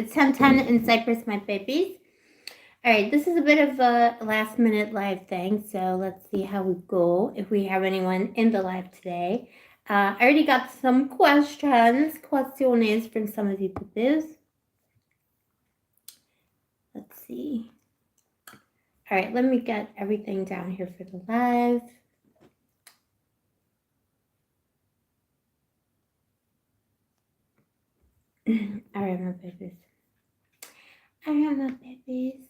It's 10:10 in Cyprus, my babies. All right, this is a bit of a last minute live thing, so let's see how we go, if we have anyone in the live today. I already got some questions from some of you peoples. Let's see. All right, let me get everything down here for the live. All right, my babies. All right, my babies.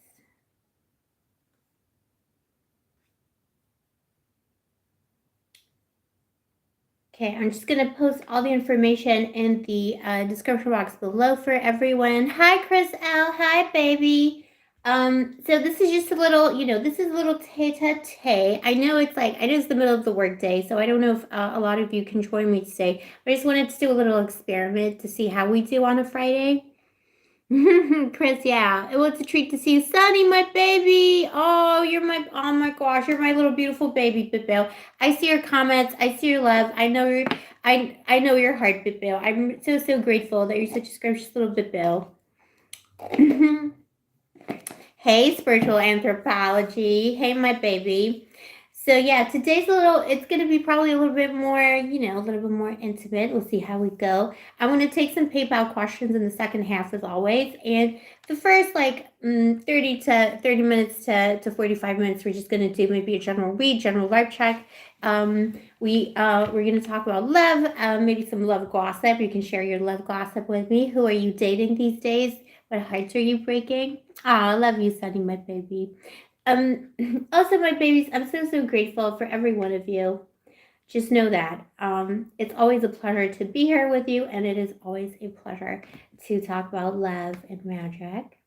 Okay, I'm just going to post all the information in the description box below for everyone. Hi, Chris L. Hi, baby. So this is just a little, this is a little tete-a-tete. I know it is the middle of the workday, so I don't know if a lot of you can join me today. But I just wanted to do a little experiment to see how we do on a Friday. Chris, yeah. Well, it's a treat to see you. Sunny, my baby. Oh my gosh, you're my little beautiful baby, Bill. I see your comments. I see your love. I know your heart, Bill. I'm so grateful that you're such a scrumptious little Bill. Hey, spiritual anthropology. Hey, my baby. So yeah, today's it's going to be probably a little bit more, a little bit more intimate. We'll see how we go. I want to take some PayPal questions in the second half as always. And the first 30 minutes to 45 minutes, we're just going to do maybe a general read, general vibe check. We're going to talk about love, maybe some love gossip. You can share your love gossip with me. Who are you dating these days? What hearts are you breaking? I love you, Sunny, my baby. Also, my babies, I'm so grateful for every one of you. Just know that it's always a pleasure to be here with you, and it is always a pleasure to talk about love and magic.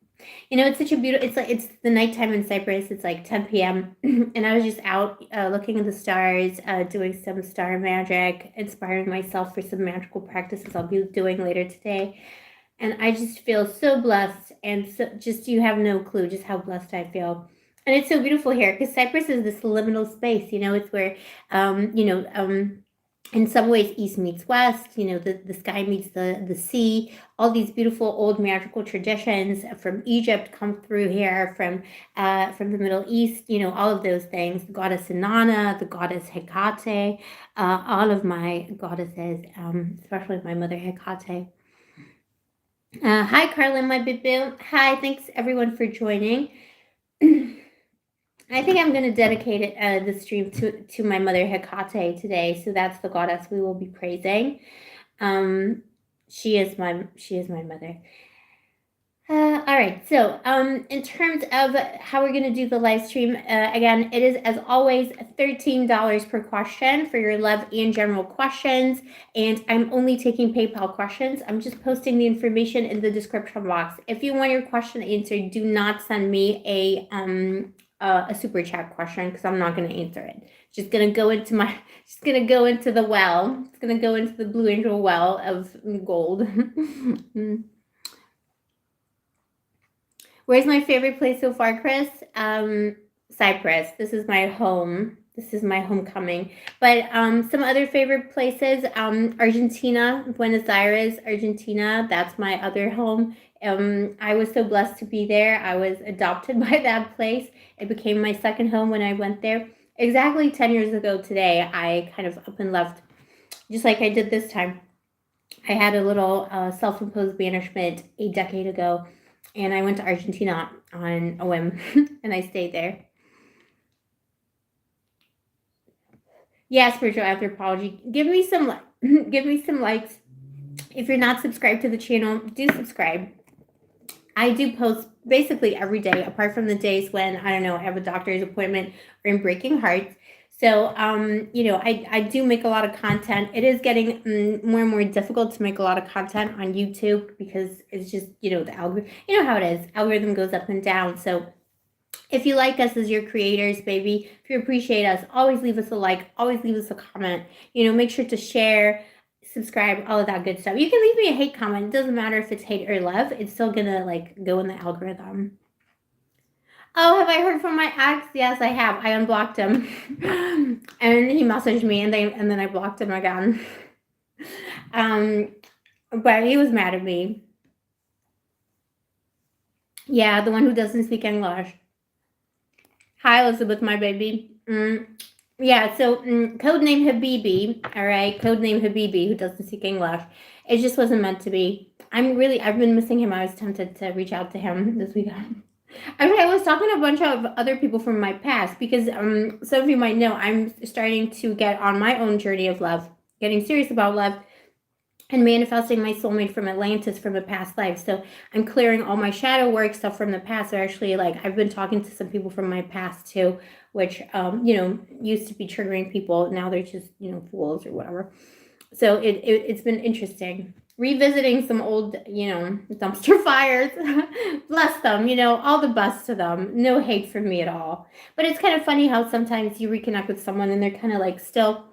It's such a beautiful. It's the nighttime in Cyprus. It's like 10 p.m. and I was just out looking at the stars, doing some star magic, inspiring myself for some magical practices I'll be doing later today. And I just feel so blessed, and you have no clue just how blessed I feel. And it's so beautiful here because Cyprus is this liminal space. It's where, in some ways, east meets west. The sky meets the sea. All these beautiful old magical traditions from Egypt come through here, from the Middle East. All of those things. The goddess Inanna, the goddess Hecate, all of my goddesses, especially my mother Hecate. Hi, Carlin, my boo. Hi, thanks everyone for joining. I think I'm going to dedicate the stream to my mother Hecate today. So that's the goddess we will be praising. She is my mother. All right. So in terms of how we're going to do the live stream, again, it is as always $13 per question for your love and general questions. And I'm only taking PayPal questions. I'm just posting the information in the description box. If you want your question answered, do not send me a super chat question because I'm not going to answer it. Just going to go into the well. It's going to go into the Blue Angel well of gold. Where's my favorite place so far, Chris? Cyprus. This is my home. This is my homecoming. But some other favorite places, Argentina, Buenos Aires, Argentina. That's my other home. I was so blessed to be there. I was adopted by that place. It became my second home when I went there. Exactly 10 years ago today, I kind of up and left, just like I did this time. I had a little self-imposed banishment a decade ago, and I went to Argentina on a whim, and I stayed there. Yeah, spiritual anthropology. Give me some likes. If you're not subscribed to the channel, do subscribe. I do post basically every day, apart from the days when, I don't know, I have a doctor's appointment or in Breaking Hearts. So, I do make a lot of content. It is getting more and more difficult to make a lot of content on YouTube because it's just, the algorithm, how it is. Algorithm goes up and down. So if you like us as your creators, baby, if you appreciate us, always leave us a like, always leave us a comment. Make sure to share, subscribe, all of that good stuff. You can leave me a hate comment. It doesn't matter if it's hate or love. It's still gonna go in the algorithm. Oh, have I heard from my ex? Yes, I have. I unblocked him. And he messaged me and then I blocked him again. But he was mad at me. Yeah, the one who doesn't speak English. Hi, Elizabeth, my baby. Yeah, so codename Habibi, all right, codename Habibi, who doesn't speak English. It just wasn't meant to be. I've been missing him. I was tempted to reach out to him this weekend. Actually, I was talking to a bunch of other people from my past because some of you might know I'm starting to get on my own journey of love, getting serious about love, and manifesting my soulmate from Atlantis from a past life. So I'm clearing all my shadow work stuff from the past. So actually, like I've been talking to some people from my past too, which used to be triggering people. Now they're just fools or whatever. So it's been interesting revisiting some old dumpster fires. Bless them, all the best to them. No hate from me at all. But it's kind of funny how sometimes you reconnect with someone and they're kind of like still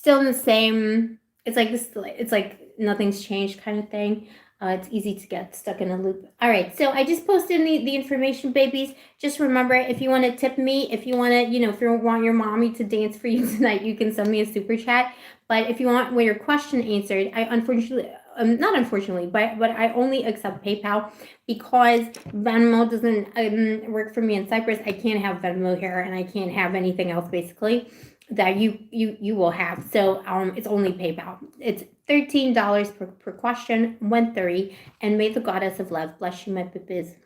in the same. It's like this. It's like nothing's changed kind of thing. It's easy to get stuck in a loop. All right, so I just posted the information, babies. Just remember, if you want to tip me, if you want to, if you want your mommy to dance for you tonight, you can send me a super chat. But if you want your question answered, I unfortunately, not unfortunately, but I only accept PayPal because Venmo doesn't work for me in Cyprus. I can't have Venmo here, and I can't have anything else basically that you will have. So it's only PayPal. It's $13 per question, 130, and may the goddess of love bless you, my babies.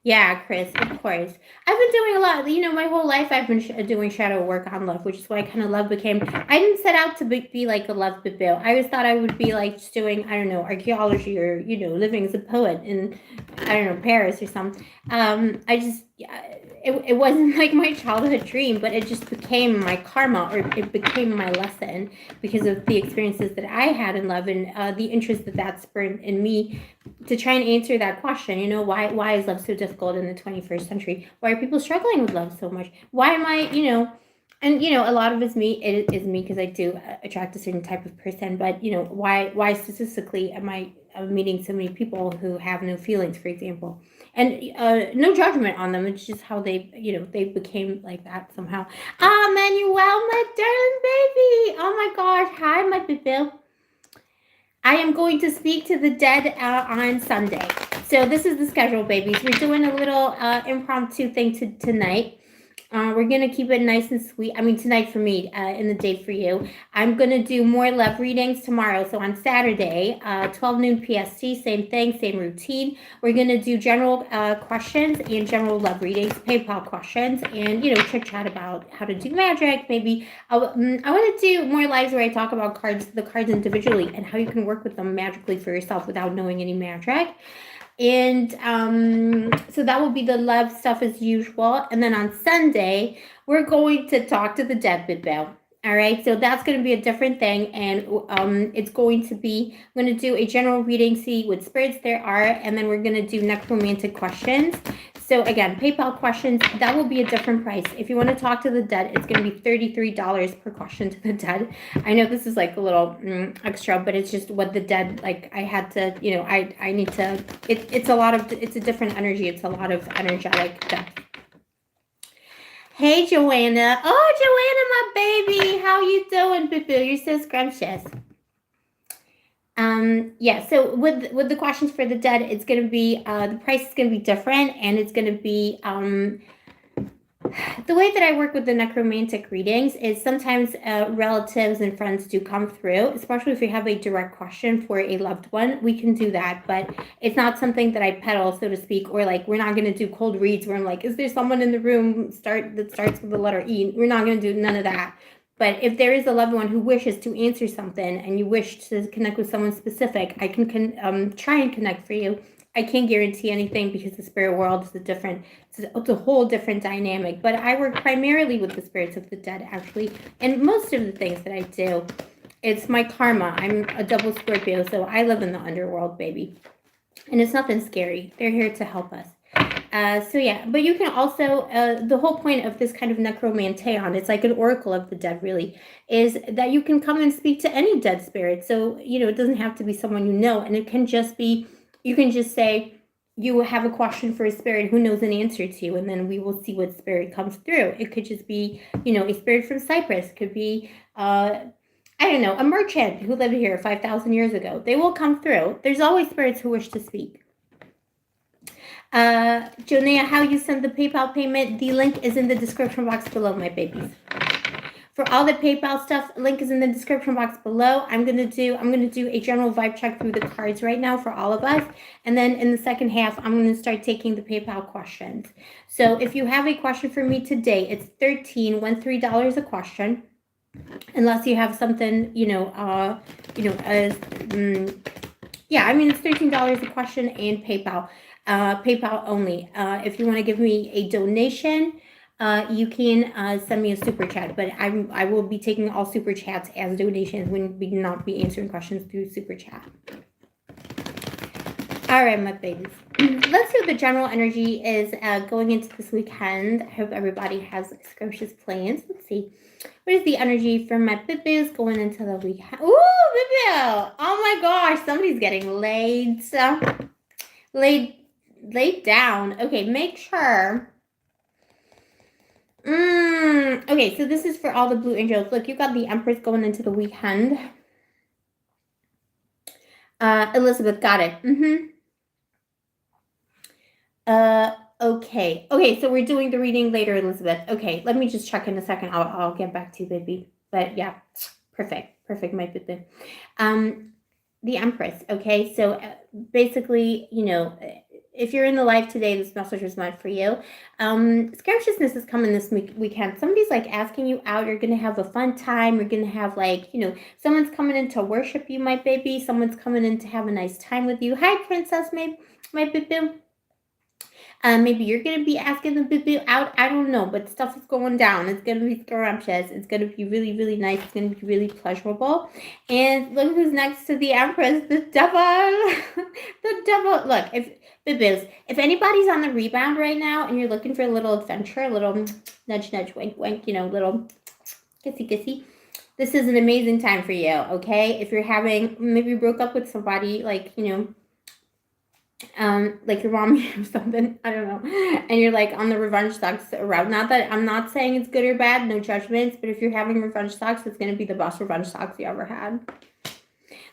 Yeah, Chris, of course. I've been doing a lot. My whole life I've been doing shadow work on love, which is why kind of love became. I didn't set out to be like a love baby. I always thought I would be like just doing, I don't know, archaeology or living as a poet in, I don't know, Paris or something. I just it wasn't like my childhood dream, but it just became my karma, or it became my lesson because of the experiences that I had in love and the interest that spurred in me to try and answer that question. Why is love so difficult in the 21st century? Why are people struggling with love so much? Why am I, and a lot of it's me. It is me because I do attract a certain type of person. But why statistically am I meeting so many people who have no feelings, for example? And no judgment on them. It's just how they, they became like that somehow. Ah, Manuel, my darling baby. Oh my gosh. Hi, my baby. I am going to speak to the dead on Sunday. So this is the schedule, babies. We're doing a little impromptu thing tonight. We're going to keep it nice and sweet. I mean, tonight for me, in the day for you. I'm going to do more love readings tomorrow. So on Saturday, 12 noon PST, same thing, same routine. We're going to do general questions and general love readings, PayPal questions, and, chit chat about how to do magic. Maybe I want to do more lives where I talk about the cards individually and how you can work with them magically for yourself without knowing any magic. And so that will be the love stuff as usual. And then on Sunday, we're going to talk to the dead Bibel. All right, so that's going to be a different thing. And it's going to be, I'm going to do a general reading, see what spirits there are. And then we're going to do necromantic questions. So again, PayPal questions, that will be a different price. If you want to talk to the dead, it's going to be $33 per question to the dead. I know this is like a little extra, but it's just what the dead, like I had to, I need to, it's a different energy. It's a lot of energetic depth. Hey, Joanna. Oh, Joanna, my baby. How you doing, boo-boo? You're so scrumptious. Yeah, so with the questions for the dead, it's going to be, the price is going to be different, and it's going to be, the way that I work with the necromantic readings is sometimes relatives and friends do come through, especially if you have a direct question for a loved one. We can do that, but it's not something that I peddle, so to speak, or like we're not going to do cold reads where I'm like, is there someone in the room that starts with the letter E? We're not going to do none of that. But if there is a loved one who wishes to answer something and you wish to connect with someone specific, I can try and connect for you. I can't guarantee anything because the spirit world is it's a whole different dynamic. But I work primarily with the spirits of the dead, actually. And most of the things that I do, it's my karma. I'm a double Scorpio, so I live in the underworld, baby. And it's nothing scary. They're here to help us. So yeah, but you can also, the whole point of this kind of necromanteon, it's like an oracle of the dead really, is that you can come and speak to any dead spirit. So, it doesn't have to be someone you know, and it can just be, you can just say, you have a question for a spirit who knows an answer to you, and then we will see what spirit comes through. It could just be, a spirit from Cyprus. It could be, I don't know, a merchant who lived here 5,000 years ago. They will come through. There's always spirits who wish to speak. Jonea, how you send the PayPal payment, the link is in the description box below, my babies. For all the PayPal stuff, link is in the description box below. I'm gonna do a general vibe check through the cards right now for all of us, and then in the second half, I'm gonna start taking the PayPal questions. So if you have a question for me today, it's $13 a question, unless you have something, yeah, I mean it's $13 a question and PayPal, PayPal only. If you want to give me a donation, you can send me a super chat, but I will be taking all super chats as donations. We will not be answering questions through super chat. All right, my babies. Let's see what the general energy is going into this weekend. I hope everybody has scrumptious plans. Let's see. What is the energy for my bibbies going into the weekend? Ooh, bibbo! Oh my gosh, somebody's getting laid down. Okay, make sure. Okay, so this is for all the blue angels. Look, you got the Empress going into the weekend. Elizabeth, got it. Okay, so we're doing the reading later, Elizabeth. Okay, let me just check in a second. I'll get back to you, baby. But yeah, perfect, my baby. The Empress. Okay, so basically, if you're in the live today, this message was meant for you. Scrumptiousness is coming this weekend. Somebody's like asking you out. You're gonna have a fun time. You're gonna have someone's coming in to worship you, my baby. Someone's coming in to have a nice time with you. Hi, princess, my baby. Maybe you're going to be asking the boo out. I don't know, but stuff is going down. It's going to be scrumptious. It's going to be really, really nice. It's going to be really pleasurable. And look who's next to the Empress, the devil. The devil. Look, if anybody's on the rebound right now and you're looking for a little adventure, a little nudge, wink, little kissy. This is an amazing time for you, okay? If you're maybe you broke up with somebody, like your mom or something, I don't know, and you're like on the revenge sucks route. Not that I'm not saying it's good or bad, no judgments, but if you're having revenge sucks, it's going to be the best revenge sucks you ever had.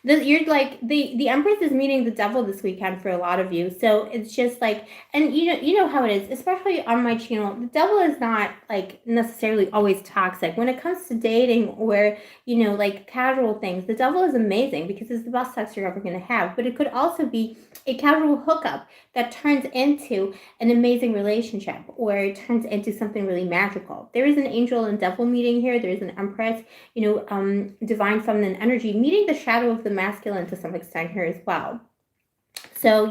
You're like the Empress is meeting the devil this weekend for a lot of you, so it's just like, and you know how it is, especially on my channel. The devil is not like necessarily always toxic when it comes to dating or like casual things. The devil is amazing because it's the best sex you're ever going to have, but it could also be a casual hookup that turns into an amazing relationship or it turns into something really magical. There is an angel and devil meeting here. There is an Empress, divine feminine energy meeting the shadow of the masculine to some extent here as well. So,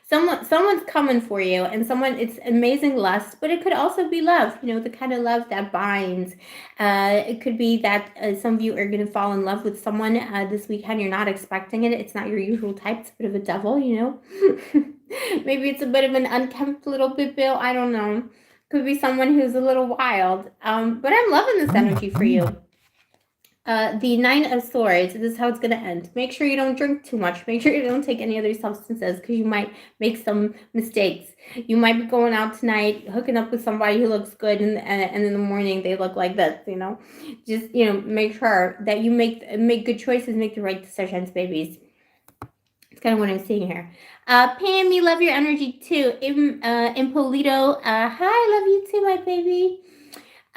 someone's coming for you, and it's amazing lust, but it could also be love, the kind of love that binds. It could be that some of you are going to fall in love with someone this weekend. You're not expecting it. It's not your usual type. It's a bit of a devil, Maybe it's a bit of an unkempt little bit, Bill. I don't know. Could be someone who's a little wild. But I'm loving this energy for you. The 9 of Swords, this is how it's going to end. Make sure you don't drink too much. Make sure you don't take any other substances because you might make some mistakes. You might be going out tonight, hooking up with somebody who looks good, and in the morning they look like this, Just, make sure that you make good choices, make the right decisions, babies. It's kind of what I'm seeing here. Pam, you love your energy too. Impolito, hi, love you too, my baby.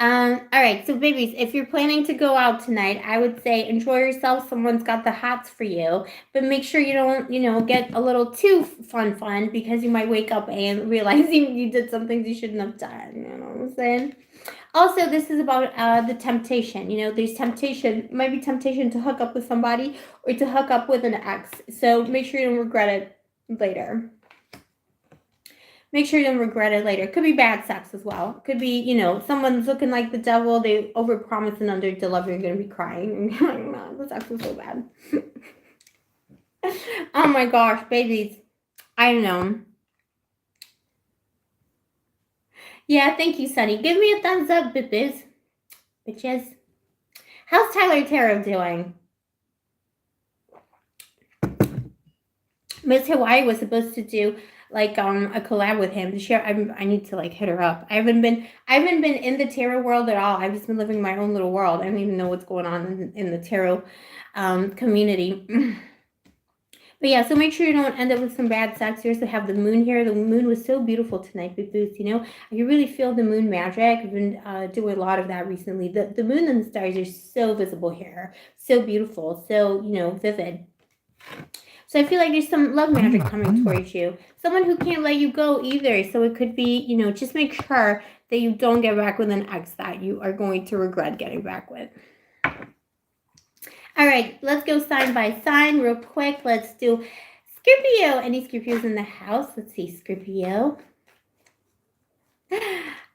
All right, so babies, if you're planning to go out tonight, I would say enjoy yourself. Someone's got the hots for you, but make sure you don't, get a little too fun because you might wake up and realize you did some things you shouldn't have done. You know what I'm saying? Also, this is about the temptation. There's temptation, might be temptation to hook up with somebody or to hook up with an ex. So make sure you don't regret it later. Make sure you don't regret it later. It could be bad sex as well. It could be, someone's looking like the devil. They overpromise and underdeliver. You're going to be crying. Oh, the sex was so bad. Oh my gosh, babies. I don't know. Yeah, thank you, Sunny. Give me a thumbs up, bitches. How's Tyler Tarot doing? Miss Hawaii was supposed to do like a collab with him. I need to like hit her up. I haven't been in the tarot world at all. I've just been living my own little world. I don't even know what's going on in the tarot community. But yeah, so make sure you don't end up with some bad sex. You also have the moon here. The moon was so beautiful tonight, Big Boost. You know, I can really feel the moon magic. I've been doing a lot of that recently. The moon and the stars are so visible here, so beautiful, so vivid. So I feel like there's some love magic coming towards you. Someone who can't let you go either. So it could be, just make sure that you don't get back with an ex that you are going to regret getting back with. All right, let's go sign by sign real quick. Let's do Scorpio. Any Scorpios in the house? Let's see, Scorpio.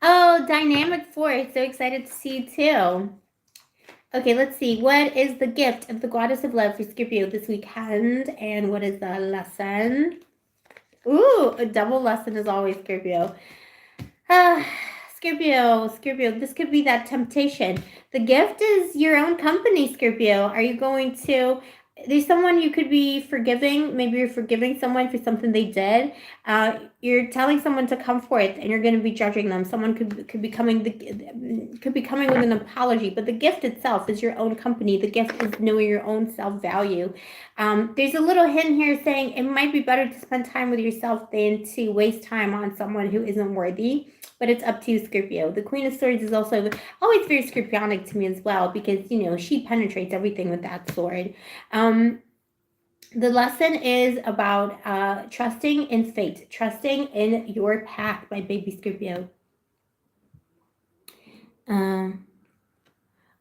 Oh, dynamic force. So excited to see you too. Okay, let's see. What is the gift of the goddess of love for Scorpio this weekend? And what is the lesson? Ooh, a double lesson is always Scorpio. Scorpio, this could be that temptation. The gift is your own company, Scorpio. Are you going to... There's someone you could be forgiving. Maybe you're forgiving someone for something they did. You're telling someone to come forth, and you're going to be judging them. Someone could be coming with an apology. But the gift itself is your own company. The gift is knowing your own self-value. There's a little hint here saying it might be better to spend time with yourself than to waste time on someone who isn't worthy. But it's up to you, Scorpio. The Queen of Swords is also always very Scorpionic to me as well, because, she penetrates everything with that sword. The lesson is about trusting in fate, trusting in your path, my baby Scorpio. Oh,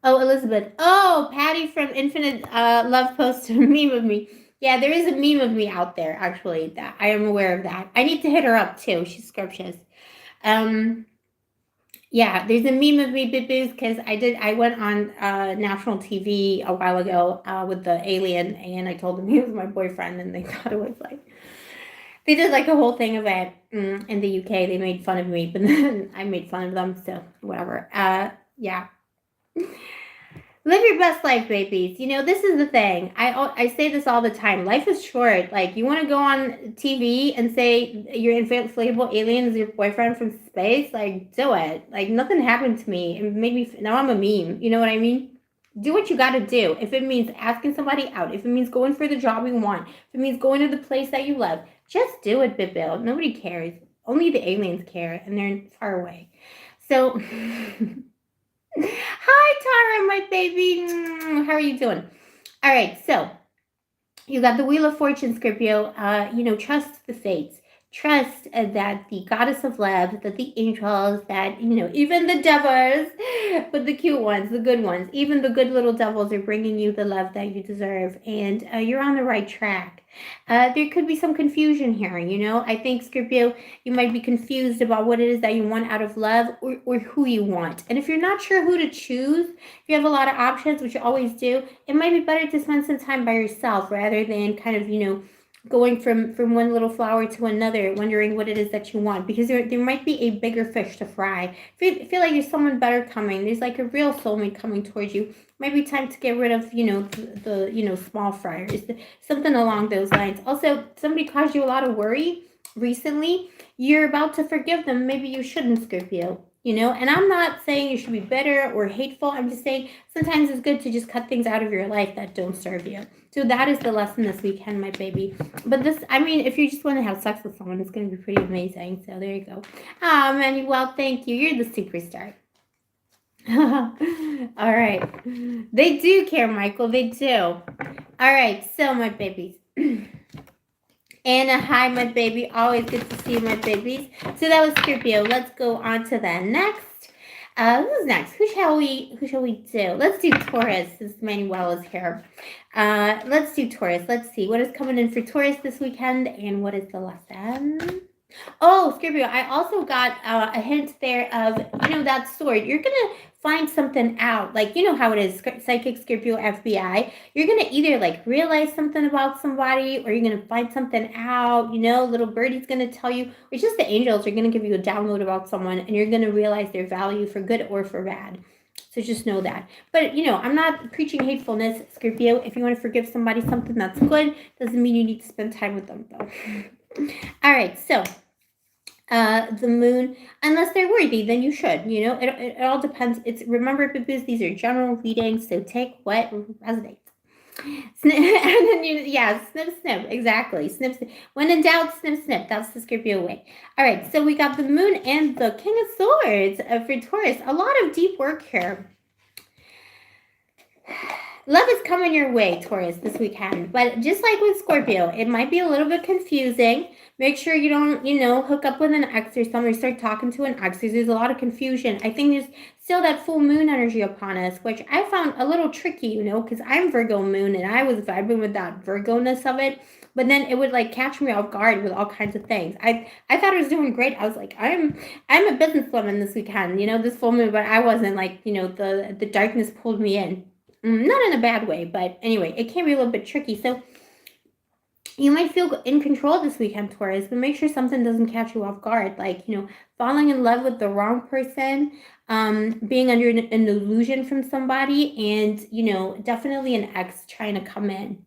Elizabeth. Oh, Patty from Infinite Love posted a meme of me. Yeah, there is a meme of me out there, actually. That I am aware of that. I need to hit her up, too. She's scrumptious. Yeah, there's a meme of me, Bibboos, because I went on national TV a while ago with the alien, and I told them he was my boyfriend, and they thought it was like, they did like a whole thing of it in the UK. They made fun of me, but then I made fun of them, so whatever. Yeah. Live your best life, babies. This is the thing. I say this all the time. Life is short. Like, you want to go on TV and say your inflatable alien is your boyfriend from space? Like, do it. Like, nothing happened to me. It made me... Now I'm a meme. You know what I mean? Do what you got to do. If it means asking somebody out, if it means going for the job you want, if it means going to the place that you love, just do it, Bill. Nobody cares. Only the aliens care, and they're far away. So... Hi, Tara, my baby. How are you doing? All right, so you got the Wheel of Fortune, Scorpio. Trust the fates. Trust that the goddess of love, that the angels, that, even the devils, but the cute ones, the good ones, even the good little devils are bringing you the love that you deserve, and you're on the right track. There could be some confusion here, I think, Scorpio, you might be confused about what it is that you want out of love or who you want. And if you're not sure who to choose, if you have a lot of options, which you always do, it might be better to spend some time by yourself rather than kind of, going from one little flower to another, wondering what it is that you want, because there might be a bigger fish to fry. Feel like there's someone better coming. There's like a real soulmate coming towards you. Might be time to get rid of, the small fryers, something along those lines. Also, somebody caused you a lot of worry recently. You're about to forgive them. Maybe you shouldn't, Scorpio. And I'm not saying you should be bitter or hateful. I'm just saying sometimes it's good to just cut things out of your life that don't serve you. So that is the lesson this weekend, my baby. But if you just want to have sex with someone, it's going to be pretty amazing. So there you go. Manuel, thank you. You're the superstar. All right. They do care, Michael. They do. All right. So, my babies. Anna, hi, my baby. Always good to see you, my babies. So that was Scorpio. Let's go on to the next. Who's next? Who shall we do? Let's do Taurus, since Manuel is here. Let's do Taurus. Let's see what is coming in for Taurus this weekend and what is the lesson. Oh, Scorpio, I also got a hint there of, that sword. You're going to find something out. Like, how it is, Psychic, Scorpio, FBI. You're going to either, realize something about somebody, or you're going to find something out. Little birdie's going to tell you, or just the angels are going to give you a download about someone, and you're going to realize their value for good or for bad. So just know that. But, I'm not preaching hatefulness, Scorpio. If you want to forgive somebody something, that's good. Doesn't mean you need to spend time with them, though. All right, so the moon, unless they're worthy, then you should. It all depends. Remember, Bibis, these are general readings, so take what resonates. Snip, and then snip, snip, exactly. Snip, snip. When in doubt, snip, snip. That's the Scorpio way. All right, so we got the moon and the King of Swords for Taurus. A lot of deep work here. Love is coming your way, Taurus, this weekend. But just like with Scorpio, it might be a little bit confusing. Make sure you don't, hook up with an ex or something, or start talking to an ex. There's a lot of confusion. I think there's still that full moon energy upon us, which I found a little tricky, because I'm Virgo moon and I was vibing with that Virgo-ness of it. But then it would catch me off guard with all kinds of things. I thought I was doing great. I was like, I'm a businesswoman this weekend, this full moon, but I wasn't the darkness pulled me in. Not in a bad way, but anyway, it can be a little bit tricky. So you might feel in control this weekend, Taurus, but make sure something doesn't catch you off guard. Falling in love with the wrong person, being under an illusion from somebody, and, definitely an ex trying to come in.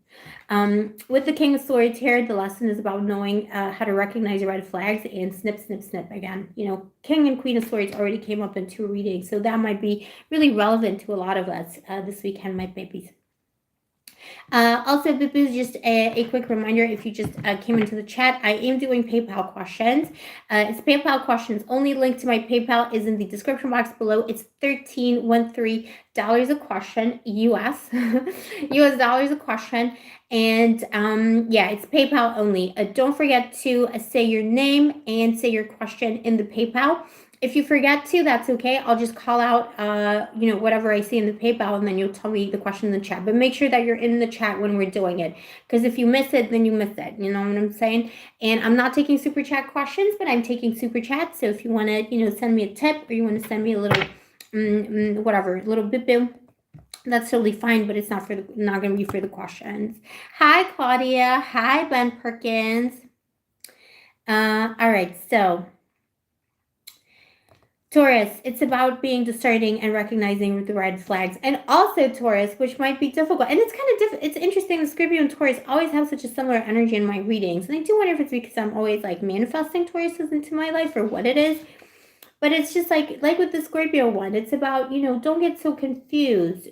With the King of Swords here, the lesson is about knowing how to recognize your red flags and snip, snip, snip again. King and Queen of Swords already came up in 2 readings, so that might be really relevant to a lot of us this weekend, my babies. Also, Boo-Boos, just a quick reminder, if you just came into the chat, I am doing PayPal questions. It's PayPal questions only. Link to my PayPal is in the description box below. It's $13.13 a question, US, US dollars a question. And it's PayPal only. Don't forget to say your name and say your question in the PayPal. If you forget to, that's okay. I'll just call out, whatever I see in the PayPal, and then you'll tell me the question in the chat. But make sure that you're in the chat when we're doing it, because if you miss it, then you miss it. You know what I'm saying? And I'm not taking super chat questions, but I'm taking super chat. So if you want to, send me a tip, or you want to send me a little, little bit, that's totally fine. But it's not not going to be for the questions. Hi, Claudia. Hi, Ben Perkins. All right, so. Taurus, it's about being discerning and recognizing the red flags. And also Taurus, which might be difficult. And it's kind of it's interesting. The Scorpio and Taurus always have such a similar energy in my readings. And I do wonder if it's because I'm always manifesting Tauruses into my life, or what it is. But it's just like with the Scorpio one, it's about, don't get so confused.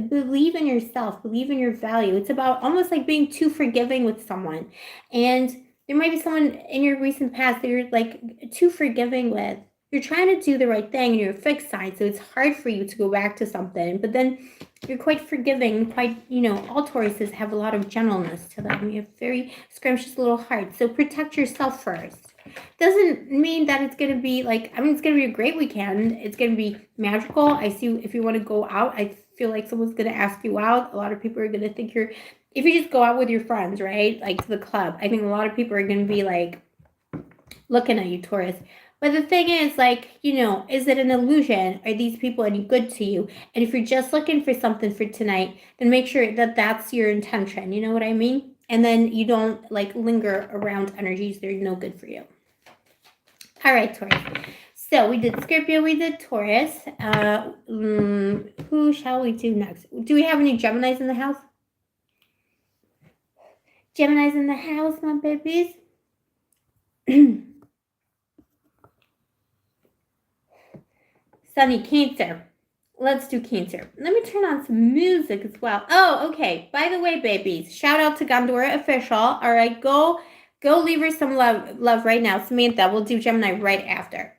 Believe in yourself. Believe in your value. It's about almost being too forgiving with someone. And there might be someone in your recent past that you're too forgiving with. You're trying to do the right thing and you're a fixed sign, so it's hard for you to go back to something. But then you're quite forgiving, all Tauruses have a lot of gentleness to them. You have very scrumptious little hearts. So protect yourself first. Doesn't mean that it's going to be it's going to be a great weekend. It's going to be magical. I see if you want to go out, I feel like someone's going to ask you out. A lot of people are going to think if you just go out with your friends, right? To the club. I think a lot of people are going to be looking at you, Taurus. But the thing is, is it an illusion? Are these people any good to you? And if you're just looking for something for tonight, then make sure that that's your intention. You know what I mean? And then you don't, linger around energies that are no good for you. All right, Taurus. So we did Scorpio, we did Taurus. Who shall we do next? Do we have any Geminis in the house? Geminis in the house, my babies? Sunny, Cancer. Let's do Cancer. Let me turn on some music as well. Oh, okay. By the way, babies, shout out to Gondora Official. All right, go leave her some love right now. Samantha, we'll do Gemini right after.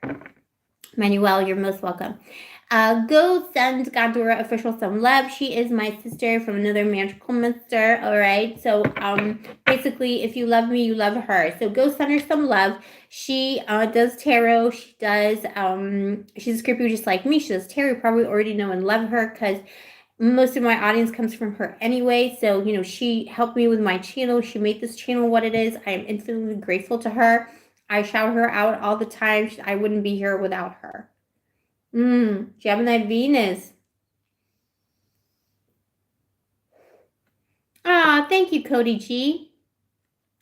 Manuel, you're most welcome. Go send Gondora Official some love. She is my sister from another magical mister. All right. So basically, if you love me, you love her. So go send her some love. She does tarot. She does. She's a Scorpio just like me. She does tarot. You probably already know and love her because most of my audience comes from her anyway. So she helped me with my channel. She made this channel what it is. I am infinitely grateful to her. I shout her out all the time. I wouldn't be here without her. Gemini Venus. Thank you, Cody G.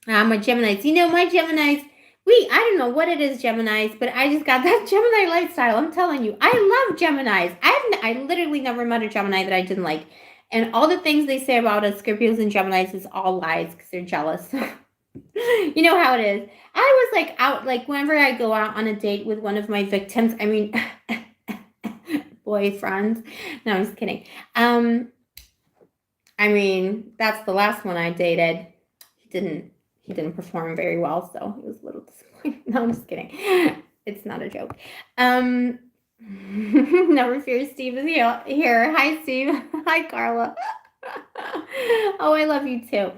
My Geminis. My Geminis, I don't know what it is, Geminis, but I just got that Gemini lifestyle. I'm telling you, I love Geminis. I literally never met a Gemini that I didn't like. And all the things they say about us, Scorpios and Geminis, is all lies because they're jealous. You know how it is. I was like out, like whenever I go out on a date with one of my victims, I mean, boyfriends. No, I'm just kidding. I mean, that's the last one I dated. He didn't perform very well, so he was a little disappointed. No, I'm just kidding. It's not a joke. Never fear, Steve is here. Hi, Steve. Hi, Carla. Oh, I love you too.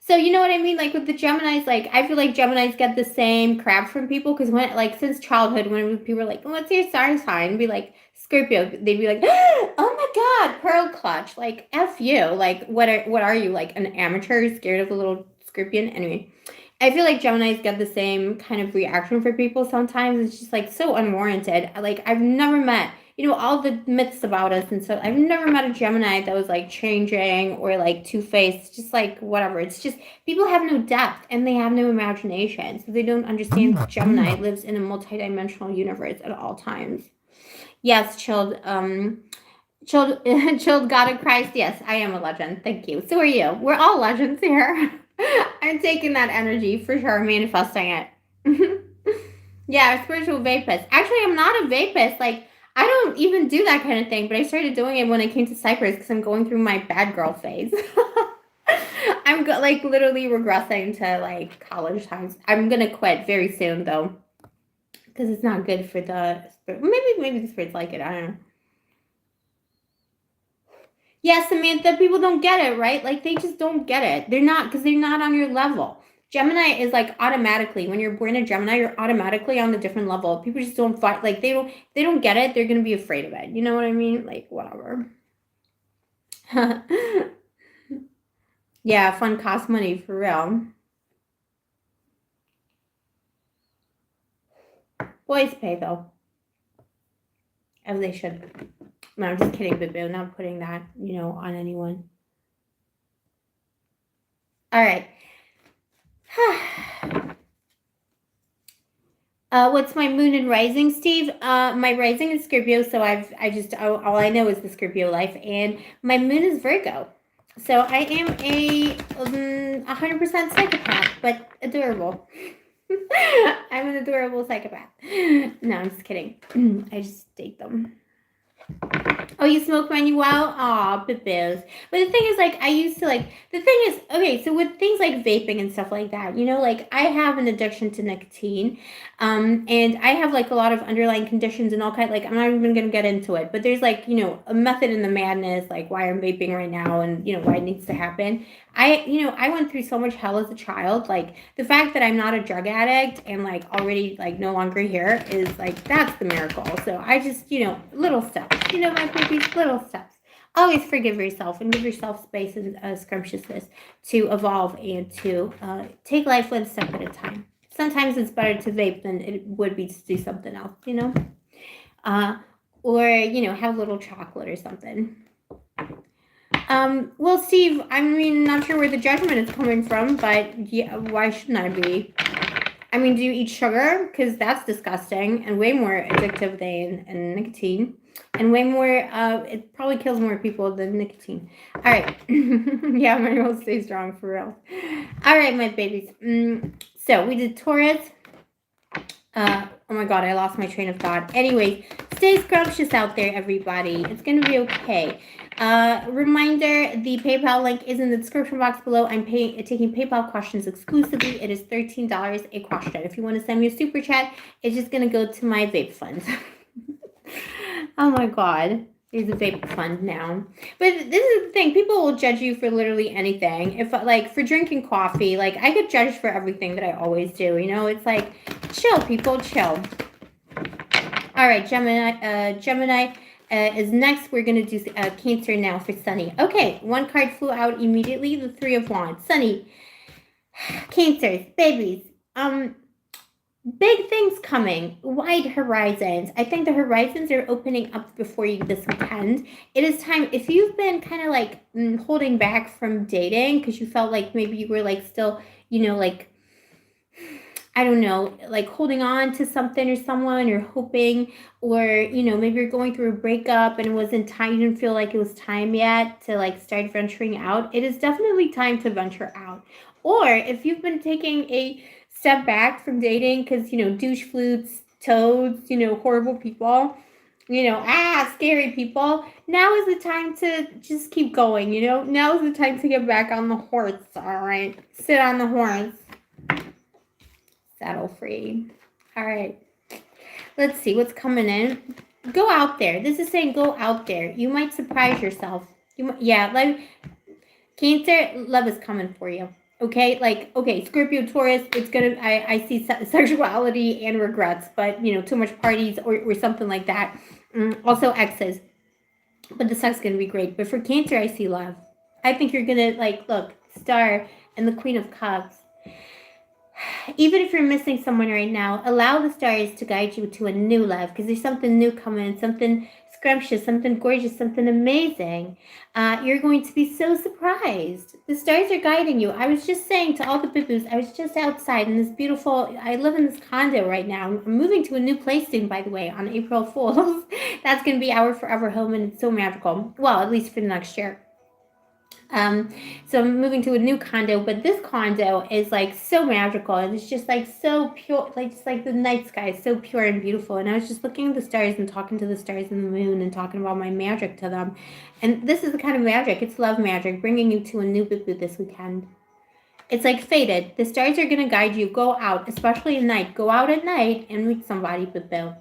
So you know what I mean? Like with the Geminis, like I feel like Geminis get the same crap from people because when, like, since childhood, when people are like, "What's your star sign?" Be like Scorpio. They'd be like, "Oh my God, pearl clutch!" Like F you. Like what are you, like an amateur scared of a little scorpion? Anyway, I feel like Geminis get the same kind of reaction for people sometimes. It's just like so unwarranted. Like I've never met, all the myths about us and stuff. I've never met a Gemini that was like changing or like two-faced, just like whatever. It's just people have no depth and they have no imagination. So they don't understand that Gemini lives in a multidimensional universe at all times. Yes, chilled chilled God of Christ. Yes, I am a legend. Thank you. So are you. We're all legends here. I'm taking that energy for sure, manifesting it. Yeah, spiritual vapist. Actually, I'm not a vapist. Like, I don't even do that kind of thing, but I started doing it when I came to Cyprus because I'm going through my bad girl phase. I'm like literally regressing to like college times. I'm gonna quit very soon though, because it's not good for the spirit. Maybe the spirits like it. I don't know. Yeah, Samantha, people don't get it, right? Like they just don't get it. They're not on your level. Gemini is like automatically, when you're born a Gemini, you're automatically on the different level. People just don't fight, like they don't get it. They're gonna be afraid of it. You know what I mean? Like whatever. Yeah, fun costs money for real. Boys pay though, as they should. No, I'm just kidding, Bibu. Not putting that, on anyone. All right. What's my moon and rising, Steve? My rising is Scorpio, so all I know is the Scorpio life, and my moon is Virgo. So I am a 100% psychopath, but adorable. I'm an adorable psychopath. No, I'm just kidding. I just date them. Oh, you smoke Manuel? Aw, boo-boos. But the thing is, like, I used to, like, the thing is, okay, so with things like vaping and stuff like that, like, I have an addiction to nicotine, and I have, like, a lot of underlying conditions and all kind, like, I'm not even going to get into it, but there's, like, a method in the madness, like, why I'm vaping right now and, why it needs to happen. I went through so much hell as a child, like, the fact that I'm not a drug addict and, like, already, like, no longer here is, like, that's the miracle. So I just, little steps, my babies, little steps. Always forgive yourself and give yourself space and scrumptiousness to evolve and to take life one step at a time. Sometimes it's better to vape than it would be to do something else, or, have a little chocolate or something. Well, Steve, I mean, not sure where the judgment is coming from, but yeah, why shouldn't I be? I mean, do you eat sugar? Because that's disgusting and way more addictive than nicotine. And way more, it probably kills more people than nicotine. All right. Yeah, my will stay strong for real. All right, my babies. So we did Taurus. Oh my God, I lost my train of thought. Anyway, stay scrumptious out there, everybody. It's going to be okay. Reminder, the PayPal link is in the description box below. I'm taking PayPal questions exclusively. It is $13 a question. If you want to send me a super chat, it's just going to go to my vape fund. Oh my God. There's a vape fund now. But this is the thing. People will judge you for literally anything. If, like, for drinking coffee, like, I get judged for everything that I always do. It's like, chill, people, chill. All right, Gemini is next. We're going to do Cancer now for Sunny. Okay, one card flew out immediately. The Three of Wands. Sunny. Cancers, babies. Big things coming, wide horizons. I think the horizons are opening up before you this weekend. It is time, if you've been kind of like holding back from dating because you felt like maybe you were like still, like I don't know, like holding on to something or someone, or hoping, or, maybe you're going through a breakup and it wasn't time, you didn't feel like it was time yet to like start venturing out. It is definitely time to venture out. Or if you've been taking a step back from dating because, douche flutes, toads, horrible people, scary people, now is the time to just keep going, now is the time to get back on the horse, all right? Sit on the horse. Saddle free. All right. Let's see what's coming in. Go out there. This is saying go out there. You might surprise yourself. Like Cancer, love is coming for you. Okay, Scorpio, Taurus, it's gonna, I see sexuality and regrets, but, too much parties or something like that. Also exes, but the sex is gonna be great. But for Cancer, I see love. I think you're gonna, look, Star and the Queen of Cups. Even if you're missing someone right now, allow the stars to guide you to a new love, because there's something new coming, something scrumptious, something gorgeous, something amazing. You're going to be so surprised. The stars are guiding you. I was just saying to all the boo-boos, I was just outside in this beautiful, I live in this condo right now. I'm moving to a new place soon, by the way, on April Fool's. That's going to be our forever home, and it's so magical. Well, at least for the next year. So I'm moving to a new condo, but this condo is like so magical, and it's just like so pure, like just like the night sky is so pure and beautiful. And I was just looking at the stars and talking to the stars and the moon and talking about my magic to them. And this is the kind of magic, it's love magic, bringing you to a new boo this weekend. It's like fated. The stars are going to guide you. Go out, especially at night. Go out at night and meet somebody, boo.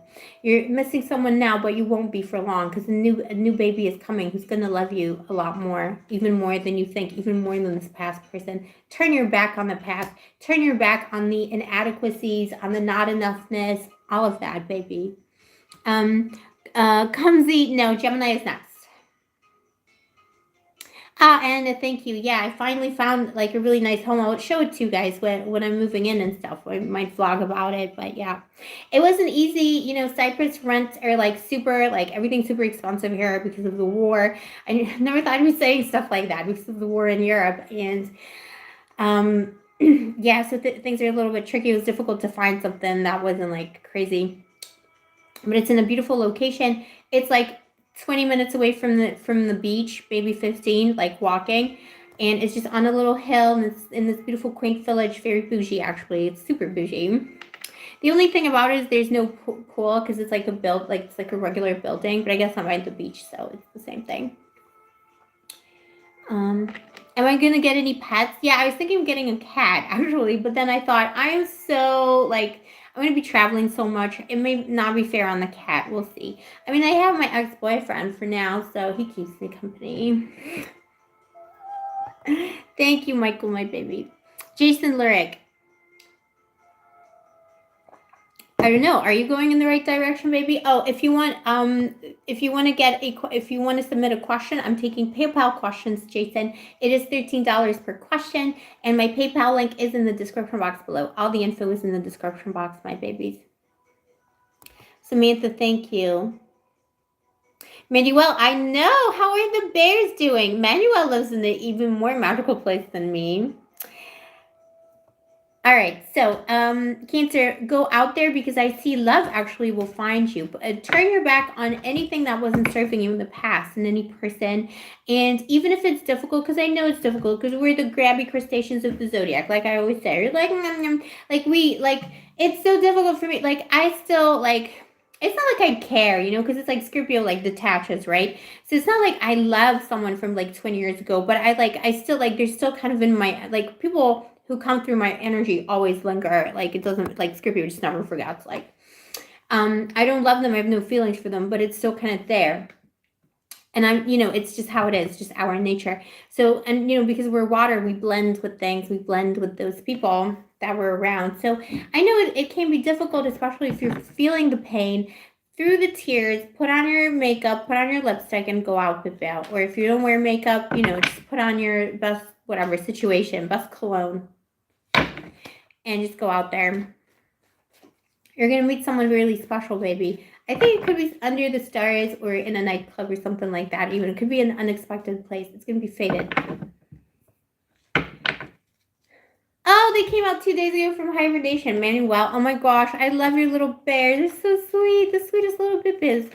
You're missing someone now, but you won't be for long, because a new baby is coming who's going to love you a lot more, even more than you think, even more than this past person. Turn your back on the past. Turn your back on the inadequacies, on the not enoughness, all of that, baby. Clumsy, no, Gemini is next. And thank you. Yeah, I finally found like a really nice home. I'll show it to you guys when I'm moving in and stuff. I might vlog about it, but yeah. It wasn't easy. Cyprus rents are like super, like everything's super expensive here because of the war. I never thought I'd be saying stuff like that because of the war in Europe. And yeah, so things are a little bit tricky. It was difficult to find something that wasn't like crazy. But it's in a beautiful location. It's like 20 minutes away from the beach, maybe 15, like walking, and it's just on a little hill, and it's in this beautiful quaint village. Very bougie, actually. It's super bougie. The only thing about it is there's no pool, because it's like it's like a regular building, but I guess I'm by the beach, so it's the same thing. Am I gonna get any pets? Yeah, I was thinking of getting a cat, actually, but then I thought, I'm so like, I'm going to be traveling so much. It may not be fair on the cat. We'll see. I mean, I have my ex-boyfriend for now, so he keeps me company. Thank you, Michael, my baby. Jason Lyric. I don't know. Are you going in the right direction, baby? Oh, if you want to submit a question, I'm taking PayPal questions, Jason. It is $13 per question, and my PayPal link is in the description box below. All the info is in the description box, my babies. Samantha, thank you. Manuel, I know. How are the bears doing? Manuel lives in an even more magical place than me. All right, so Cancer, go out there, because I see love actually will find you. Turn your back on anything that wasn't serving you in the past, and any person. And even if it's difficult, because I know it's difficult, because we're the grabby crustaceans of the zodiac, like I always say. You're like, it's so difficult for me. Like, I still, like, it's not like I care, because it's like Scorpio, like, detaches, right? So it's not like I love someone from like 20 years ago, but I still, like, they're still kind of in my, like, people who come through my energy always linger. Like, it doesn't, like, Scorpio just never forgets. Like, I don't love them. I have no feelings for them, but it's still kind of there. And it's just how it is, just our nature. So, and, because we're water, we blend with things. We blend with those people that were around. So I know it can be difficult, especially if you're feeling the pain. Through the tears, put on your makeup, put on your lipstick, and go out with that. Or if you don't wear makeup, just put on your best, whatever situation, best cologne, and just go out there. You're going to meet someone really special, baby. I think it could be under the stars or in a nightclub or something like that. Even it could be an unexpected place. It's going to be fated. Oh, Oh, they came out 2 days ago from hibernation. Manuel, oh my gosh, I love your little bears. They're so sweet. The sweetest little bibbies.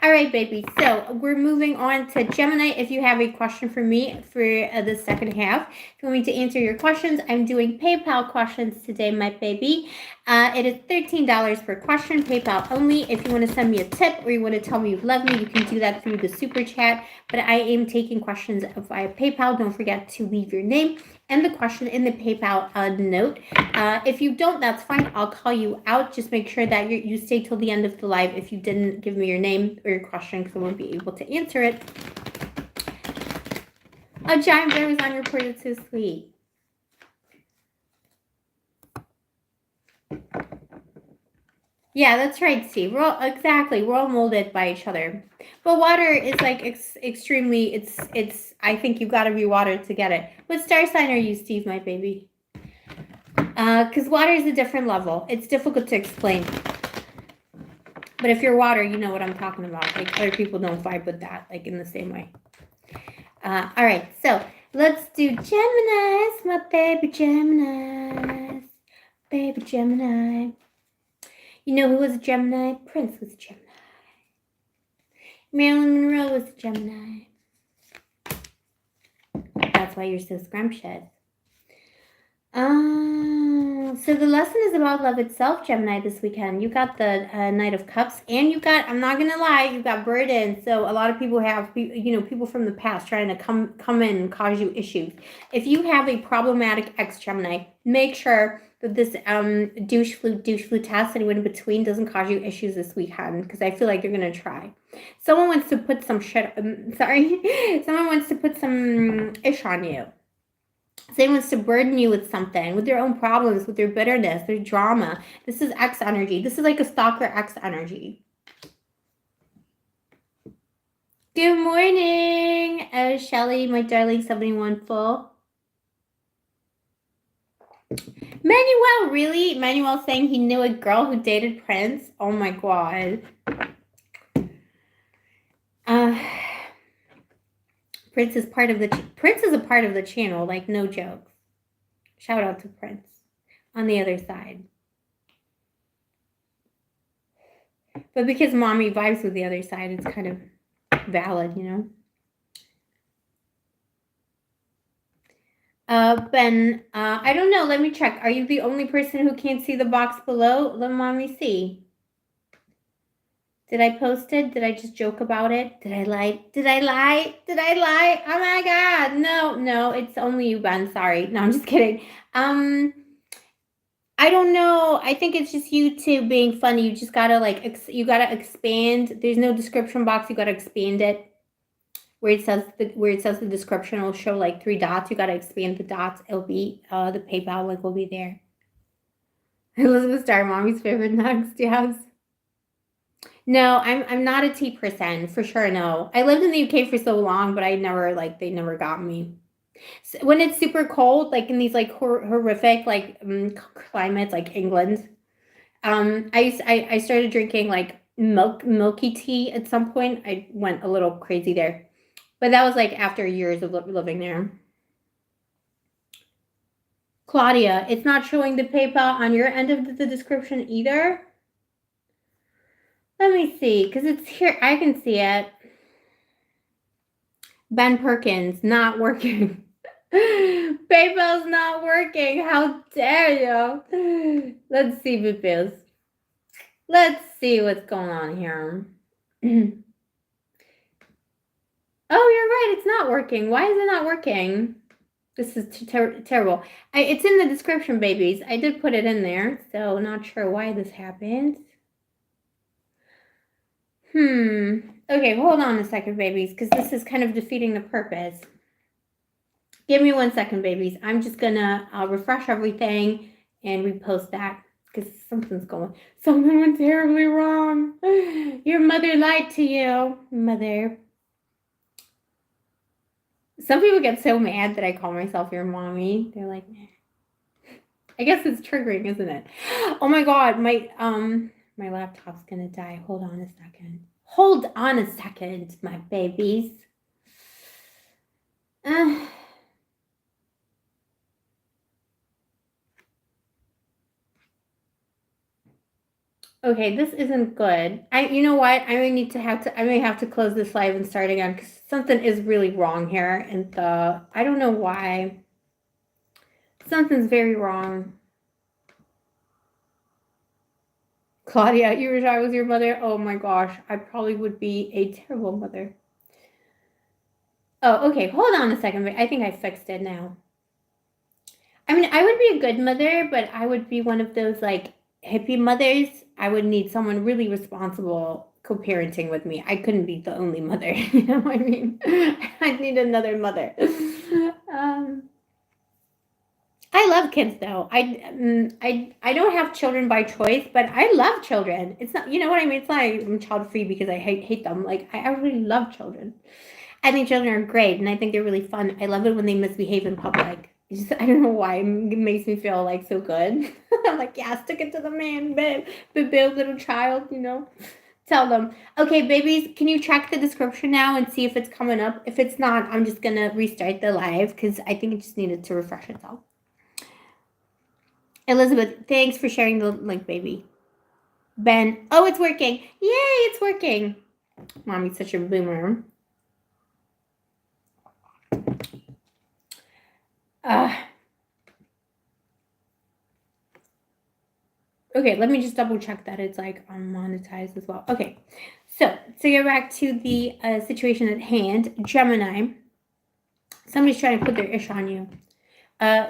All right, baby. So we're moving on to Gemini. If you have a question for me for the second half, if you want me to answer your questions, I'm doing PayPal questions today, my baby. It is $13 per question, PayPal only. If you want to send me a tip or you want to tell me you love me, you can do that through the super chat. But I am taking questions via PayPal. Don't forget to leave your name and the question in the PayPal note. If you don't, that's fine. I'll call you out. Just make sure that you stay till the end of the live if you didn't give me your name or your question, because I won't be able to answer it. A giant bear was on your porch. It's so sweet. Yeah, that's right, Steve. We're all molded by each other. But water is like extremely, it's, I think you gotta be water to get it. What star sign are you, Steve, my baby? Because water is a different level. It's difficult to explain. But if you're water, you know what I'm talking about. Like, other people don't vibe with that, like, in the same way. All right, so let's do Geminis, my baby Geminis. Baby Gemini. You know who was a Gemini? Prince was a Gemini. Marilyn Monroe was a Gemini. That's why you're so scrumptious. So the lesson is about love itself, Gemini, this weekend. You got the Knight of Cups, and you got, I'm not going to lie, you got burden. So a lot of people have, people from the past trying to come in and cause you issues. If you have a problematic ex-Gemini, make sure that this douche flu test, anyone in between, doesn't cause you issues this weekend, because I feel like you're going to try. Someone wants to put some someone wants to put some ish on you. Someone wants to burden you with something, with their own problems, with their bitterness, their drama. This is X energy. This is like a stalker X energy. Good morning, Shelly, my darling 71 full. Manuel, really? Manuel saying he knew a girl who dated Prince? Oh my God. Prince is a part of the channel, like, no jokes. Shout out to Prince on the other side. But because mommy vibes with the other side, it's kind of valid, you know? Ben, I don't know. Let me check. Are you the only person who can't see the box below? Let mommy see. Did I post it? Did I just joke about it? Did I lie? Oh my God. No, it's only you, Ben. Sorry. No, I'm just kidding. I don't know. I think it's just YouTube being funny. You just gotta you gotta expand. There's no description box. You gotta expand it. Where it says the description will show like 3 dots. You gotta expand the dots. It'll be the PayPal link will be there. Elizabeth Star, mommy's favorite next. Yes. No, I'm not a tea person for sure. No, I lived in the UK for so long, but I never they never got me. So when it's super cold, like in these like horrific climates, like England, I started drinking like milky tea at some point. I went a little crazy there, but that was like after years of living there. Claudia, it's not showing the PayPal on your end of the description either. Let me see, because it's here. I can see it. Ben Perkins, not working. PayPal's not working. How dare you? Let's see, Bipils. Let's see what's going on here. Oh, you're right. It's not working. Why is it not working? This is terrible. It's in the description, babies. I did put it in there, so not sure why this happened. Okay, hold on a second, babies, because this is kind of defeating the purpose. Give me 1 second, babies. I'm just gonna refresh everything and repost that, because something went terribly wrong. Your mother lied to you, mother. Some people get so mad that I call myself your mommy. They're like, I guess it's triggering, isn't it? Oh my God, my laptop's gonna die. Hold on a second. Hold on a second, my babies. Okay, this isn't good. You know what? I may have to close this live and start again because something is really wrong here. And I don't know why. Something's very wrong. Claudia, you wish I was your mother? Oh my gosh, I probably would be a terrible mother. Oh, okay, hold on a second. I think I fixed it now. I mean, I would be a good mother, but I would be one of those like hippie mothers. I would need someone really responsible co-parenting with me. I couldn't be the only mother. You know what I mean? I'd need another mother. I love kids though. I don't have children by choice, but I love children. It's not, you know what I mean? It's not like I'm child free because I hate them. Like I really love children. I think children are great, and I think they're really fun. I love it when they misbehave in public. I don't know why. It makes me feel like so good. I'm like, yeah, stick it to the man, babe. Babe, little child, you know. Tell them, okay, babies, can you check the description now and see if it's coming up? If it's not, I'm just gonna restart the live because I think it just needed to refresh itself. Elizabeth, thanks for sharing the link, baby. Ben, oh, it's working. Yay, it's working. Mommy's such a boomer. Okay, let me just double check that it's like monetized as well. Okay, so to get back to the situation at hand, Gemini, somebody's trying to put their ish on you.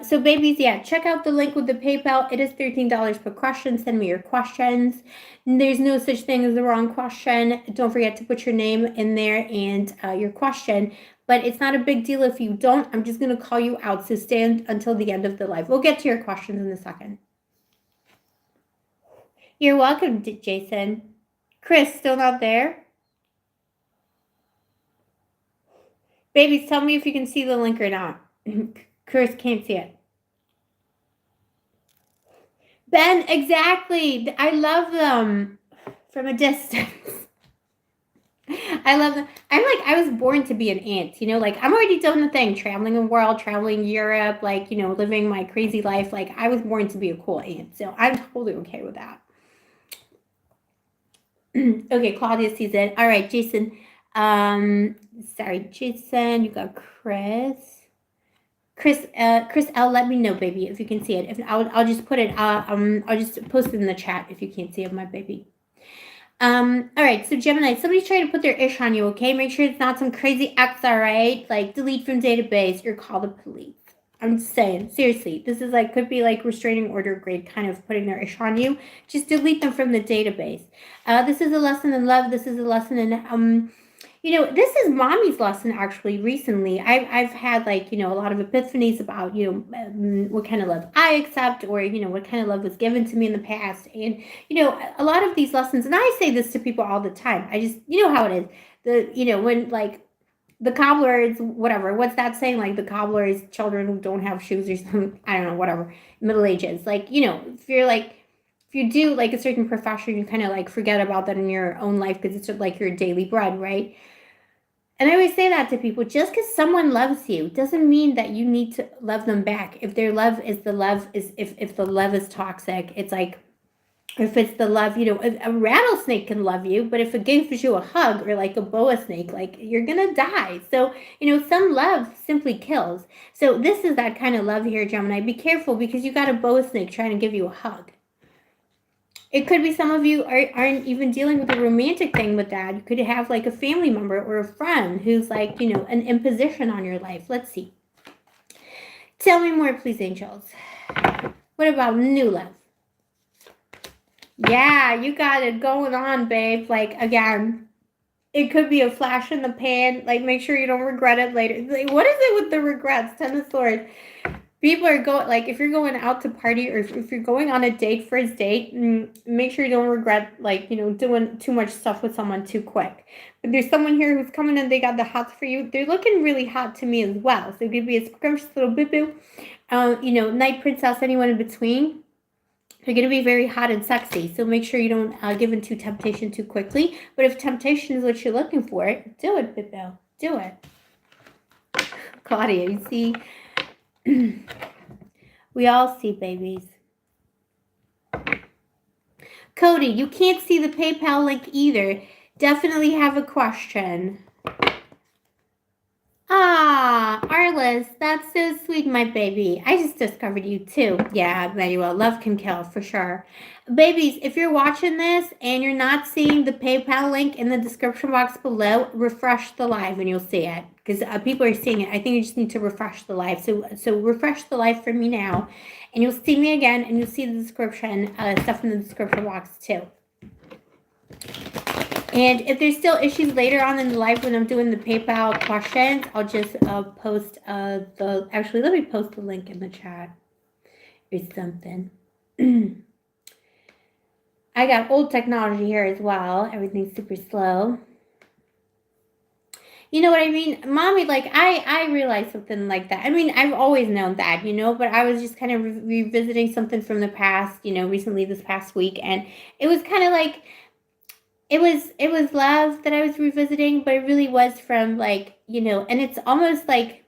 So babies, yeah, check out the link with the PayPal. It is $13 per question. Send me your questions. There's no such thing as the wrong question. Don't forget to put your name in there and your question. But it's not a big deal if you don't. I'm just going to call you out. So stay until the end of the live. We'll get to your questions in a second. You're welcome, Jason. Chris, still not there? Babies, tell me if you can see the link or not. Chris can't see it. Ben, exactly. I love them from a distance. I love them. I'm like, I was born to be an aunt, you know, like I'm already doing the thing, traveling the world, traveling Europe, like, you know, living my crazy life. Like I was born to be a cool aunt. So I'm totally okay with that. Okay, Claudia sees it. All right, Jason. Sorry, Jason, you got Chris. Chris L, let me know, baby, if you can see it. If I'll just put it. I'll just post it in the chat if you can't see it, my baby. All right. So Gemini, somebody's trying to put their ish on you. Okay, make sure it's not some crazy ex. All right, like delete from database or call the police. I'm just saying, seriously, this is like could be like restraining order grade, kind of putting their ish on you. Just delete them from the database. This is a lesson in love. This is a lesson in you know, this is mommy's lesson actually recently. I've had like, you know, a lot of epiphanies about, you know, what kind of love I accept or, you know, what kind of love was given to me in the past. And, you know, a lot of these lessons, and I say this to people all the time. I just, you know how it is. You know, when like the cobbler is whatever, what's that saying? Like the cobbler is children who don't have shoes or something. I don't know, whatever. Middle ages. Like, you know, if you're like, if you do like a certain profession, you kind of like forget about that in your own life because it's like your daily bread, right? And I always say that to people, just because someone loves you doesn't mean that you need to love them back. If their love is if the love is toxic, it's like, if it's the love, you know, a rattlesnake can love you, but if it gives you a hug or like a boa snake, like you're going to die. So, you know, some love simply kills. So this is that kind of love here, Gemini. Be careful because you got a boa snake trying to give you a hug. It could be some of you aren't even dealing with a romantic thing with that. You could have like a family member or a friend who's like, you know, an imposition on your life. Let's see. Tell me more, please, angels. What about new love? Yeah, you got it going on, babe. Like, again, it could be a flash in the pan. Like, make sure you don't regret it later. Like, what is it with the regrets? Ten of Swords. People are going, like, if you're going out to party or if you're going on a date, first date, make sure you don't regret, like, you know, doing too much stuff with someone too quick. But there's someone here who's coming and they got the hots for you. They're looking really hot to me as well. So it could be a scrumptious little boo-boo. You know, night princess, anyone in between. They're going to be very hot and sexy. So make sure you don't give into temptation too quickly. But if temptation is what you're looking for, do it, boo-boo. Do it. Claudia, you see... We all see, babies. Cody, you can't see the PayPal link either. Definitely have a question. Ah, Arliss, that's so sweet, my baby. I just discovered you too. Yeah, Emanuela, love can kill for sure. Babies, if you're watching this and you're not seeing the PayPal link in the description box below, refresh the live and you'll see it. Because people are seeing it. I think you just need to refresh the live. So refresh the live for me now. And you'll see me again and you'll see the description, stuff in the description box too. And if there's still issues later on in the live when I'm doing the PayPal questions, I'll just post actually, let me post the link in the chat or something. I got old technology here as well. Everything's super slow. You know what I mean? Mommy, like, I realized something like that. I mean, I've always known that, but I was just kind of revisiting something from the past, recently this past week. And it was kind of like, it was love that I was revisiting, but it really was from like, and it's almost like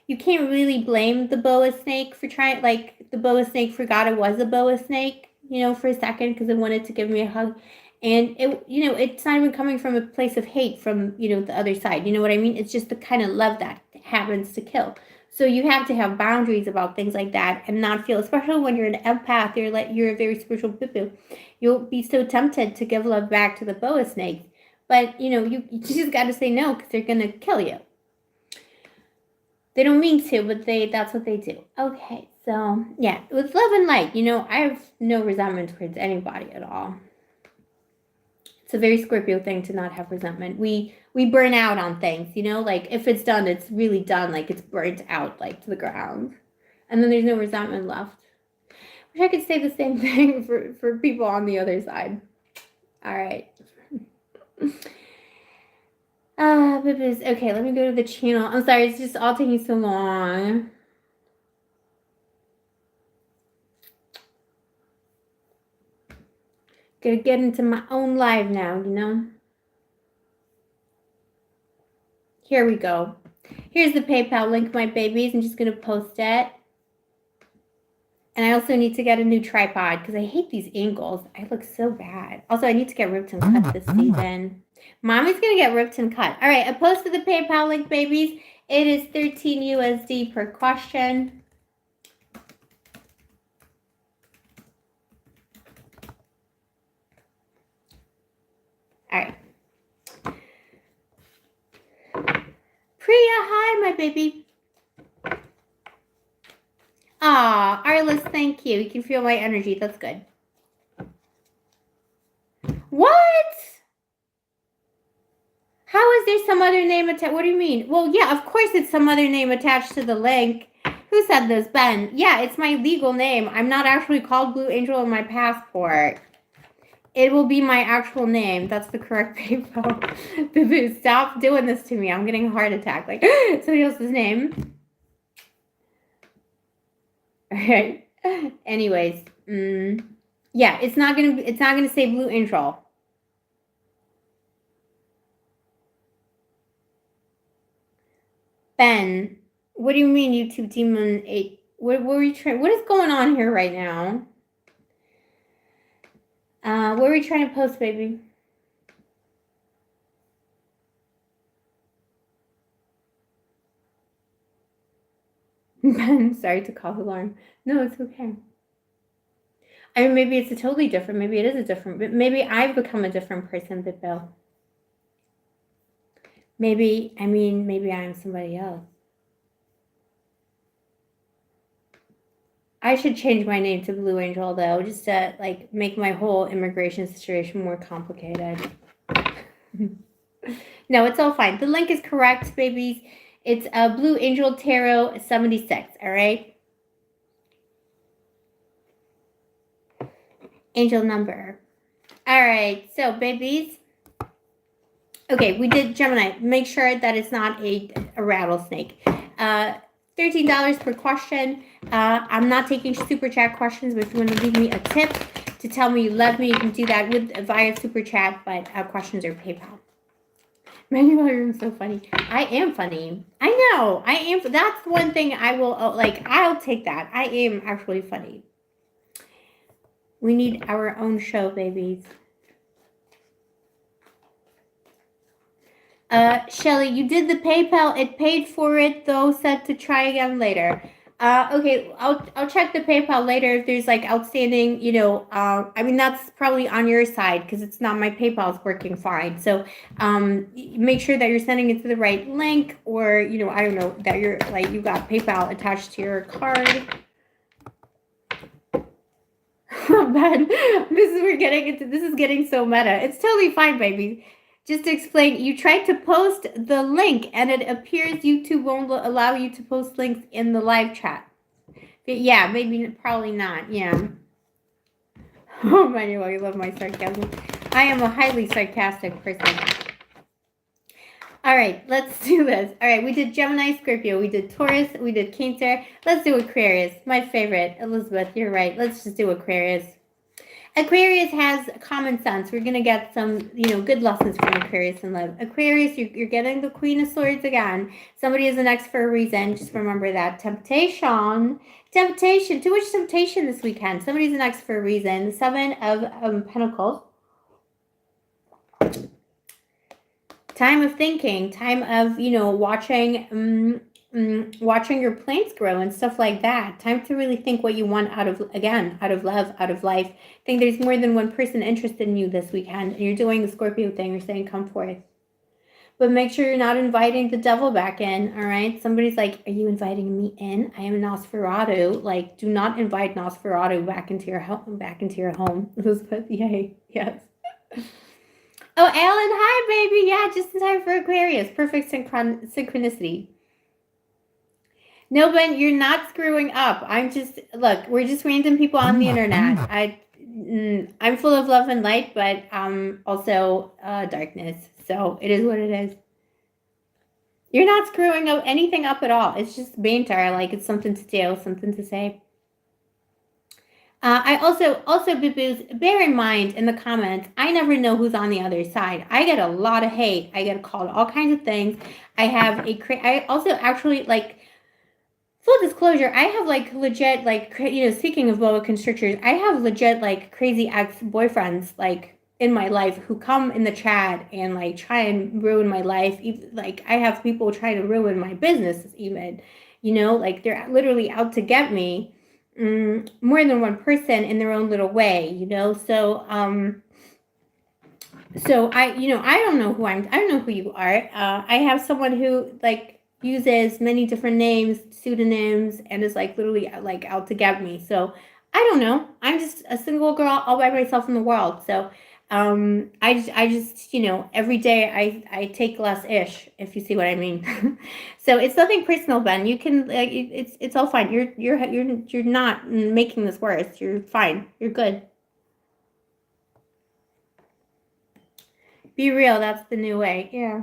you can't really blame the boa snake for trying, like the boa snake forgot it was a boa snake, for a second because it wanted to give me a hug. And it, it's not even coming from a place of hate from, the other side. You know what I mean? It's just the kind of love that happens to kill. So you have to have boundaries about things like that and not feel, especially when you're an empath, you're a very spiritual boo-boo. You'll be so tempted to give love back to the boa snakes. But, you just got to say no because they're going to kill you. They don't mean to, but that's what they do. Okay, so, yeah, with love and light, I have no resentment towards anybody at all. It's a very Scorpio thing to not have resentment. We burn out on things, like if it's done, it's really done, like it's burnt out, like to the ground. And then there's no resentment left. Wish I could say the same thing for people on the other side. All right. Okay, let me go to the channel. I'm sorry, it's just all taking so long. Gonna get into my own live now, Here we go. Here's the PayPal link, my babies. I'm just gonna post it. And I also need to get a new tripod because I hate these angles. I look so bad. Also, I need to get ripped and cut this season. Mommy's gonna get ripped and cut. All right, I posted the PayPal link, babies. It is 13 USD per question. All right. Priya, hi, my baby. Ah, Arliss, thank you. You can feel my energy. That's good. What? How is there some other name attached? What do you mean? Well, yeah, of course it's some other name attached to the link. Who said this? Ben. Yeah, it's my legal name. I'm not actually called Blue Angel in my passport. It will be my actual name. That's the correct PayPal. Boo-boo, stop doing this to me. I'm getting a heart attack. Like, somebody else's name. All right. Anyways, yeah, it's not gonna say Blue Angel. Ben, what do you mean YouTube Demon 8? What were you trying? What is going on here right now? What were we trying to post, baby? Ben, sorry to cause alarm. No, it's okay. I mean, maybe it's a totally different. Maybe it is a different. But maybe I've become a different person, but Bill. Maybe I'm somebody else. I should change my name to Blue Angel, though, just to, like, make my whole immigration situation more complicated. No, it's all fine. The link is correct, babies. It's Blue Angel Tarot 76, all right? Angel number. All right, so, babies. Okay, we did Gemini. Make sure that it's not a rattlesnake. $13 per question. I'm not taking super chat questions, but if you want to leave me a tip to tell me you love me, you can do that via super chat, but questions are PayPal. Emanuela, you're so funny. I am funny. I know. I am. That's one thing I will, I'll take that. I am actually funny. We need our own show, babies. Shelly, you did the PayPal. It paid for it though. Said to try again later. Okay, I'll check the PayPal later if there's like outstanding. I mean that's probably on your side because it's not my PayPal's working fine. So, make sure that you're sending it to the right link, or I don't know that you're like you got PayPal attached to your card. Ben, this is getting so meta. It's totally fine, baby. Just to explain, you tried to post the link and it appears YouTube won't allow you to post links in the live chat. But yeah, maybe, probably not. Yeah. Oh, Manuel, you love my sarcasm. I am a highly sarcastic person. All right, let's do this. All right, we did Gemini, Scorpio, we did Taurus, we did Cancer. Let's do Aquarius, my favorite. Elizabeth, you're right. Let's just do Aquarius. Aquarius has common sense. We're going to get some, good lessons from Aquarius in love. Aquarius, you're getting the Queen of Swords again. Somebody is an ex for a reason. Just remember that. Temptation. Too much temptation this weekend. Somebody's an ex for a reason. The Seven of Pentacles. Time of thinking. Time of, watching your plants grow and stuff like that. Time to really think what you want out of love, out of life. I think there's more than one person interested in you this weekend, and you're doing the Scorpio thing. You're saying come forth. But make sure you're not inviting the devil back in, all right? Somebody's like, are you inviting me in? I am a Nosferatu. Like, do not invite Nosferatu back into your home. Elizabeth, yay, yes. Oh, Alan, hi, baby. Yeah, just in time for Aquarius. Perfect synchronicity. No, Ben, you're not screwing up. Look, we're just random people on the internet. I'm full of love and light, but also darkness. So it is what it is. You're not screwing anything up at all. It's just banter. Like it's something to do, something to say. I also, boo-boos, bear in mind in the comments, I never know who's on the other side. I get a lot of hate. I get called all kinds of things. I also actually, like, full disclosure, I have, like, legit, like, speaking of boa constrictors, I have legit, like, crazy ex-boyfriends, like, in my life who come in the chat and, like, try and ruin my life. Like, I have people trying to ruin my business even, like, they're literally out to get me. More than one person in their own little way, so I don't know who you are. I have someone who like uses many different names, pseudonyms, and is like literally like out to get me. So I don't know. I'm just a single girl all by myself in the world. So I just every day I take less ish, if you see what I mean. So it's nothing personal, Ben. You can like it's all fine. You're not making this worse. You're fine. You're good. Be real. That's the new way. Yeah.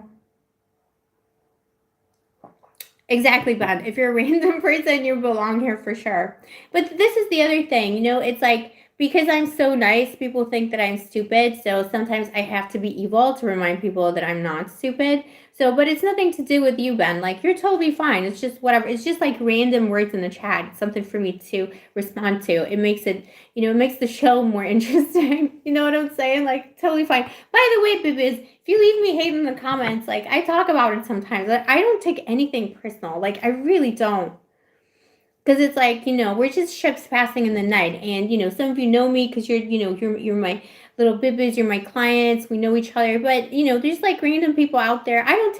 Exactly, Ben. If you're a random person, you belong here for sure. But this is the other thing, it's like because I'm so nice, people think that I'm stupid. So sometimes I have to be evil to remind people that I'm not stupid. So, but it's nothing to do with you, Ben. Like, you're totally fine. It's just whatever. It's just like random words in the chat. It's something for me to respond to. It makes it, it makes the show more interesting. You know what I'm saying? Like, totally fine. By the way, Bibbies, if you leave me hate in the comments, like, I talk about it sometimes. I don't take anything personal. Like, I really don't. Because it's like, we're just ships passing in the night. And, some of you know me because you're my little bibbies, you're my clients. We know each other. But, there's like random people out there. I don't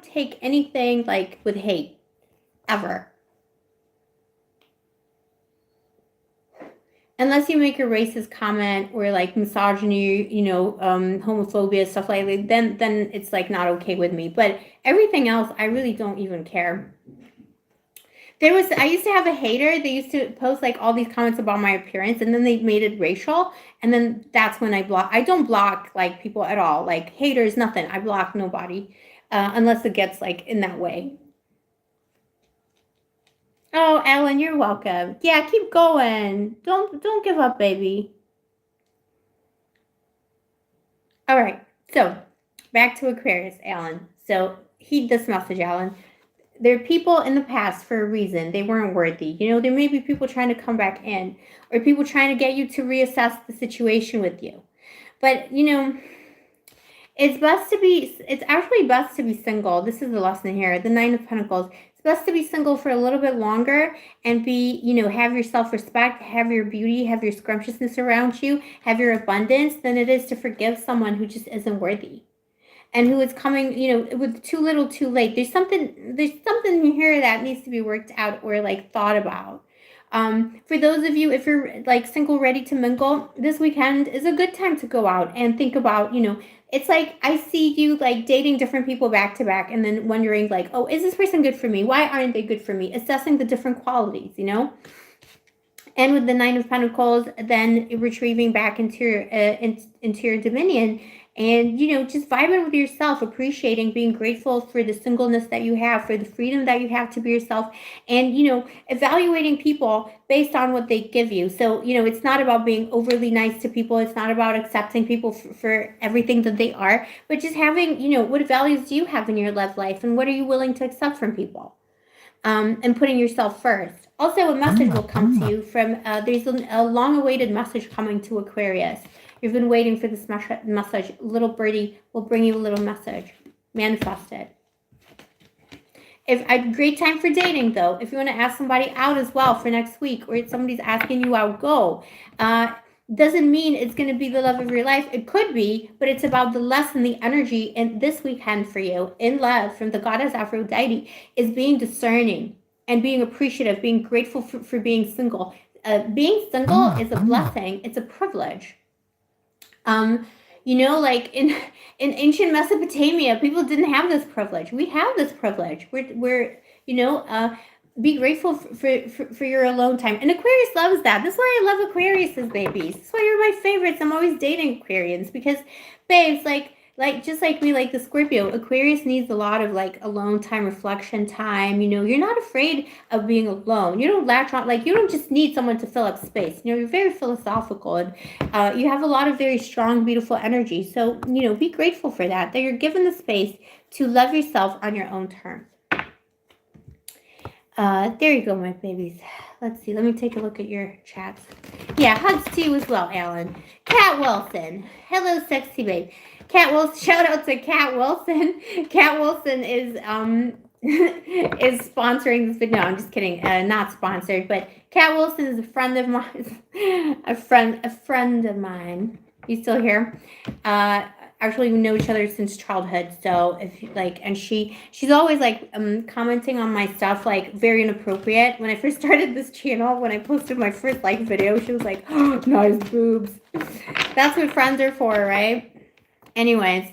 take anything like with hate. Ever. Unless you make a racist comment or like misogyny, homophobia, stuff like that, then it's like not okay with me. But everything else, I really don't even care. I used to have a hater. They used to post like all these comments about my appearance, and then they made it racial. And then that's when I block. I don't block like people at all. Like haters, nothing. I block nobody unless it gets like in that way. Oh, Ellen, you're welcome. Yeah, keep going. Don't give up, baby. All right. So back to Aquarius, Alan. So heed this message, Alan. there are people in the past for a reason. They weren't worthy. You know, there may be people trying to come back in, or people trying to get you to reassess the situation with you. But, you know, it's actually best to be single. This is the lesson here. The Nine of Pentacles. It's best to be single for a little bit longer and be, you know, have your self-respect, have your beauty, have your scrumptiousness around you, have your abundance, than it is to forgive someone who just isn't worthy. And who is coming, you know, with too little too late. There's something here that needs to be worked out or like thought about. For those of you, if you're like single, ready to mingle, this weekend is a good time to go out and think about, you know, it's like I see you like dating different people back to back and then wondering like, oh, is this person good for me? Why aren't they good for me? Assessing the different qualities, you know? And with the Nine of Pentacles, then retrieving back into your dominion, and, you know, just vibing with yourself, appreciating, being grateful for the singleness that you have, for the freedom that you have to be yourself, and, you know, evaluating people based on what they give you. So, you know, it's not about being overly nice to people. It's not about accepting people for everything that they are, but just having, you know, what values do you have in your love life, and what are you willing to accept from people? And putting yourself first. Also, a message will come to you from, there's a long-awaited message coming to Aquarius. You've been waiting for this message. Little birdie will bring you a little message. Manifest it. If a great time for dating, though. If you want to ask somebody out as well for next week, or if somebody's asking you out, go. Doesn't mean it's going to be the love of your life. It could be, but it's about the lesson, the energy in this weekend for you in love from the goddess Aphrodite is being discerning and being appreciative, being grateful for being single. Being single is a blessing. It's a privilege. You know, like in ancient Mesopotamia, people didn't have this privilege. We have this privilege. We're you know, be grateful for your alone time. And Aquarius loves that. That's why I love Aquarius's babies. That's why you're my favorites. I'm always dating Aquarians because, babes, like just like me, like the Scorpio, Aquarius needs a lot of like alone time, reflection time. You know, you're not afraid of being alone. You don't latch on, like you don't just need someone to fill up space. You know, you're very philosophical and you have a lot of very strong, beautiful energy. So, you know, be grateful for that you're given the space to love yourself on your own terms. There you go, my babies. Let's see. Let me take a look at your chats. Yeah, hugs to you as well, Alan. Kat Wilson. Hello, sexy babe. Kat Wilson. Shout out to Kat Wilson. Kat Wilson is is sponsoring this video. No, I'm just kidding. Not sponsored, but Kat Wilson is a friend of mine. a friend of mine. You still here? Actually, we know each other since childhood. So if like, and she's always like commenting on my stuff, like very inappropriate. When I first started this channel, when I posted my first like video, she was like, "Oh, nice boobs." That's what friends are for, right? Anyways,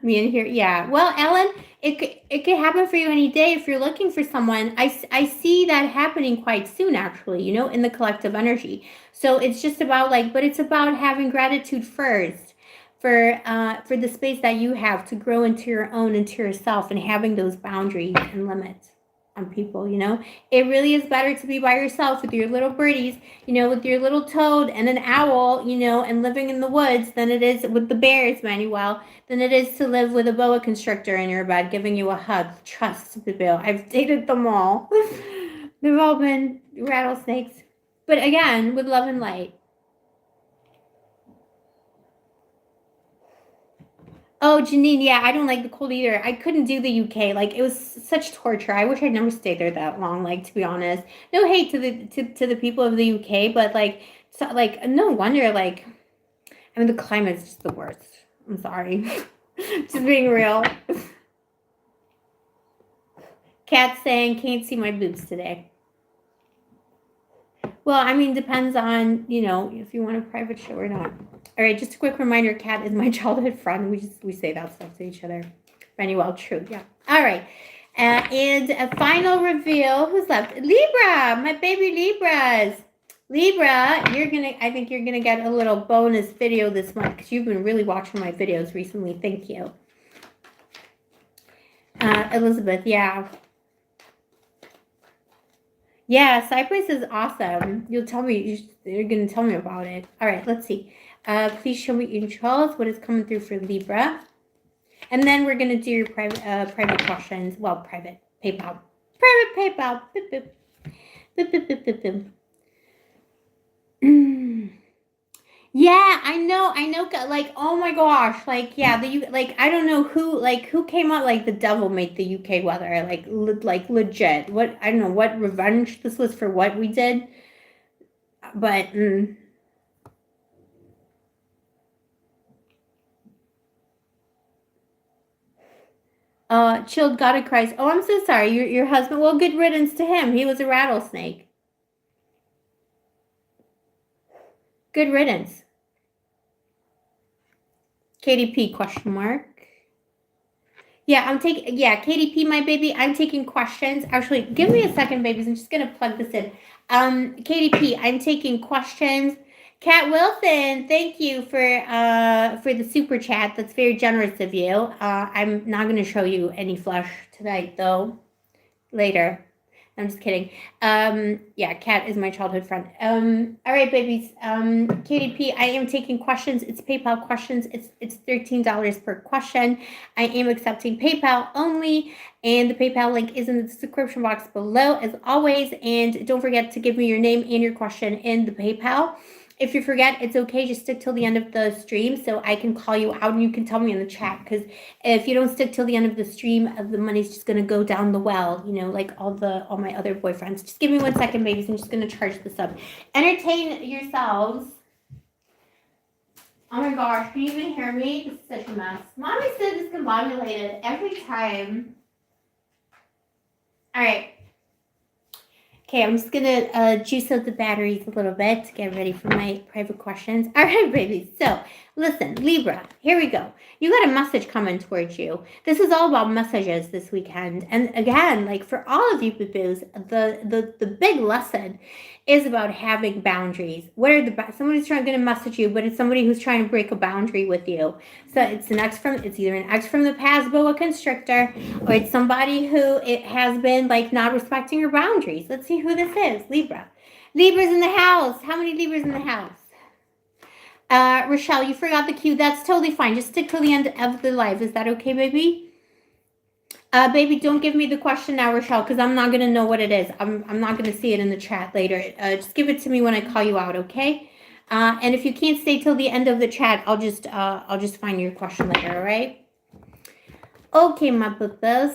me in here, yeah. Well, Ellen, it could happen for you any day if you're looking for someone. I see that happening quite soon, actually. You know, in the collective energy. So it's just about like, but it's about having gratitude first for the space that you have to grow into your own, into yourself, and having those boundaries and limits on people. You know, it really is better to be by yourself with your little birdies, you know, with your little toad and an owl, you know, and living in the woods than it is with the bears, Manuel, than it is to live with a boa constrictor in your bed giving you a hug. Trust me, Bill. I've dated them all. They've all been rattlesnakes. But again, with love and light. Oh, Janine, yeah, I don't like the cold either. I couldn't do the UK. Like, it was such torture. I wish I'd never stayed there that long, like, to be honest. No hate to the people of the UK, but, like, so, like, no wonder, like, I mean, the climate's just the worst. I'm sorry. Just being real. Cat saying, can't see my boobs today. Well, I mean, depends on, you know, if you want a private show or not. All right, just a quick reminder, Kat is my childhood friend. We say that stuff to each other. Manuel, true, yeah. All right, and a final reveal. Who's left? Libra, my baby Libras. Libra, I think you're gonna get a little bonus video this month because you've been really watching my videos recently. Thank you. Elizabeth, yeah. Yeah, Cyprus is awesome. You're going to tell me about it. All right, let's see. Please show me angels. What is coming through for Libra? And then we're going to do your private questions. Well, private PayPal. Private PayPal. Boop, boop. Boop, boop, boop, boop, boop. Yeah, I know, like, oh my gosh, like, yeah, like, I don't know who came up, like, the devil made the UK weather, like, legit, I don't know what revenge this was for what we did, but, chilled God of Christ, oh, I'm so sorry, your husband, well, good riddance to him, he was a rattlesnake, good riddance. KDP, question mark. Yeah, KDP, my baby, I'm taking questions. Actually, give me a second, babies. I'm just going to plug this in. KDP, I'm taking questions. Kat Wilson, thank you for the super chat. That's very generous of you. I'm not going to show you any flesh tonight, though. Later. I'm just kidding. Yeah, Kat is my childhood friend. All right, babies. KDP, I am taking questions. It's PayPal questions. It's $13 per question. I am accepting PayPal only, and the PayPal link is in the description box below, as always. And don't forget to give me your name and your question in the PayPal. If you forget, it's okay. Just stick till the end of the stream so I can call you out and you can tell me in the chat. Because if you don't stick till the end of the stream, the money's just going to go down the well, you know, like all my other boyfriends. Just give me 1 second, babies. I'm just going to charge this up. Entertain yourselves. Oh my gosh, can you even hear me? This is such a mess. Mommy said discombobulated every time. All right. Okay, I'm just going to juice up the batteries a little bit to get ready for my private questions. All right, babies. So, listen, Libra, here we go. You got a message coming towards you. This is all about messages this weekend. And again, like for all of you boo-boos, the big lesson is about having boundaries. What are somebody's going to message you, but it's somebody who's trying to break a boundary with you. So it's either an ex from the past, boa constrictor, or it's somebody who it has been like not respecting your boundaries. Let's see who this is. Libra. Libra's in the house. How many Libras in the house? Rochelle, you forgot the cue. That's totally fine. Just stick till the end of the live. Is that okay, baby? Baby, don't give me the question now, Rochelle, because I'm not going to know what it is. I'm not going to see it in the chat later. Just give it to me when I call you out, okay? And if you can't stay till the end of the chat, I'll just find your question later, all right? Okay, my boo-boos.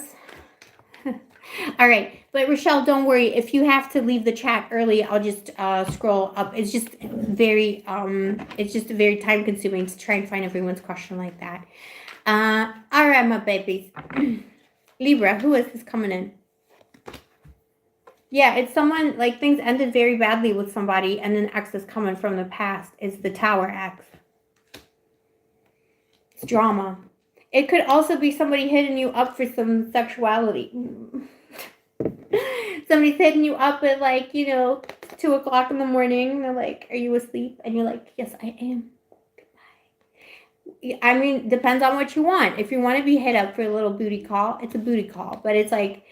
All right, but Rochelle, don't worry. If you have to leave the chat early, I'll just scroll up. It's just very time consuming to try and find everyone's question like that. All right, my babies. Libra, who is this coming in? Yeah, it's someone, like things ended very badly with somebody and an ex is coming from the past. It's the Tower ex. It's drama. It could also be somebody hitting you up for some sexuality. Somebody's hitting you up at 2 o'clock in the morning. And they're like, are you asleep? And you're like, yes, I am. I mean, depends on what you want. If you want to be hit up for a little booty call, it's a booty call. But it's like,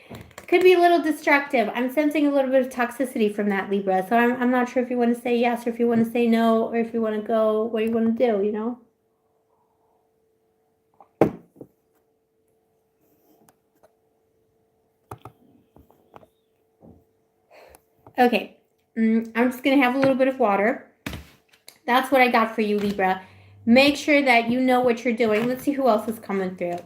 could be a little destructive. I'm sensing a little bit of toxicity from that, Libra. So I'm not sure if you want to say yes or if you want to say no or if you want to go, what you want to do, you know? Okay. I'm just going to have a little bit of water. That's what I got for you, Libra. Make sure that you know what you're doing. Let's see who else is coming through.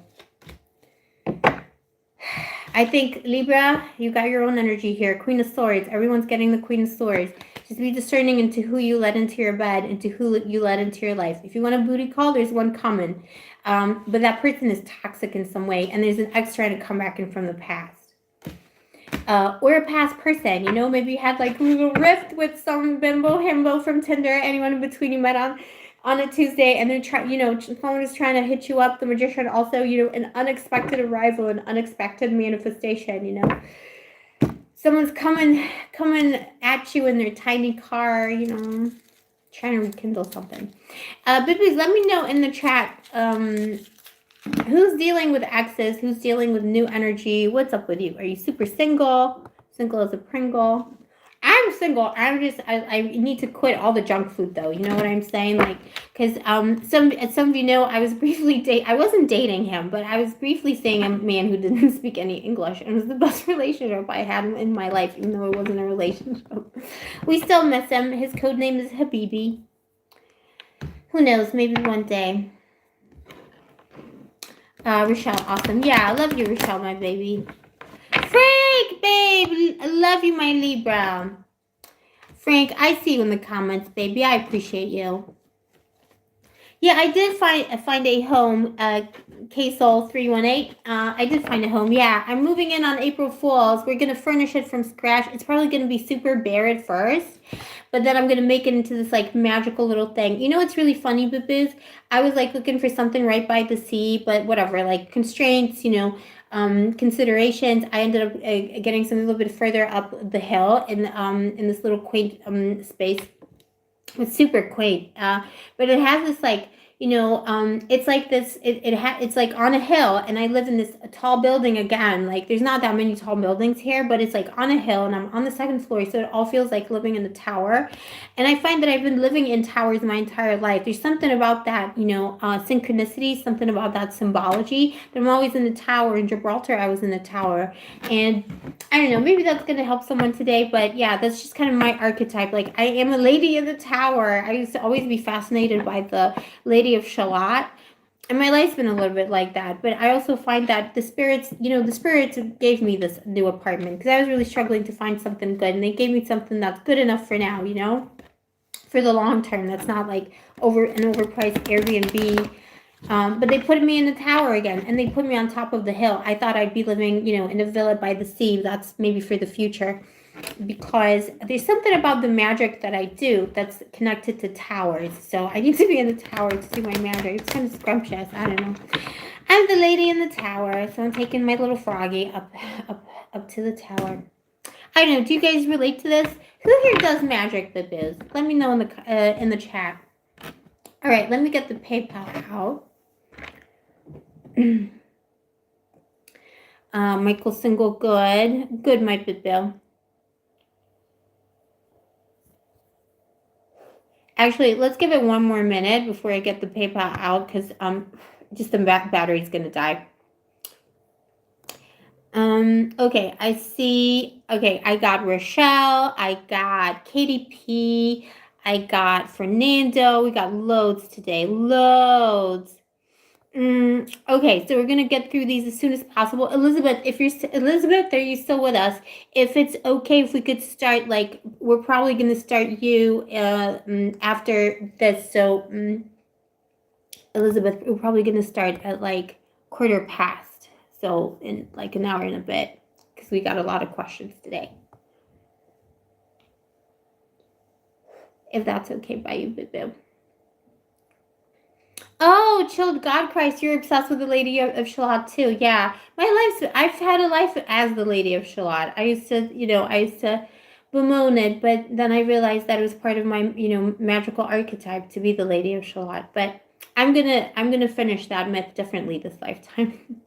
I think, Libra, you got your own energy here. Queen of Swords. Everyone's getting the Queen of Swords. Just be discerning into who you let into your bed, into who you let into your life. If you want a booty call, there's one coming. But that person is toxic in some way, and there's an ex trying to come back in from the past. Or a past person, you know, maybe you had like a little rift with some bimbo, himbo from Tinder, anyone in between you met on a Tuesday, and then someone is trying to hit you up. The Magician also, an unexpected arrival, an unexpected manifestation, Someone's coming at you in their tiny car, trying to rekindle something. Babies, let me know in the chat, who's dealing with exes, who's dealing with new energy, what's up with you? Are you super single? Single as a Pringle? I'm I'm single. I need to quit all the junk food though. You know what I'm saying? Like, because some of you know, I wasn't dating him, but I was briefly seeing a man who didn't speak any English, and it was the best relationship I had in my life, even though it wasn't a relationship. We still miss him. His code name is Habibi. Who knows? Maybe one day. Rochelle, awesome. Yeah, I love you, Rochelle, my baby. Frank, babe, I love you, my Libra. Frank, I see you in the comments, baby. I appreciate you. Yeah, I did find a home, K-Soul 318. I did find a home. Yeah, I'm moving in on April Fools. We're going to furnish it from scratch. It's probably going to be super bare at first, but then I'm going to make it into this, like, magical little thing. You know what's really funny, boo-boos? I was, like, looking for something right by the sea, but whatever, like, constraints, you know, considerations. I ended up getting something a little bit further up the hill in this little quaint space. It's super quaint, but it has this, like, you know, it's like this, it's like on a hill, and I live in this tall building again. Like, there's not that many tall buildings here, but it's like on a hill, and I'm on the second floor, so it all feels like living in a tower. And I find that I've been living in towers my entire life. There's something about that, you know, synchronicity, something about that symbology. That I'm always in the tower. In Gibraltar, I was in the tower, and I don't know, maybe that's going to help someone today, but yeah, that's just kind of my archetype. Like, I am a lady of the tower. I used to always be fascinated by the Lady of Shalott, and my life's been a little bit like that. But I also find that the spirits, you know, the spirits gave me this new apartment because I was really struggling to find something good, and they gave me something that's good enough for now, you know, for the long term. That's not like an overpriced Airbnb. But they put me in the tower again, and they put me on top of the hill. I thought I'd be living, you know, in a villa by the sea. That's maybe for the future, because there's something about the magic that I do that's connected to towers. So I need to be in the tower to do my magic. It's kind of scrumptious. I don't know. I'm the lady in the tower, so I'm taking my little froggy up to the tower. I don't know. Do you guys relate to this? Who here does magic, the biz? Let me know in the chat. All right, let me get the PayPal out. Michael Single, good, my bit bill. Actually, let's give it one more minute before I get the PayPal out, because just the battery's gonna die. Okay, I see. Okay, I got Rochelle, I got Katie P, I got Fernando. We got loads today, loads. Okay, so we're gonna get through these as soon as possible. Elizabeth, Elizabeth, are you still with us? If it's okay, if we could start, like, we're probably gonna start you after this. So, Elizabeth, we're probably gonna start at like 1:15. So in like an hour and a bit, because we got a lot of questions today. If that's okay by you, Boo. Oh, chilled God Christ, you're obsessed with the Lady of Shalott too. Yeah, I've had a life as the Lady of Shalott. I used to bemoan it, but then I realized that it was part of my, you know, magical archetype to be the Lady of Shalott. But I'm gonna finish that myth differently this lifetime.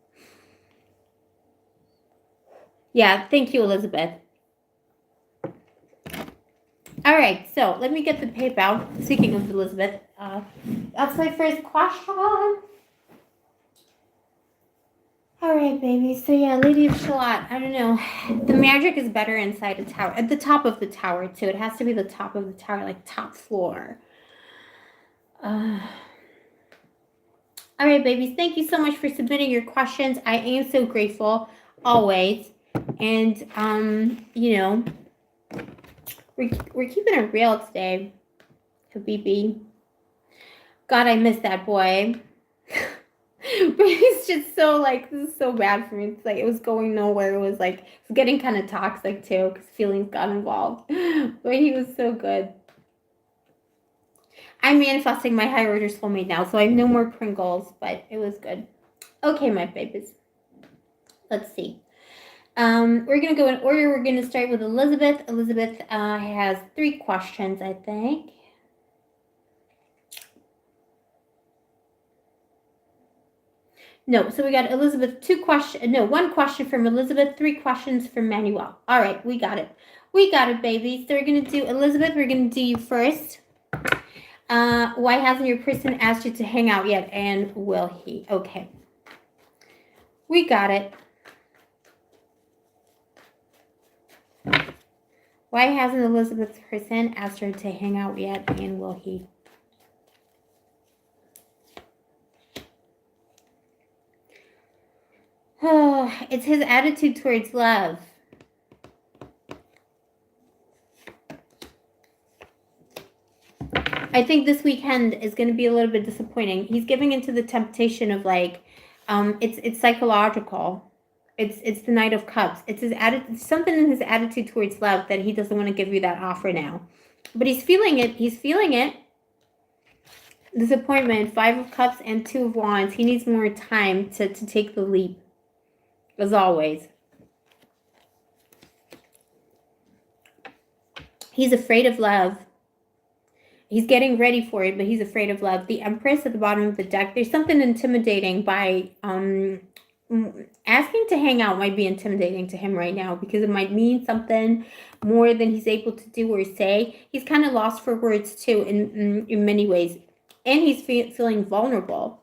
Yeah, thank you, Elizabeth. All right, so let me get the PayPal. Speaking of Elizabeth, that's my first question. All right, baby. So yeah, Lady of Shalott. I don't know. The magic is better inside a tower, at the top of the tower too. It has to be the top of the tower, like top floor. All right, babies. Thank you so much for submitting your questions. I am so grateful, always. And you know, we're keeping it real today, Habibi. God, I miss that boy. But he's just so, like, this is so bad for me. It's like it was going nowhere. It was like it's getting kind of toxic too, because feelings got involved. But he was so good. I'm manifesting my higher order soulmate now, so I have no more Pringles, but it was good. Okay, my babies. Let's see. We're gonna go in order. We're gonna start with Elizabeth. Elizabeth has 3 questions, I think. No, so we got Elizabeth 1 question from Elizabeth, 3 questions from Manuel. All right, we got it. We got it, baby. So we're going to do, Elizabeth, we're going to do you first. Why hasn't your person asked you to hang out yet? And will he? Okay. We got it. Why hasn't Elizabeth's person asked her to hang out yet? And will he? Oh, it's his attitude towards love. I think this weekend is going to be a little bit disappointing. He's giving into the temptation of like, it's psychological. It's the Knight of Cups. It's his attitude, something in his attitude towards love that he doesn't want to give you that offer now. But he's feeling it. He's feeling it. Disappointment, 5 of Cups and 2 of Wands. He needs more time to take the leap, as always. He's afraid of love. He's getting ready for it, but he's afraid of love. The Empress at the bottom of the deck. There's something intimidating by asking to hang out might be intimidating to him right now because it might mean something more than he's able to do or say. He's kind of lost for words too in many ways. And he's feeling vulnerable.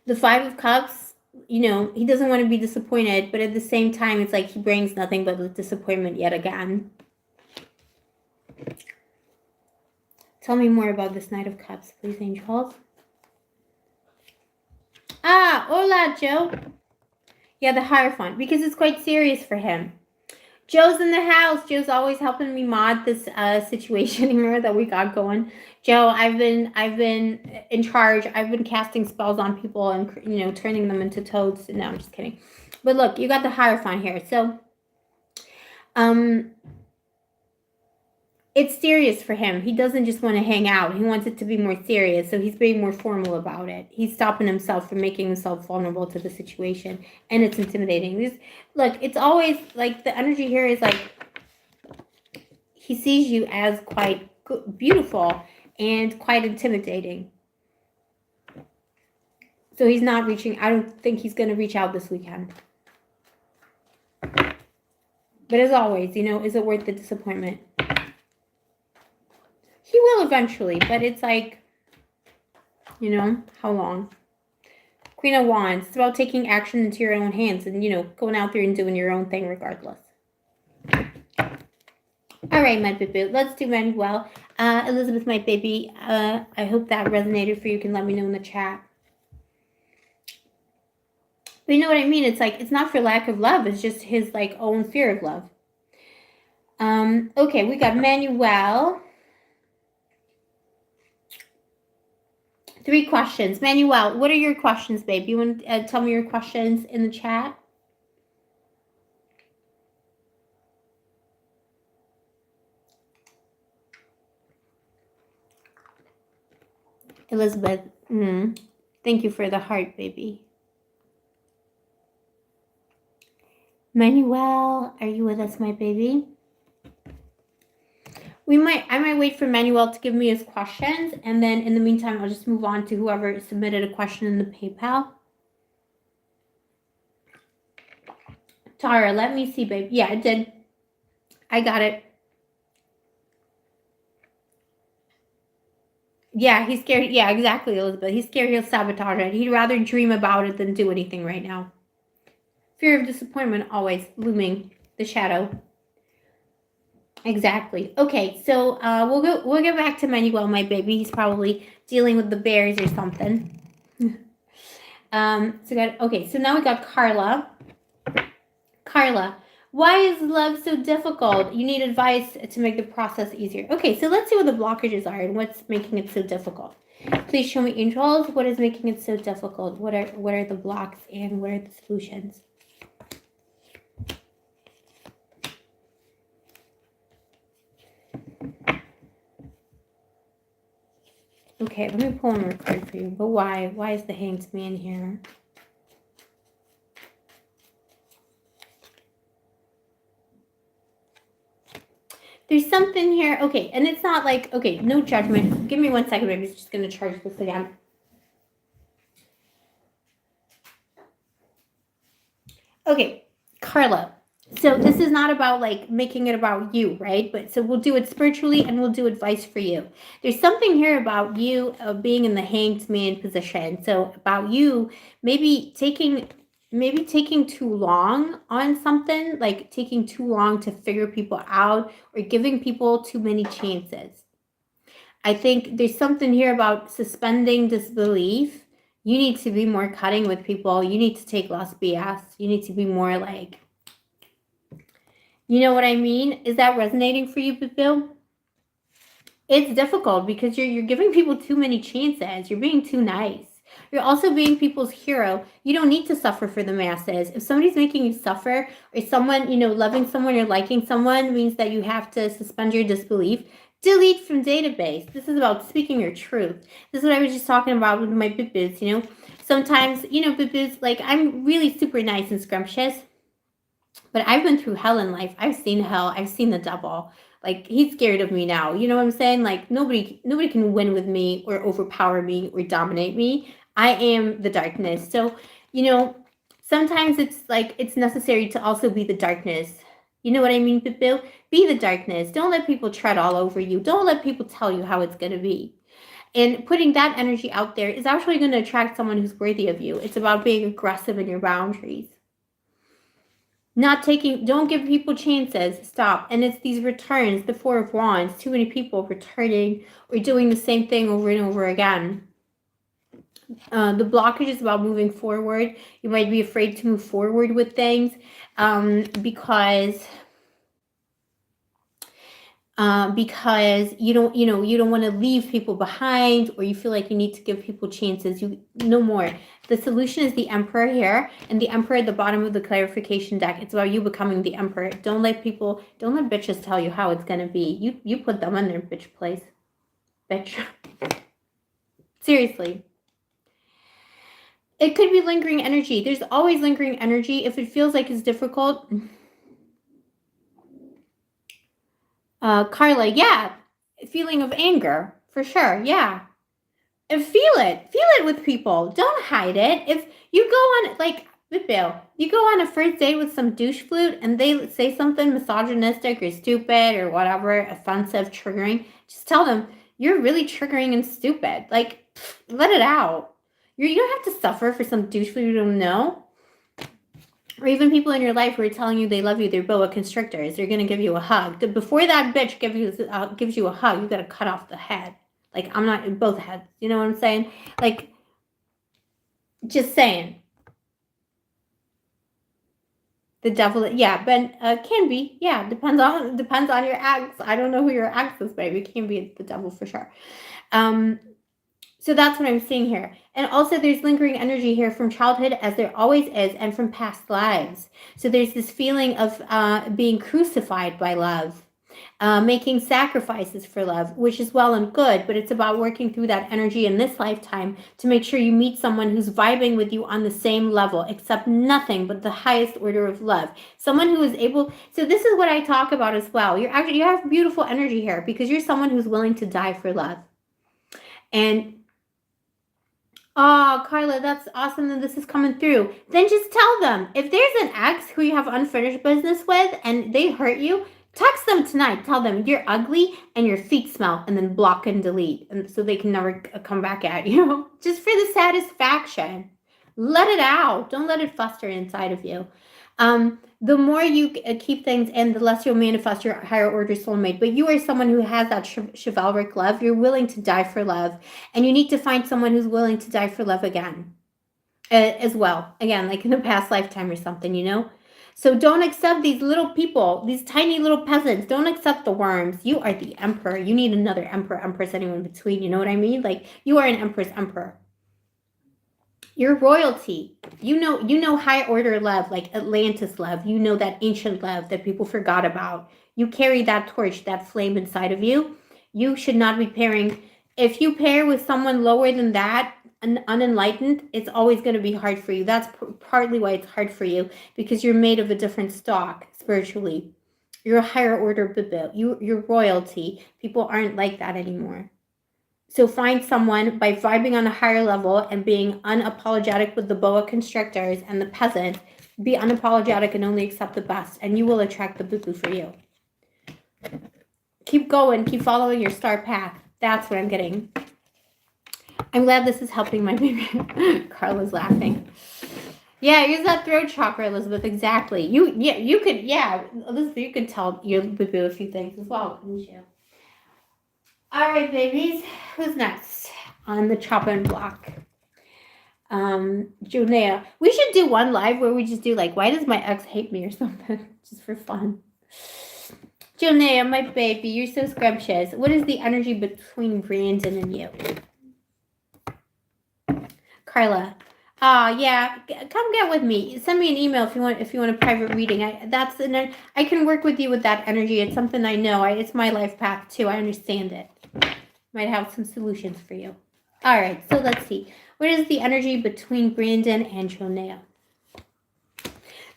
The 5 of Cups, you know, he doesn't want to be disappointed, but at the same time, it's like he brings nothing but disappointment yet again. Tell me more about this Knight of Cups, please, angels. Ah, hola, Joe. Yeah, the Hierophant, because it's quite serious for him. Joe's in the house. Joe's always helping me mod this situation here that we got going. Joe, I've been in charge. I've been casting spells on people and, you know, turning them into toads. No, I'm just kidding. But look, you got the Hierophant here. So, it's serious for him. He doesn't just want to hang out. He wants it to be more serious. So he's being more formal about it. He's stopping himself from making himself vulnerable to the situation. And it's intimidating. Look, it's always like the energy here is like he sees you as quite beautiful and quite intimidating. So he's not reaching. I don't think he's going to reach out this weekend. But as always, you know, is it worth the disappointment? He will eventually, but it's like, you know, how long? Queen of Wands. It's about taking action into your own hands and, you know, going out there and doing your own thing regardless. All right, my boo-boo. Let's do Manuel. Elizabeth, my baby. I hope that resonated for you. You can let me know in the chat. But you know what I mean? It's like, it's not for lack of love. It's just his, like, own fear of love. Okay, we got Manuel. 3 questions. Manuel, what are your questions, babe? You want to tell me your questions in the chat? Elizabeth, thank you for the heart, baby. Manuel, are you with us, my baby? I might wait for Manuel to give me his questions, and then in the meantime, I'll just move on to whoever submitted a question in the PayPal. Tara, let me see, babe. Yeah, it did. I got it. Yeah, he's scared. Yeah, exactly, Elizabeth. He's scared he'll sabotage it. He'd rather dream about it than do anything right now. Fear of disappointment always looming, the shadow. Exactly. Okay, so we'll get back to Manuel, my baby. He's probably dealing with the bears or something. So now we got Carla. Carla, why is love so difficult? You need advice to make the process easier. Okay, so let's see what the blockages are and what's making it so difficult. Please show me, angels, what is making it so difficult? What are the blocks and what are the solutions? Okay, let me pull one more card for you. But why? Why is the Hanged Man here? There's something here. Okay, and it's not like, okay, no judgment. Give me 1 second. I'm just going to charge this again. Okay, Carla. So this is not about like making it about you, right? But so we'll do it spiritually and we'll do advice for you. There's something here about you being in the hanged man position. So about you maybe taking too long on something, like taking too long to figure people out or giving people too many chances. I think there's something here about suspending disbelief. You need to be more cutting with people. You need to take less BS. You need to be more like, you know what I mean? Is that resonating for you, Bill? It's difficult because you're giving people too many chances. You're being too nice. You're also being people's hero. You don't need to suffer for the masses. If somebody's making you suffer, or someone, loving someone or liking someone means that you have to suspend your disbelief, delete from database. This is about speaking your truth. This is what I was just talking about with my bit-boots, Sometimes, bit-boots, like I'm really super nice and scrumptious, but I've been through hell in life. I've seen hell. I've seen the devil. Like, he's scared of me now. You know what I'm saying? Like, nobody can win with me or overpower me or dominate me. I am the darkness. So, sometimes it's like it's necessary to also be the darkness. You know what I mean, Bill? Be the darkness. Don't let people tread all over you. Don't let people tell you how it's going to be. And putting that energy out there is actually going to attract someone who's worthy of you. It's about being aggressive in your boundaries. Don't give people chances. Stop. And it's these returns, the Four of Wands, too many people returning or doing the same thing over and over again. The blockage is about moving forward. You might be afraid to move forward with things because you don't want to leave people behind, or you feel like you need to give people chances. No more. The solution is the Emperor here, and the Emperor at the bottom of the clarification deck. It's about you becoming the Emperor. Don't let bitches tell you how it's gonna be. You put them in their bitch place, bitch. Seriously. It could be lingering energy. There's always lingering energy. If it feels like it's difficult. Carla, yeah. Feeling of anger, for sure, yeah. And feel it with people. Don't hide it. If you go on, like, Bill, you go on a first date with some douche flute and they say something misogynistic or stupid or whatever, offensive, triggering, just tell them, you're really triggering and stupid. Like, let it out. You don't have to suffer for some douche flute you don't know. Or even people in your life who are telling you they love you, they're boa constrictors. They're going to give you a hug. Before that bitch gives you a hug, you got to cut off the head. Like, I'm not in both heads. You know what I'm saying? Like, just saying. The devil, yeah, but can be. Yeah, depends on your ex. I don't know who your ex is, baby. It can be the devil for sure. So that's what I'm seeing here. And also there's lingering energy here from childhood, as there always is, and from past lives. So there's this feeling of being crucified by love, making sacrifices for love, which is well and good, but it's about working through that energy in this lifetime to make sure you meet someone who's vibing with you on the same level, accept nothing but the highest order of love. Someone who is able, so this is what I talk about as well. You have beautiful energy here because you're someone who's willing to die for love. And oh, Carla, that's awesome that this is coming through. Then just tell them. If there's an ex who you have unfinished business with and they hurt you, text them tonight. Tell them you're ugly and your feet smell, and then block and delete, and so they can never come back at you. Just for the satisfaction. Let it out. Don't let it fester inside of you. The more you keep things in, the less you'll manifest your higher order soulmate. But you are someone who has that chivalric love. You're willing to die for love. And you need to find someone who's willing to die for love again. As well. Again, like in a past lifetime or something, So don't accept these little people, these tiny little peasants. Don't accept the worms. You are the emperor. You need another emperor, empress, anyone in between. You know what I mean? Like, you are an empress, emperor. You're royalty. You know high order love, like Atlantis love. You know that ancient love that people forgot about. You carry that torch, that flame inside of you. You should not be pairing. If you pair with someone lower than that, unenlightened, it's always going to be hard for you. That's partly why it's hard for you, because you're made of a different stock spiritually. You're a higher order Bibil. You're royalty. People aren't like that anymore. So find someone by vibing on a higher level and being unapologetic with the boa constrictors and the peasant. Be unapologetic and only accept the best, and you will attract the boo-boo for you. Keep going. Keep following your star path. That's what I'm getting. I'm glad this is helping my baby. Carla's laughing. Yeah, use that throat chakra, Elizabeth. Exactly. Elizabeth, you could tell your boo-boo a few things as well, couldn't you? All right, babies. Who's next on the chopping block? Junea. We should do one live where we just do like, why does my ex hate me or something? Just for fun. Junea, my baby, you're so scrumptious. What is the energy between Brandon and you? Carla. Yeah, come get with me. Send me an email if you want a private reading. I can work with you with that energy. It's something I know. It's my life path too. I understand it. Might have some solutions for you. All right, so let's see. What is the energy between Brandon and Jonea?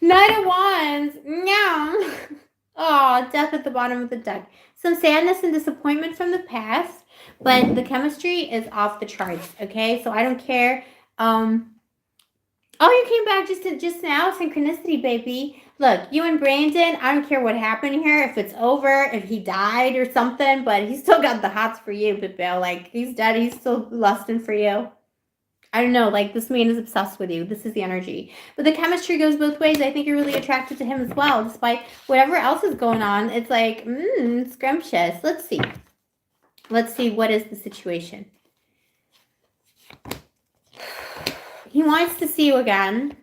Knight of Wands. Meow. Oh, death at the bottom of the deck. Some sadness and disappointment from the past, but the chemistry is off the charts, okay? So I don't care. Oh, you came back just now. Synchronicity, baby. Look, you and Brandon, I don't care what happened here, if it's over, if he died or something, but he's still got the hots for you, but Bill, like, he's dead. He's still lusting for you. I don't know, like, this man is obsessed with you. This is the energy. But the chemistry goes both ways. I think you're really attracted to him as well, despite whatever else is going on. It's like, scrumptious. Let's see. Let's see, what is the situation? He wants to see you again.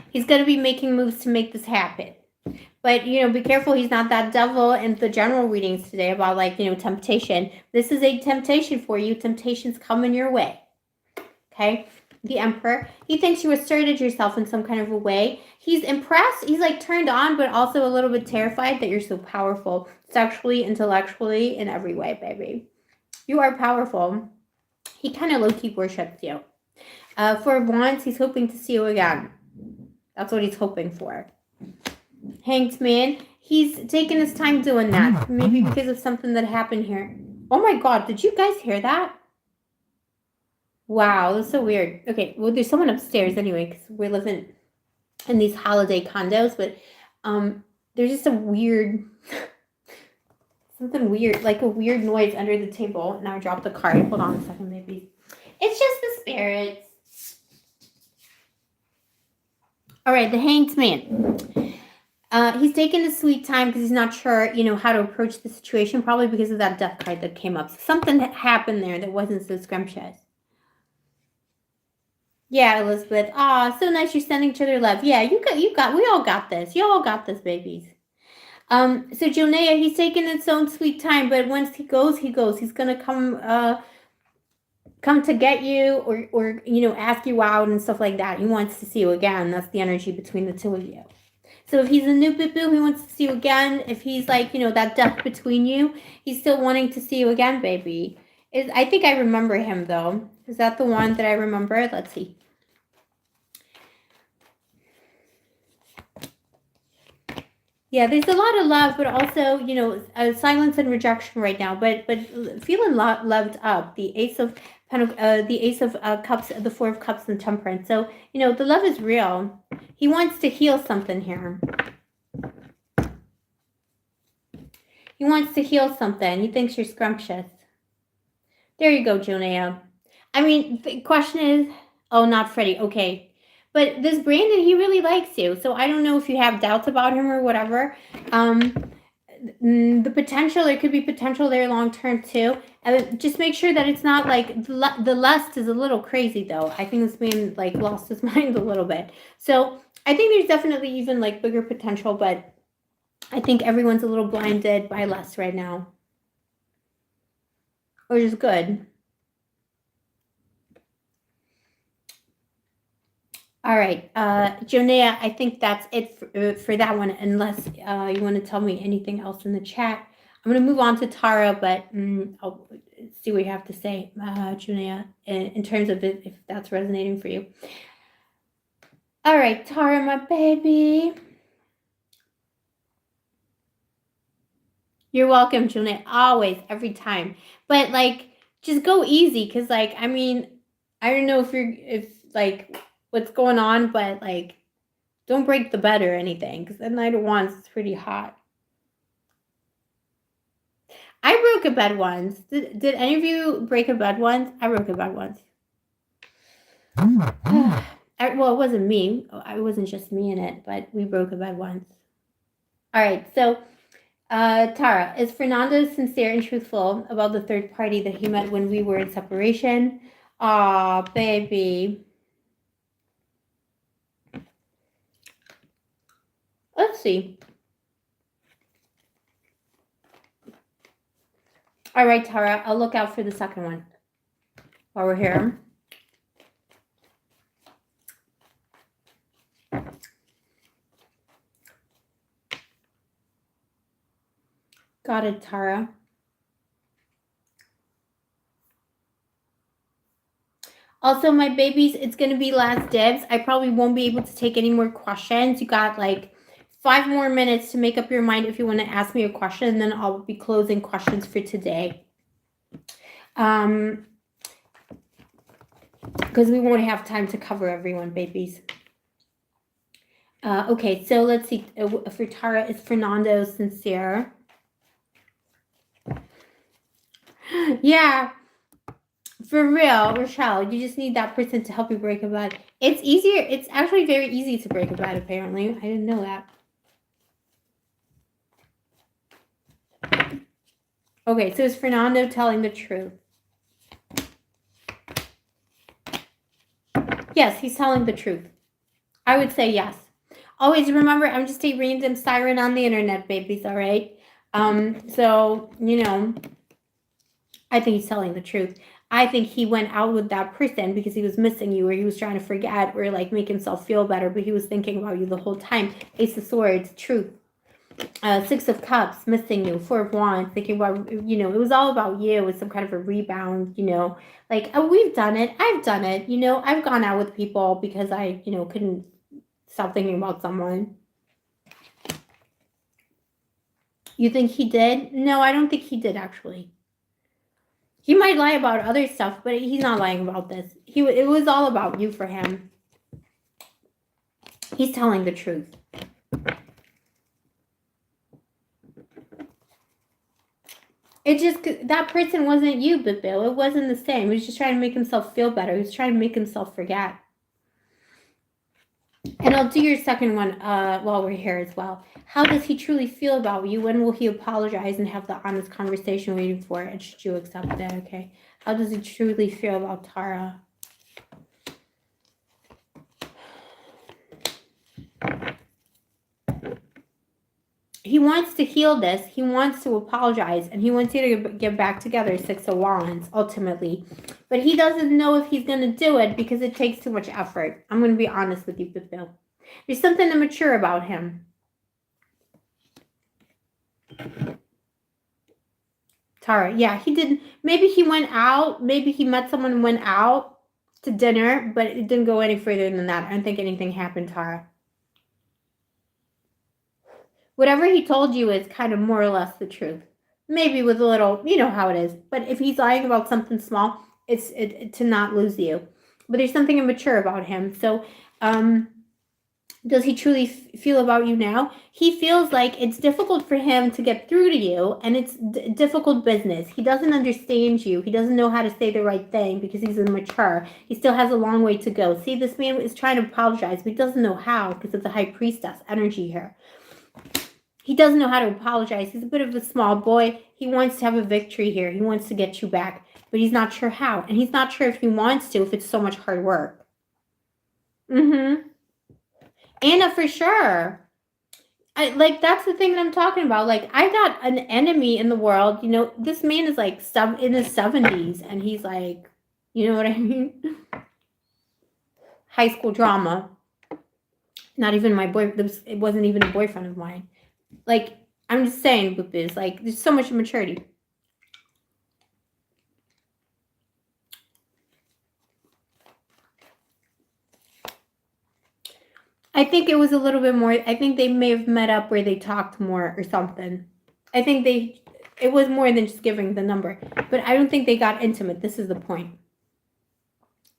He's going to be making moves to make this happen. But, be careful. He's not that devil in the general readings today about, like, temptation. This is a temptation for you. Temptation's coming your way. Okay, the Emperor. He thinks you asserted yourself in some kind of a way. He's impressed. He's like turned on, but also a little bit terrified that you're so powerful, sexually, intellectually, in every way, baby. You are powerful. He kind of low-key worships you. For Wands, he's hoping to see you again. That's what he's hoping for. Hanged Man. He's taking his time doing that. Maybe because of something that happened here. Oh my God, did you guys hear that? Wow, that's so weird. Okay, well, there's someone upstairs anyway, because we're living in these holiday condos, but there's just a weird, something weird, like a weird noise under the table. Now I dropped the card. Hold on a second, baby. It's just the spirits. All right, the Hanged Man. He's taking his sweet time because he's not sure, how to approach the situation, probably because of that death card that came up. So something that happened there that wasn't so scrumptious. Yeah, Elizabeth. So nice you're sending each other love. Yeah, we all got this. You all got this, babies. So Jonea, he's taking his own sweet time, but once he goes. He's gonna come to get you or ask you out and stuff like that. He wants to see you again. That's the energy between the two of you. So if he's a new boo-boo, he wants to see you again. If he's like, that depth between you, he's still wanting to see you again, baby. I think I remember him, though. Is that the one that I remember? Let's see. Yeah, there's a lot of love, but also, silence and rejection right now. But feeling loved up. The Ace of Cups, the Four of Cups, and Temperance. So, the love is real. He wants to heal something here. He wants to heal something. He thinks you're scrumptious. There you go, Jonea. I mean, the question is, oh, not Freddie. Okay. But this Brandon, he really likes you. So I don't know if you have doubts about him or whatever. The potential, there could be potential there long term too. Just make sure that it's not like the lust is a little crazy though. I think this man like lost his mind a little bit. So I think there's definitely even like bigger potential, but I think everyone's a little blinded by lust right now. Which is good. All right, Jonea, I think that's it for that one, unless you want to tell me anything else in the chat. I'm going to move on to Tara, but I'll see what you have to say, Jonea, in terms of if that's resonating for you. All right, Tara, my baby. You're welcome, Jonea, always, every time. But, like, just go easy, because, like, I mean, I don't know if what's going on, but like Don't break the bed or anything, because the Knight of Wands is pretty hot. I broke a bed once. Did any of you break a bed once? I broke a bed once. Well, it wasn't me. It wasn't just me in it, but we broke a bed once. All right, so Tara, is Fernando sincere and truthful about the third party that he met when we were in separation? Aw, baby. Let's see. All right, Tara, I'll look out for the second one while we're here. Got it, Tara. Also, my babies, it's going to be last dibs. I probably won't be able to take any more questions. You got like 5 more minutes to make up your mind if you want to ask me a question, and then I'll be closing questions for today. Because we won't have time to cover everyone, babies. Okay, so let's see. For Tara, is Fernando sincere? Yeah, for real, Rochelle, you just need that person to help you break a bed. It's easier. It's actually very easy to break a bed, apparently. I didn't know that. Okay, so is Fernando telling the truth? Yes, he's telling the truth. I would say yes. Always remember, I'm just a random siren on the internet, babies, all right? So, you know, I think he's telling the truth. I think he went out with that person because he was missing you, or he was trying to forget, or like make himself feel better, but he was thinking about you the whole time. Ace of Swords, truth. 6 of Cups, missing you. 4 of Wands, thinking about, you know, it was all about you. It was some kind of a rebound, you know, like, oh, we've done it. I've done it. You know, I've gone out with people because I, you know, couldn't stop thinking about someone. You think he did? No, I don't think he did, actually. He might lie about other stuff, but he's not lying about this. It was all about you for him. He's telling the truth. It just, that person wasn't you, but Bill, it wasn't the same. He was just trying to make himself feel better. He was trying to make himself forget. And I'll do your second one while we're here as well. How does he truly feel about you? When will he apologize and have the honest conversation waiting for it? And should you accept that? Okay. How does he truly feel about Tara? He wants to heal this. He wants to apologize, and he wants you to get back together. 6 of Wands, ultimately. But he doesn't know if he's going to do it because it takes too much effort. I'm going to be honest with you, Bill. There's something immature about him. Tara, yeah, he didn't. Maybe he went out. Maybe he met someone and went out to dinner, but it didn't go any further than that. I don't think anything happened, Tara. Whatever he told you is kind of more or less the truth. Maybe with a little, you know how it is. But if he's lying about something small, it's to not lose you. But there's something immature about him. So, does he truly feel about you now? He feels like it's difficult for him to get through to you, and it's difficult business. He doesn't understand you. He doesn't know how to say the right thing because he's immature. He still has a long way to go. See, this man is trying to apologize, but he doesn't know how because of the High Priestess energy here. He doesn't know how to apologize. He's a bit of a small boy. He wants to have a victory here. He wants to get you back, but he's not sure how. And he's not sure if he wants to, if it's so much hard work. Anna, for sure. That's the thing that I'm talking about. Like, I got an enemy in the world. You know, this man is like in his 70s, and he's like, you know what I mean? High school drama. Not even my boyfriend. It wasn't even a boyfriend of mine. Like, I'm just saying with this, like, there's so much immaturity. I think it was a little bit more, I think they may have met up where they talked more or something. I think it was more than just giving the number. But I don't think they got intimate. This is the point.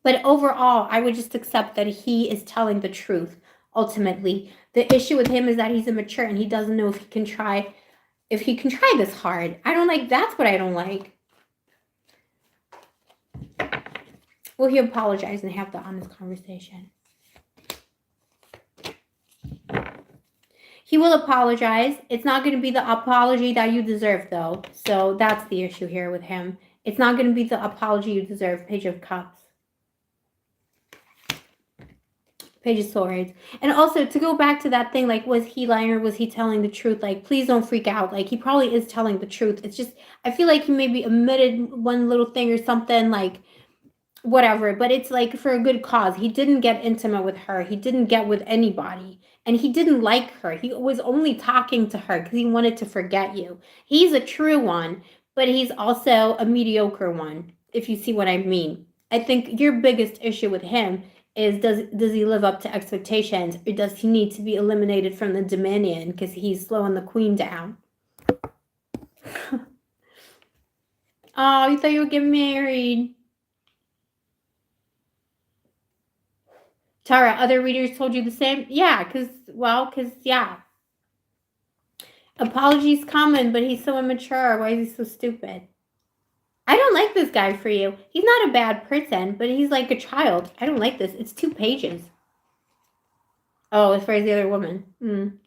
But overall, I would just accept that he is telling the truth. ultimately. The issue with him is that he's immature and he doesn't know if he can try this hard. I don't like, that's what I don't like. Will he apologize and have the honest conversation? He will apologize. It's not going to be the apology that you deserve, though. So that's the issue here with him. It's not going to be the apology you deserve. Page of Cups. Page of Swords. And also, to go back to that thing, like, was he lying or was he telling the truth? Like, please don't freak out. Like, he probably is telling the truth. It's just, I feel like he maybe omitted one little thing or something, like, whatever. But it's, like, for a good cause. He didn't get intimate with her. He didn't get with anybody. And he didn't like her. He was only talking to her because he wanted to forget you. He's a true one, but he's also a mediocre one, if you see what I mean. I think your biggest issue with him is, does he live up to expectations, or does he need to be eliminated from the dominion because he's slowing the queen down? Oh, you thought you would get married. Tara, other readers told you the same? Yeah, because, yeah. Apologies common, but he's so immature. Why is he so stupid? I don't like this guy for you. He's not a bad person, but he's like a child. I don't like this. It's 2 pages. Oh, as far as the other woman.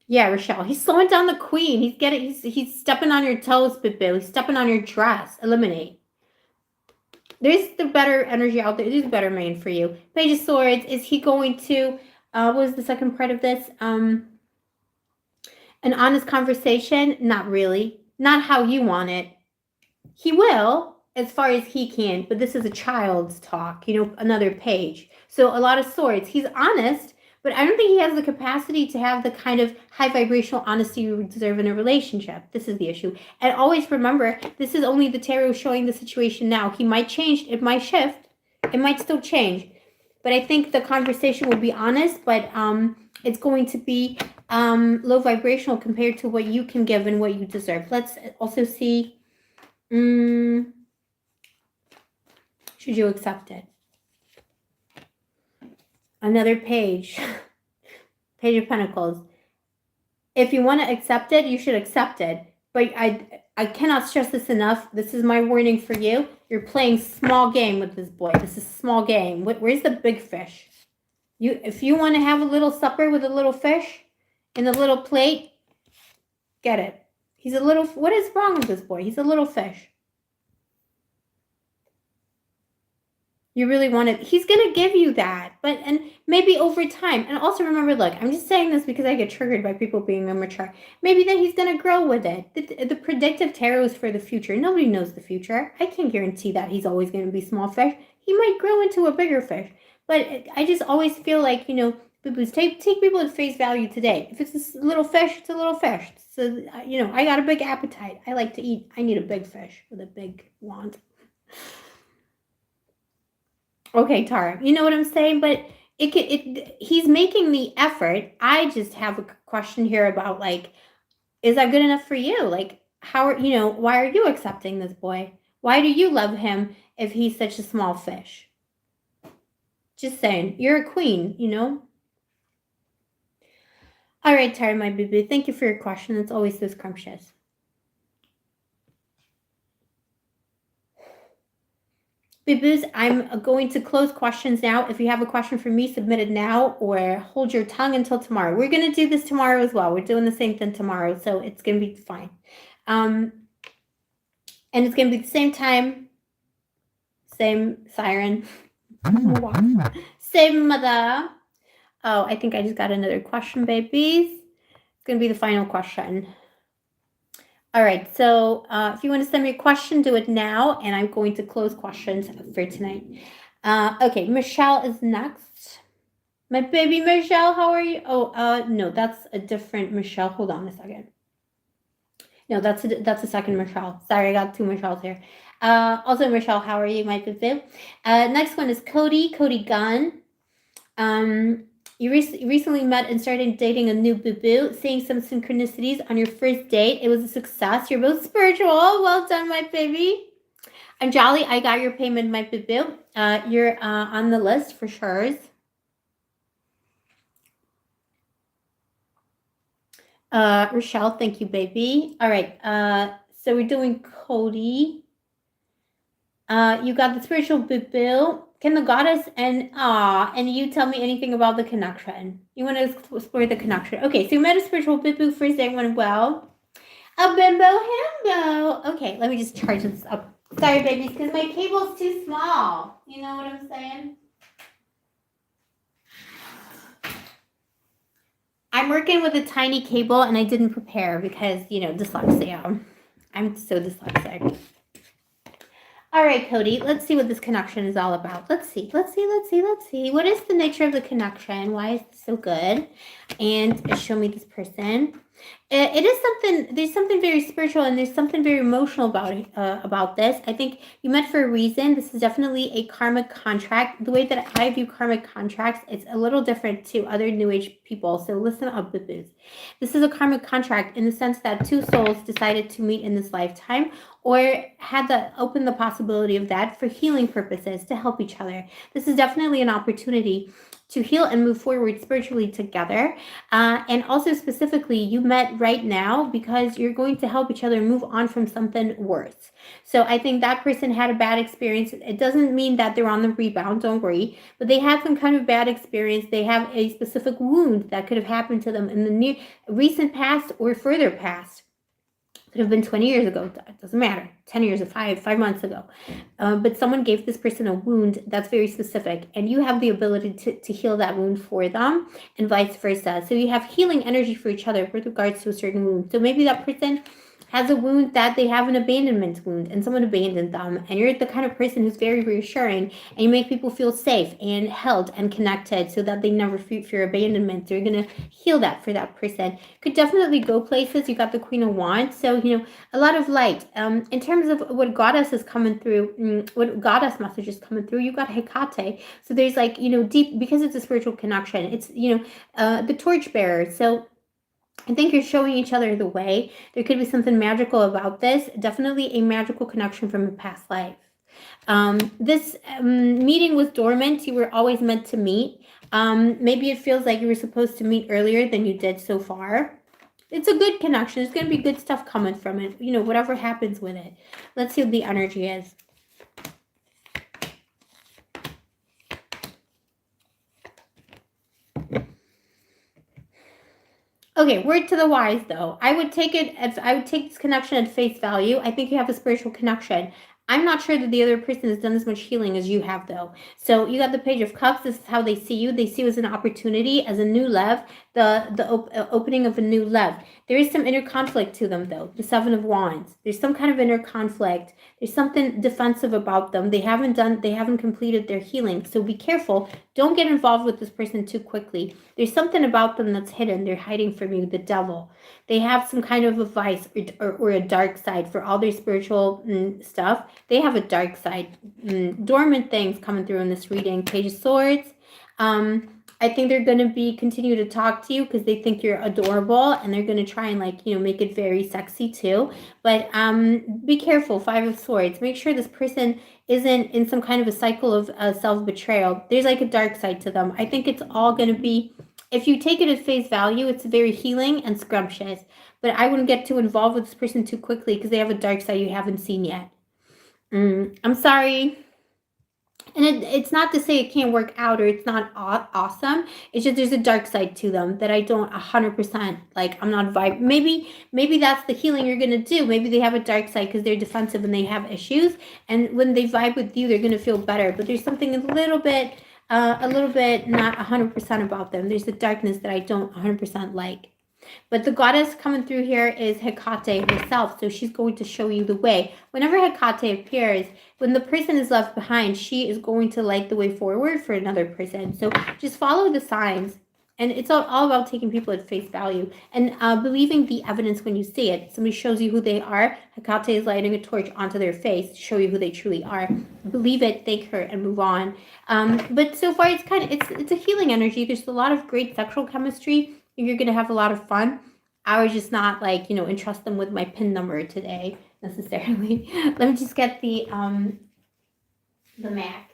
Yeah, Rochelle. He's slowing down the queen. He's stepping on your toes, Boo. He's stepping on your dress. Eliminate. There's the better energy out there. There's a better man for you. Page of Swords. Is he going to, what was the second part of this? An honest conversation? Not really. Not how you want it. He will, as far as he can, but this is a child's talk, another page. So a lot of swords. He's honest, but I don't think he has the capacity to have the kind of high vibrational honesty you deserve in a relationship. This is the issue. And always remember, this is only the tarot showing the situation now. He might change. It might shift. It might still change. But I think the conversation will be honest, but it's going to be low vibrational compared to what you can give and what you deserve. Let's also see, should you accept it? Another page. Page of Pentacles. If you want to accept it, you should accept it. But I cannot stress this enough. This is my warning for you. You're playing small game with this boy. This is small game. Where's the big fish? If you want to have a little supper with a little fish in a little plate, get it. He's a little, what is wrong with this boy? He's a little fish. You really want it. He's going to give you that, and maybe over time. And also remember, look, I'm just saying this because I get triggered by people being immature. Maybe then he's going to grow with it. The predictive tarot is for the future. Nobody knows the future. I can't guarantee that he's always going to be small fish. He might grow into a bigger fish. But I just always feel like, boo-boos, take people at face value today. If it's a little fish, it's a little fish. So, I got a big appetite. I like to eat. I need a big fish with a big wand. Okay, Tara, you know what I'm saying? But he's making the effort. I just have a question here about, like, is that good enough for you? Like, why are you accepting this boy? Why do you love him if he's such a small fish? Just saying. You're a queen, All right, Tara, my boo-boo. Thank you for your question. It's always so scrumptious. Boo-boos, I'm going to close questions now. If you have a question for me, submit it now or hold your tongue until tomorrow. We're going to do this tomorrow as well. We're doing the same thing tomorrow, so it's going to be fine. And it's going to be the same time, same siren, same mother. Oh, I think I just got another question, babies. It's going to be the final question. All right, so if you want to send me a question, do it now, and I'm going to close questions for tonight. Okay, Michelle is next. My baby Michelle, how are you? Oh, no, that's a different Michelle. Hold on a second. No, that's a second Michelle. Sorry, I got 2 Michelles here. Also, Michelle, how are you, my baby? Next one is Cody Gunn. You recently met and started dating a new boo-boo, seeing some synchronicities on your first date. It was a success. You're both spiritual. Well done, my baby. Anjali, I got your payment, my boo. You're on the list for sure. Rochelle, thank you, baby. All right. So we're doing Cody. You got the spiritual boo. Can the goddess and you tell me anything about the connection? You want to explore the connection? Okay, so you met a spiritual boo first day went well. A bimbo himbo. Okay, let me just charge this up. Sorry, babies, because my cable's too small. You know what I'm saying? I'm working with a tiny cable and I didn't prepare because, dyslexia. I'm so dyslexic. All right, Cody, let's see what this connection is all about. Let's see. What is the nature of the connection? Why is this so good? And show me this person. It is something, there's something very spiritual and there's something very emotional about this. I think you met for a reason. This is definitely a karmic contract. The way that I view karmic contracts, it's a little different to other New Age people. So listen up with this. This is a karmic contract in the sense that two souls decided to meet in this lifetime or had open the possibility of that for healing purposes to help each other. This is definitely an opportunity to heal and move forward spiritually together. And also specifically, you met right now because you're going to help each other move on from something worse. So I think that person had a bad experience. It doesn't mean that they're on the rebound, don't worry, but they had some kind of bad experience. They have a specific wound that could have happened to them in the recent past or further past. Could have been 20 years ago. It doesn't matter. 10 years or 5 months ago. But someone gave this person a wound that's very specific. And you have the ability to heal that wound for them and vice versa. So you have healing energy for each other with regards to a certain wound. So maybe that person has a wound that they have an abandonment wound and someone abandoned them. And you're the kind of person who's very reassuring and you make people feel safe and held and connected so that they never fear abandonment. So you're going to heal that for that person. Could definitely go places. You got the Queen of Wands. So, a lot of light. In terms of what goddess is coming through, what goddess message is coming through, you got Hecate. So there's deep, because it's a spiritual connection. It's, the torchbearer. So I think you're showing each other the way. There could be something magical about this. Definitely a magical connection from a past life. This meeting was dormant. You were always meant to meet. Maybe it feels like you were supposed to meet earlier than you did so far. It's a good connection. There's going to be good stuff coming from it. Whatever happens with it. Let's see what the energy is. Okay, word to the wise though. I would take this connection at face value. I think you have a spiritual connection. I'm not sure that the other person has done as much healing as you have though. So you got the Page of Cups. This is how they see you. They see you as an opportunity, as a new love, the opening of a new love. There is some inner conflict to them though. The Seven of Wands. There's some kind of inner conflict. There's something defensive about them. They haven't completed their healing. So be careful. Don't get involved with this person too quickly. There's something about them that's hidden. They're hiding from you, the devil. They have some kind of a vice or a dark side for all their spiritual stuff. They have a dark side. Dormant things coming through in this reading. Page of Swords. I think they're going to continue to talk to you because they think you're adorable and they're going to try and make it very sexy too. But be careful. Five of Swords. Make sure this person isn't in some kind of a cycle of self-betrayal. There's a dark side to them. I think it's all going to be, if you take it at face value, it's very healing and scrumptious. But I wouldn't get too involved with this person too quickly because they have a dark side you haven't seen yet. I'm sorry. And it's not to say it can't work out or it's not awesome. It's just there's a dark side to them that I don't 100% I'm not vibe. Maybe that's the healing you're going to do. Maybe they have a dark side because they're defensive and they have issues. And when they vibe with you, they're going to feel better. But there's something a little bit not 100% about them. There's a darkness that I don't 100% like. But the goddess coming through here is Hecate herself, so she's going to show you the way. Whenever Hecate appears, when the person is left behind, she is going to light the way forward for another person. So just follow the signs. And it's all about taking people at face value and believing the evidence when you see it. Somebody shows you who they are. Hecate is lighting a torch onto their face to show you who they truly are. Believe it, thank her, and move on. But so far, it's a healing energy. There's a lot of great sexual chemistry. You're going to have a lot of fun. I would just not like, entrust them with my PIN number today necessarily. Let me just get the Mac.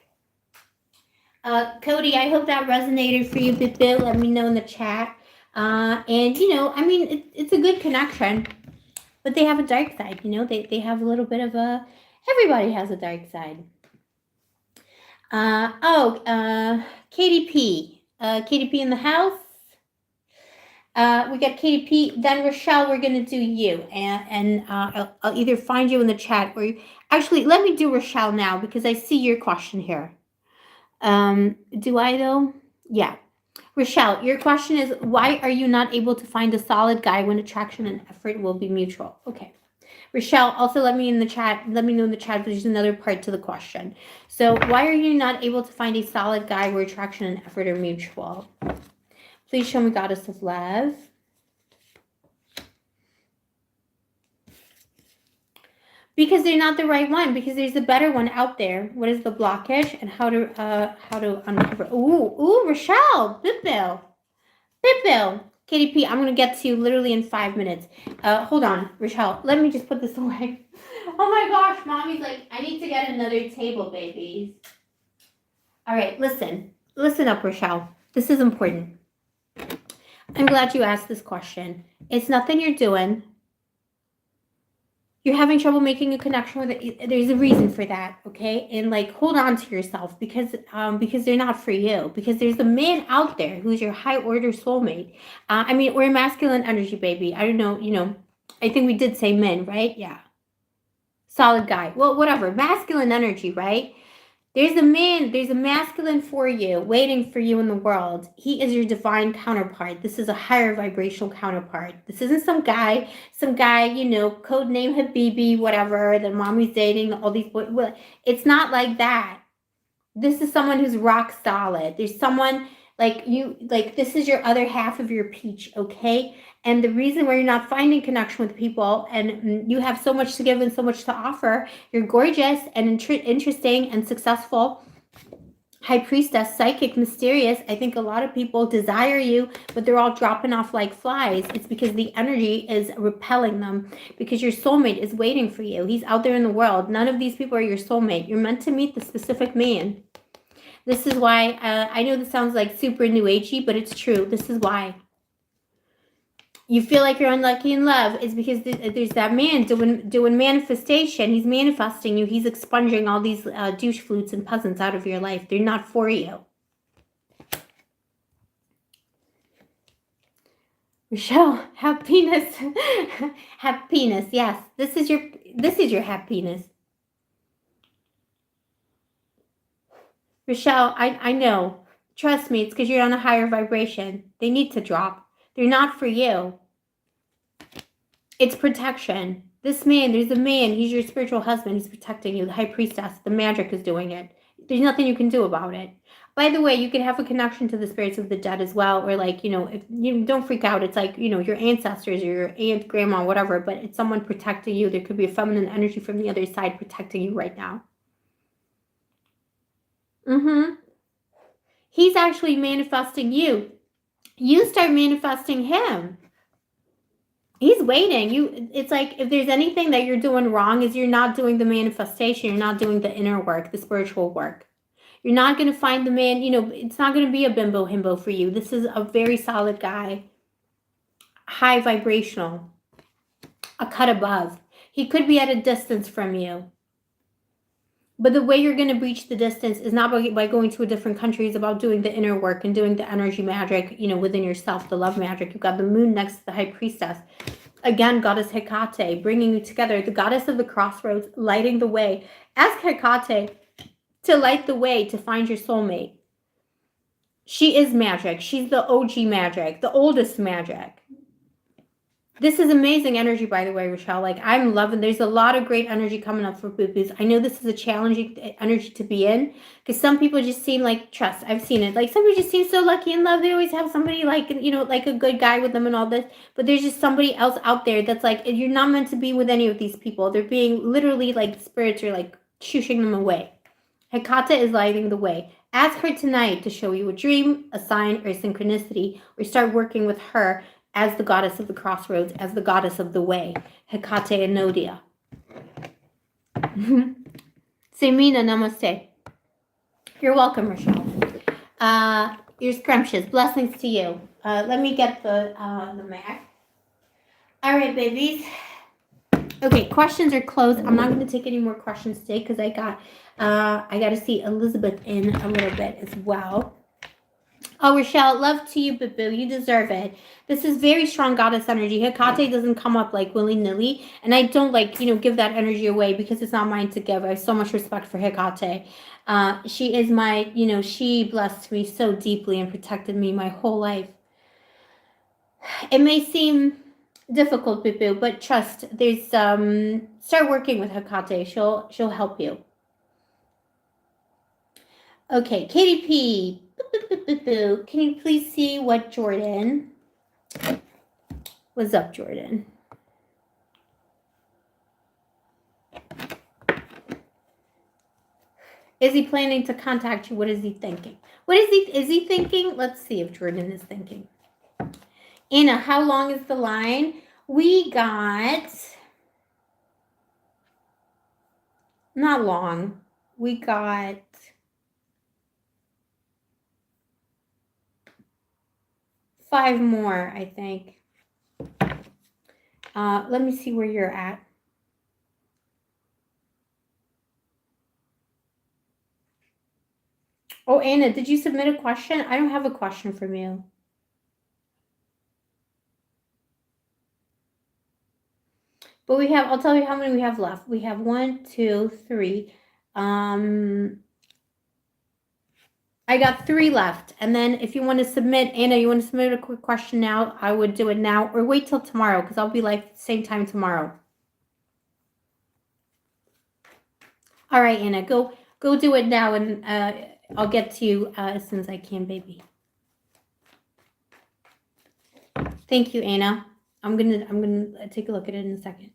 Cody, I hope that resonated for you, Bill. Let me know in the chat. And I mean, it's a good connection, but they have a dark side. They have a little bit of a. Everybody has a dark side. KDP. KDP in the house. We got KDP. Then Rochelle, we're gonna do you, and I'll either find you in the chat or actually let me do Rochelle now because I see your question here. Do I though? Yeah. Rochelle, your question is why are you not able to find a solid guy when attraction and effort will be mutual? Okay. Rochelle, also let me know in the chat if there's another part to the question. So why are you not able to find a solid guy where attraction and effort are mutual? Please show me Goddess of Love. Because they're not the right one, because there's a better one out there. What is the blockage and how to uncover? Ooh, Rochelle, Bill. KDP, I'm gonna get to you literally in 5 minutes. Hold on, Rochelle. Let me just put this away. Oh my gosh, mommy's like, I need to get another table, babies. All right, listen up, Rochelle. This is important. I'm glad you asked this question. It's nothing you're doing. You're having trouble making a connection with it. There's a reason for that, okay? And like, hold on to yourself because they're not for you. Because there's a man out there who's your high order soulmate. Or a masculine energy, baby. I don't know, I think we did say men, right? Yeah. Solid guy. Well, whatever. Masculine energy, right? There's a masculine for you, waiting for you in the world. He is your divine counterpart. This is a higher vibrational counterpart. This isn't some guy, code name Habibi, whatever, that mommy's dating, all these boys. Well, it's not like that. This is someone who's rock solid. There's someone this is your other half of your peach, okay? And the reason why you're not finding connection with people and you have so much to give and so much to offer, you're gorgeous and interesting and successful. High priestess, psychic, mysterious. I think a lot of people desire you, but they're all dropping off like flies. It's because the energy is repelling them because your soulmate is waiting for you. He's out there in the world. None of these people are your soulmate. You're meant to meet the specific man. This is why, I know this sounds like super new agey, but it's true. This is why. You feel like you're unlucky in love is because there's that man doing manifestation. He's manifesting you. He's expunging all these douche flutes and peasants out of your life. They're not for you. Rochelle, happiness. Happiness, yes. This is your happiness. Rochelle, I know. Trust me, it's because you're on a higher vibration. They need to drop. They're not for you. It's protection. This man, there's a man. He's your spiritual husband. He's protecting you. The high priestess. The magic is doing it. There's nothing you can do about it. By the way, you can have a connection to the spirits of the dead as well. Or if you don't freak out. It's like, your ancestors or your aunt, grandma, whatever. But it's someone protecting you. There could be a feminine energy from the other side protecting you right now. He's actually manifesting you. You start manifesting him. He's waiting. It's like if there's anything that you're doing wrong is you're not doing the manifestation. You're not doing the inner work, the spiritual work. You're not going to find the man, it's not going to be a bimbo himbo for you. This is a very solid guy. High vibrational. A cut above. He could be at a distance from you. But the way you're going to breach the distance is not by going to a different country. It's about doing the inner work and doing the energy magic, within yourself, the love magic. You've got the moon next to the high priestess. Again, goddess Hecate, bringing you together. The goddess of the crossroads, lighting the way. Ask Hecate to light the way to find your soulmate. She is magic. She's the OG magic, the oldest magic. This is amazing energy, by the way, Rochelle. I'm loving, there's a lot of great energy coming up for boo-boos. I know this is a challenging energy to be in because some people just seem trust. I've seen it. Some people just seem so lucky in love. They always have somebody a good guy with them and all this. But there's just somebody else out there that's you're not meant to be with any of these people. They're being literally spirits are shooshing them away. Hecate is lighting the way. Ask her tonight to show you a dream, a sign, or a synchronicity, or start working with her as the goddess of the crossroads, as the goddess of the way. Hecate Enodia. Semina, namaste. You're welcome, Rochelle. You're scrumptious. Blessings to you. Let me get the Mac. All right, babies. Okay, questions are closed. I'm not going to take any more questions today because I got to see Elizabeth in a little bit as well. Oh, Rochelle, love to you, boo. You deserve it. This is very strong goddess energy. Hecate doesn't come up like willy-nilly, and I don't give that energy away because it's not mine to give. I have so much respect for Hecate. She is my, she blessed me so deeply and protected me my whole life. It may seem difficult, boo, but trust. There's start working with Hecate. She'll help you. Okay, Katie P. Can you please see what Jordan? What's up, Jordan? Is he planning to contact you? What is he thinking? Is he thinking? Let's see if Jordan is thinking. Anna, how long is the line? We got, not long. We got 5 more, I think. Let me see where you're at. Oh, Anna, did you submit a question? I don't have a question from you. But we have, I'll tell you how many we have left. We have 1, 2, 3. I got 3 left. And then if you want to submit, Anna, you want to submit a quick question now? I would do it now or wait till tomorrow because I'll be like same time tomorrow. All right, Anna, go do it now and I'll get to you as soon as I can, baby. Thank you, Anna. I'm gonna take a look at it in a second.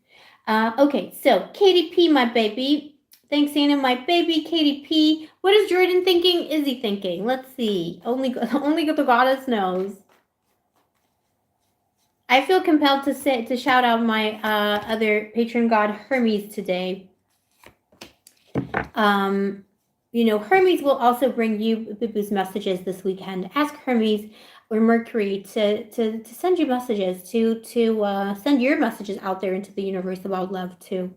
Okay, so Katie P, my baby. Thanks, Anna, my baby. Katie P. What is Jordan thinking? Is he thinking? Let's see. Only the goddess knows. I feel compelled to shout out my other patron god Hermes today. Hermes will also bring you Boo-Boo's messages this weekend. Ask Hermes or Mercury to send you messages, to send your messages out there into the universe about love too.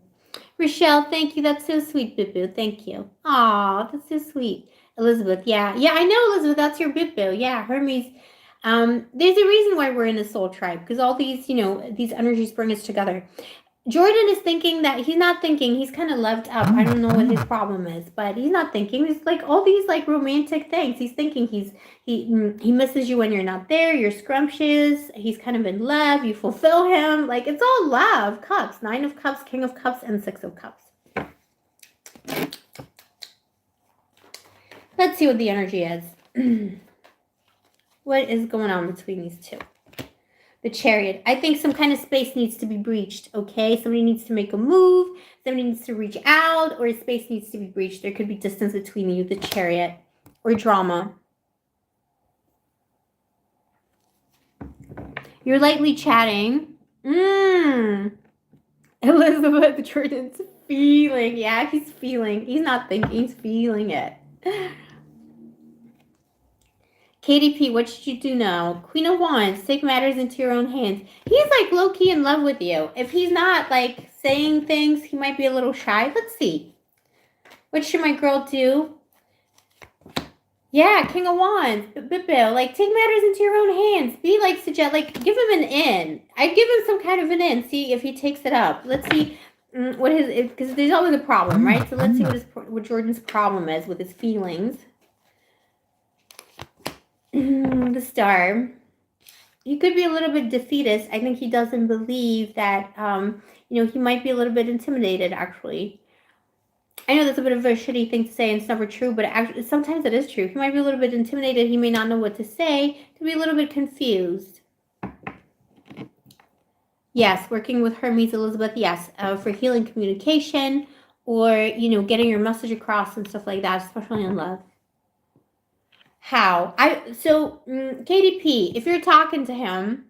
Rochelle, thank you. That's so sweet, Boo-Boo. Thank you. Aw, that's so sweet. Elizabeth, yeah, I know, Elizabeth. That's your Boo-Boo. Yeah, Hermes. There's a reason why we're in the soul tribe because all these, these energies bring us together. Jordan is thinking that he's not thinking. He's kind of left up. I don't know what his problem is, but he's not thinking. He's like all these like romantic things. He's thinking he misses you when you're not there. You're scrumptious. He's kind of in love. You fulfill him. Like it's all love. Cups, 9 of Cups, King of Cups, and 6 of Cups. Let's see what the energy is. What is going on between these two? The Chariot. I think some kind of space needs to be breached, okay? Somebody needs to make a move. Somebody needs to reach out, or space needs to be breached. There could be distance between you, the Chariot, or drama. You're lightly chatting. Elizabeth, Jordan's feeling. Yeah, he's feeling. He's not thinking. He's feeling it. Katie P, what should you do now? Queen of Wands, take matters into your own hands. He's like low-key in love with you. If he's not like saying things, he might be a little shy. Let's see. What should my girl do? Yeah, King of Wands. Bill, like take matters into your own hands. Be like, suggest, like give him an in. I'd give him some kind of an in. See if he takes it up. Let's see what his, because there's always a problem, right? So let's see what Jordan's problem is with his feelings. The Star. He could be a little bit defeatist. I think he doesn't believe that, he might be a little bit intimidated, actually. I know that's a bit of a shitty thing to say and it's never true, but actually, sometimes it is true. He might be a little bit intimidated. He may not know what to say. To be a little bit confused. Yes, working with Hermes, Elizabeth, yes, for healing communication or, getting your message across and stuff like that, especially in love. How? Katie P, if you're talking to him,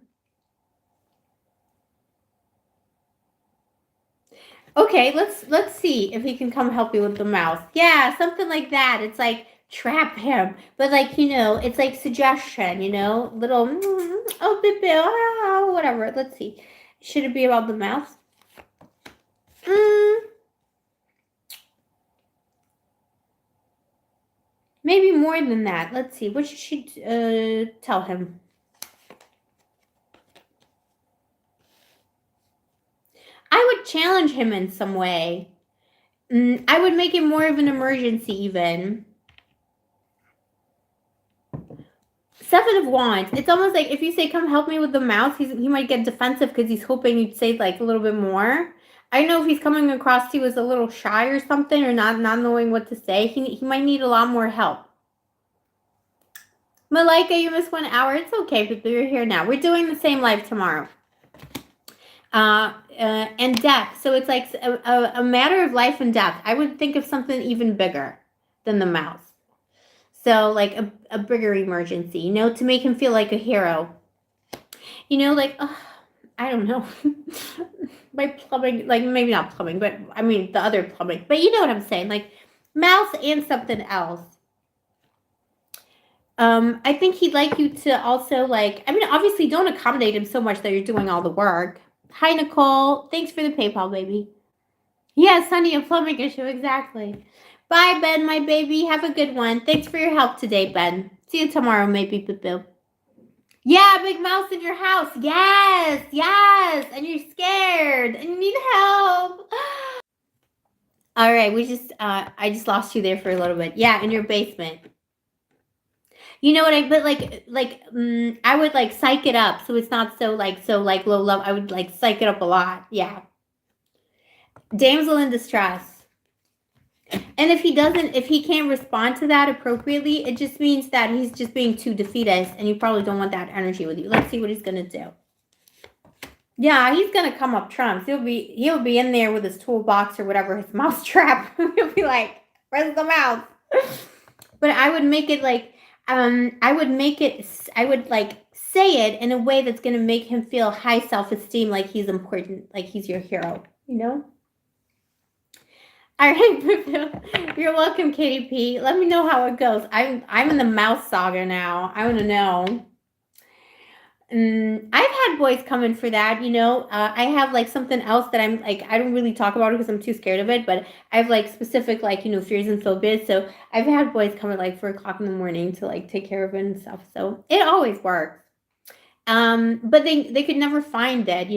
Okay, let's see if he can come help you with the mouse. Yeah, something like that. It's like trap him, but like it's like suggestion. Little oh baby, whatever. Let's see. Should it be about the mouse? Maybe more than that. Let's see. What should she tell him? I would challenge him in some way. I would make it more of an emergency even. Seven of Wands. It's almost like if you say, come help me with the mouse, he might get defensive because he's hoping you'd say like a little bit more. I don't know if he's coming across to you as a little shy or something or not knowing what to say. He might need a lot more help. Malika, you missed 1 hour. It's okay, but you're here now. We're doing the same live tomorrow. And death. So it's like a matter of life and death. I would think of something even bigger than the mouse. So like a bigger emergency, to make him feel like a hero. Like, I don't know. By plumbing, like maybe not plumbing, but I mean the other plumbing. But you know what I'm saying, like mouse and something else. I think he'd like you to also obviously don't accommodate him so much that you're doing all the work. Hi, Nicole. Thanks for the PayPal, baby. Yes, honey, a plumbing issue, exactly. Bye, Ben, my baby. Have a good one. Thanks for your help today, Ben. See you tomorrow, maybe, boo-boo. Yeah, big mouse in your house. Yes, yes. And you're scared and you need help. All right, I just lost you there for a little bit. Yeah, in your basement. You know what I would like psych it up so it's not so low level. I would like psych it up a lot. Yeah. Damsel in distress. And if he can't respond to that appropriately, it just means that he's just being too defeatist and you probably don't want that energy with you. Let's see what he's going to do. Yeah, he's going to come up trumps. He'll be in there with his toolbox or whatever, his mouse trap. He'll be like, where's the mouse? But I would make it like, I would like say it in a way that's going to make him feel high self-esteem, like he's important, like he's your hero, All right, you're welcome, Katie P. Let me know how it goes. I'm in the mouse saga now. I want to know. I've had boys come in for that, I have like something else that I'm like, I don't really talk about it because I'm too scared of it, but I have like specific like, fears and phobias. So I've had boys come at like 4 o'clock in the morning to like take care of it and stuff. So it always works. But they could never find it,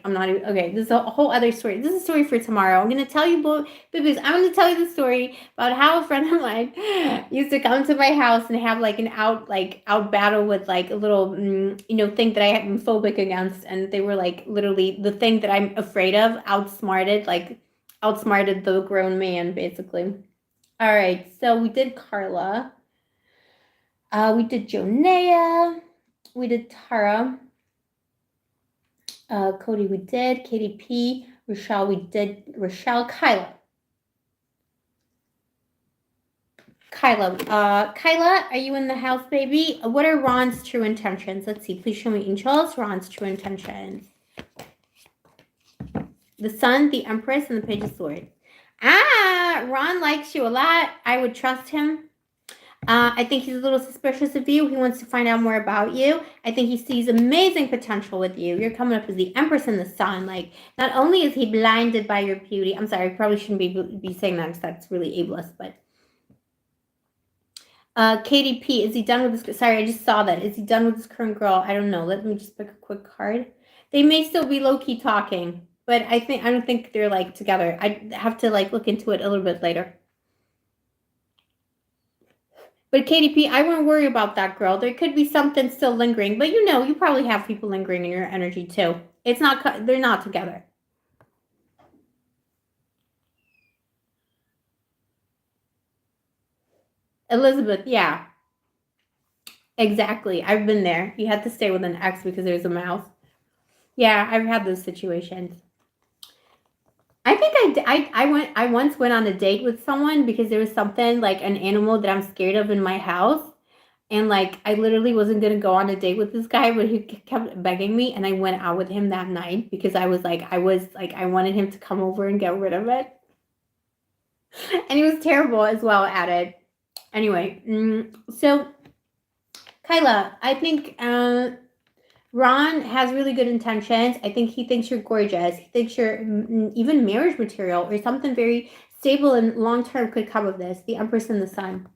I'm not even, okay, this is a whole other story. This is a story for tomorrow. I'm going to tell you both, babies, I'm going to tell you the story about how a friend of mine used to come to my house and have like an out battle with like a little, thing that I am phobic against. And they were like literally the thing that I'm afraid of, outsmarted the grown man, basically. All right. So we did Carla. We did Jonea. We did Tara. Cody, we did. Katie P. Rochelle, we did. Rochelle, Kyla. Kyla, are you in the house, baby? What are Ron's true intentions? Let's see. Please show me, angels. Ron's true intentions. The Sun, the Empress, and the Page of Swords. Ron likes you a lot. I would trust him. I think he's a little suspicious of you. He wants to find out more about you. I think he sees amazing potential with you. You're coming up as the Empress and the Sun. Like, not only is he blinded by your beauty. I'm sorry, I probably shouldn't be saying that because that's really ableist. But Katie P, is he done with this? Sorry, I just saw that. Is he done with this current girl? I don't know. Let me just pick a quick card. They may still be low-key talking, but I don't think they're like together. I have to like look into it a little bit later. But Katie P, I wouldn't worry about that girl. There could be something still lingering, but you probably have people lingering in your energy too. They're not together. Elizabeth, yeah. Exactly. I've been there. You had to stay with an ex because there's a mouse. Yeah, I've had those situations. I think I once went on a date with someone because there was something like an animal that I'm scared of in my house. And like, I literally wasn't going to go on a date with this guy, but he kept begging me. And I went out with him that night because I wanted him to come over and get rid of it. And he was terrible as well at it. Anyway, so Kyla, I think Ron has really good intentions. I think he thinks you're gorgeous. He thinks you're even marriage material or something very stable and long-term could come of this. The Empress and the Sun.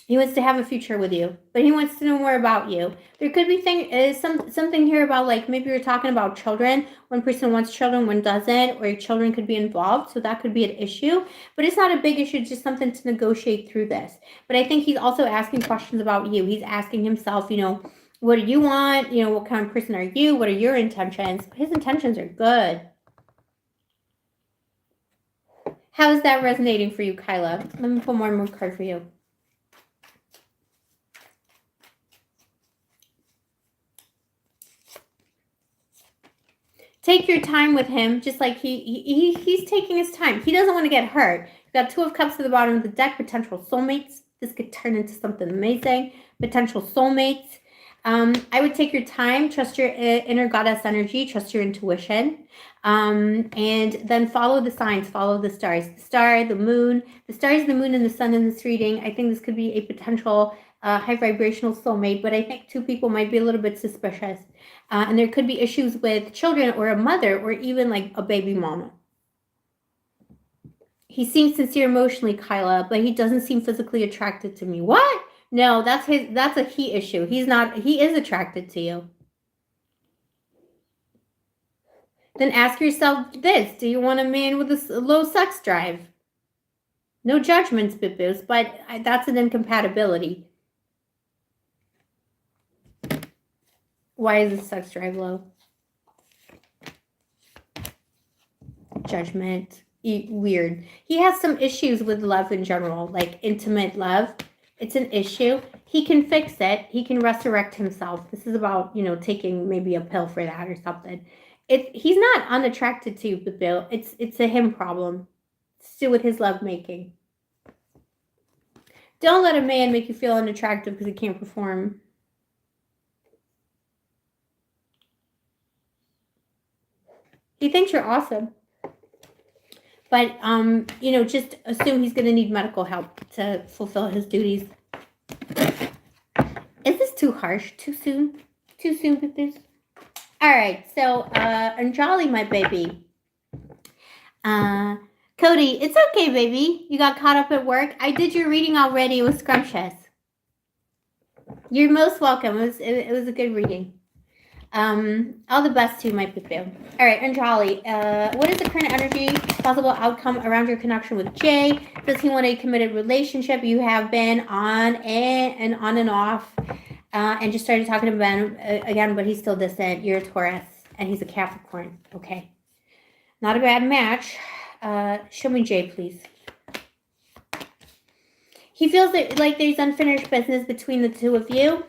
He wants to have a future with you, but he wants to know more about you. There could be something here about like maybe you're talking about children. One person wants children, one doesn't, or children could be involved. So that could be an issue, but it's not a big issue. It's just something to negotiate through this. But I think he's also asking questions about you. He's asking himself, what do you want? What kind of person are you? What are your intentions? His intentions are good. How is that resonating for you, Kyla? Let me pull one more card for you. Take your time with him, just like he's taking his time. He doesn't want to get hurt. You've got Two of Cups at the bottom of the deck, potential soulmates. This could turn into something amazing. Potential soulmates. I would take your time, trust your inner goddess energy, trust your intuition, and then follow the signs, follow the stars. The star, the moon, the stars, the moon, and the sun in this reading. I think this could be a potential high vibrational soulmate, but I think two people might be a little bit suspicious. And there could be issues with children or a mother or even like a baby mama. He seems sincere emotionally, Kyla, but he doesn't seem physically attracted to me. What? No, that's a he issue. He is attracted to you. Then ask yourself this. Do you want a man with a low sex drive? No judgments, boo-boos, but that's an incompatibility. Why is the sex drive low? Judgment. Weird. He has some issues with love in general, like intimate love. It's an issue. He can fix it. He can resurrect himself. This is about, taking maybe a pill for that or something. He's not unattracted to you, boo. It's a him problem. It's to do with his love making. Don't let a man make you feel unattractive because he can't perform. He thinks you're awesome. But, just assume he's going to need medical help to fulfill his duties. Is this too harsh? Too soon? Too soon with this? All right. So, Anjali, my baby. Cody, it's okay, baby. You got caught up at work. I did your reading already. It was scrumptious. You're most welcome. It was a good reading. All the best to you, my poo-poo. All right, Anjali, what is the current energy, possible outcome around your connection with Jay? Does he want a committed relationship? You have been on and off, and just started talking to Ben again, but he's still distant. You're a Taurus, and he's a Capricorn. Okay. Not a bad match. Show me Jay, please. He feels like there's unfinished business between the two of you.